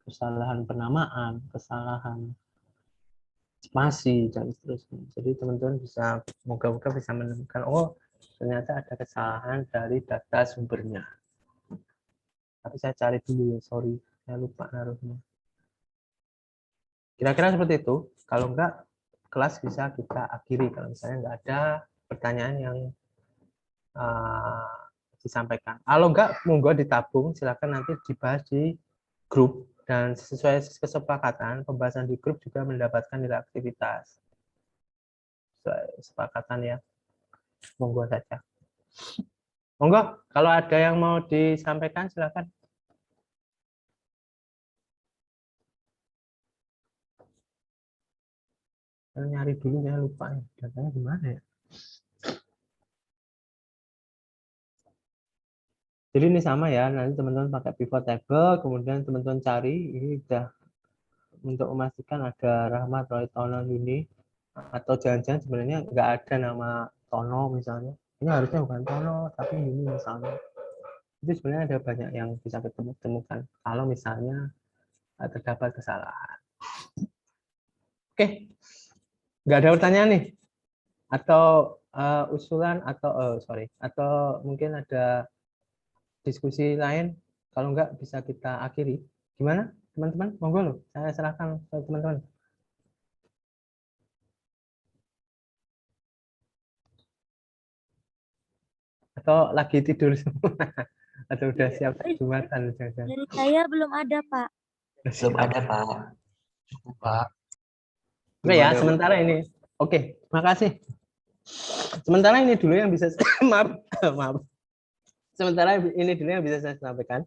kesalahan penamaan, kesalahan spasi, dan seterusnya. Jadi teman-teman bisa, moga-moga bisa menemukan, oh ternyata ada kesalahan dari data sumbernya. Tapi saya cari dulu ya, sorry, saya lupa naruhnya. Kira-kira seperti itu. Kalau enggak, kelas bisa kita akhiri kalau misalnya enggak ada pertanyaan yang disampaikan. Kalau enggak, monggo ditabung, silakan nanti dibahas di grup, dan sesuai kesepakatan pembahasan di grup juga mendapatkan nilai aktivitas. Sesuai kesepakatan ya, monggo saja. Monggo, kalau ada yang mau disampaikan silakan. Saya nyari dulu, saya lupa ya, datanya gimana ya. Jadi ini sama ya, nanti teman-teman pakai pivot table, kemudian teman-teman cari, ini udah untuk memastikan ada Rahmat, Roy, Tono, Yuni, atau jangan-jangan sebenarnya nggak ada nama Tono misalnya. Ini harusnya bukan Tono, tapi Yuni misalnya. Itu sebenarnya ada banyak yang bisa ditemukan kalau misalnya terdapat kesalahan. Oke, nggak ada pertanyaan nih? Atau usulan, atau atau mungkin ada diskusi lain, kalau enggak bisa kita akhiri. Gimana teman-teman? Monggo loh, saya serahkan ke teman-teman. Atau lagi tidur semua? Atau udah siap Jumatan? Dari saya belum ada, Pak. Belum ada, Pak. Cukup, Pak. Oke ya, sementara ini. Oke, makasih. Sementara ini dulu yang bisa maaf. Sementara ini dulu yang bisa saya sampaikan.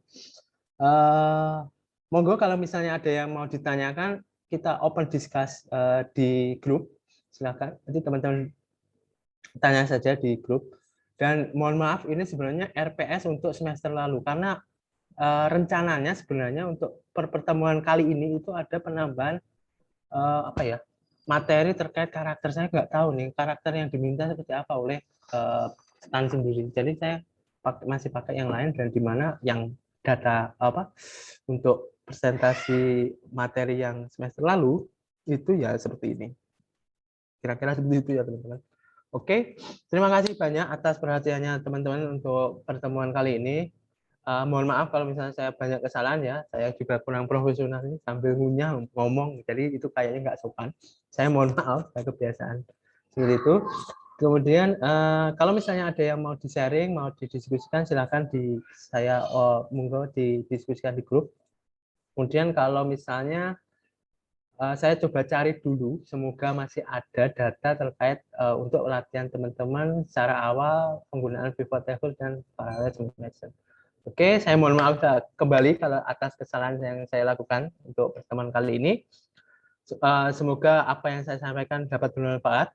Monggo kalau misalnya ada yang mau ditanyakan, kita open discuss di grup. Silakan. Nanti teman-teman tanya saja di grup. Dan mohon maaf, ini sebenarnya RPS untuk semester lalu karena rencananya sebenarnya untuk pertemuan kali ini itu ada penambahan materi terkait karakter. Saya nggak tahu nih karakter yang diminta seperti apa oleh Stan sendiri. Jadi saya masih pakai yang lain, dan di mana yang data untuk presentasi materi yang semester lalu itu ya seperti ini. Kira-kira seperti itu ya teman-teman. Oke, terima kasih banyak atas perhatiannya teman-teman untuk pertemuan kali ini. Mohon maaf kalau misalnya saya banyak kesalahan ya, saya juga kurang profesional nih, sambil ngunyah ngomong, jadi itu kayaknya nggak sopan. Saya mohon maaf, saya kebiasaan seperti itu. Kemudian kalau misalnya ada yang mau di-sharing, mau didiskusikan, silakan monggo didiskusikan di grup. Kemudian kalau misalnya saya coba cari dulu, semoga masih ada data terkait untuk latihan teman-teman secara awal penggunaan pivot table dan parallel simulation. Oke, saya mohon maaf kembali kalau atas kesalahan yang saya lakukan untuk pertemuan kali ini. Semoga apa yang saya sampaikan dapat bermanfaat.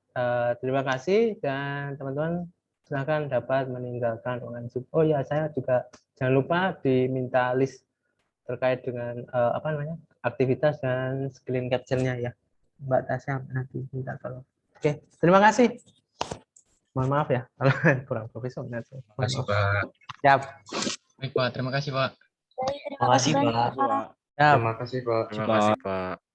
Terima kasih, dan teman-teman silakan dapat meninggalkan ruangan Zoom. Oh ya, saya juga jangan lupa diminta list terkait dengan aktivitas dan screen capture-nya ya, Mbak Tasya nanti minta tolong. Oke, terima kasih. Mohon maaf ya kalau kurang profesional. Terima kasih, Pak. Siap. Baik, Pak. Terima kasih, Pak. Terima kasih, Pak. Terima kasih, Pak. Terima kasih, Pak.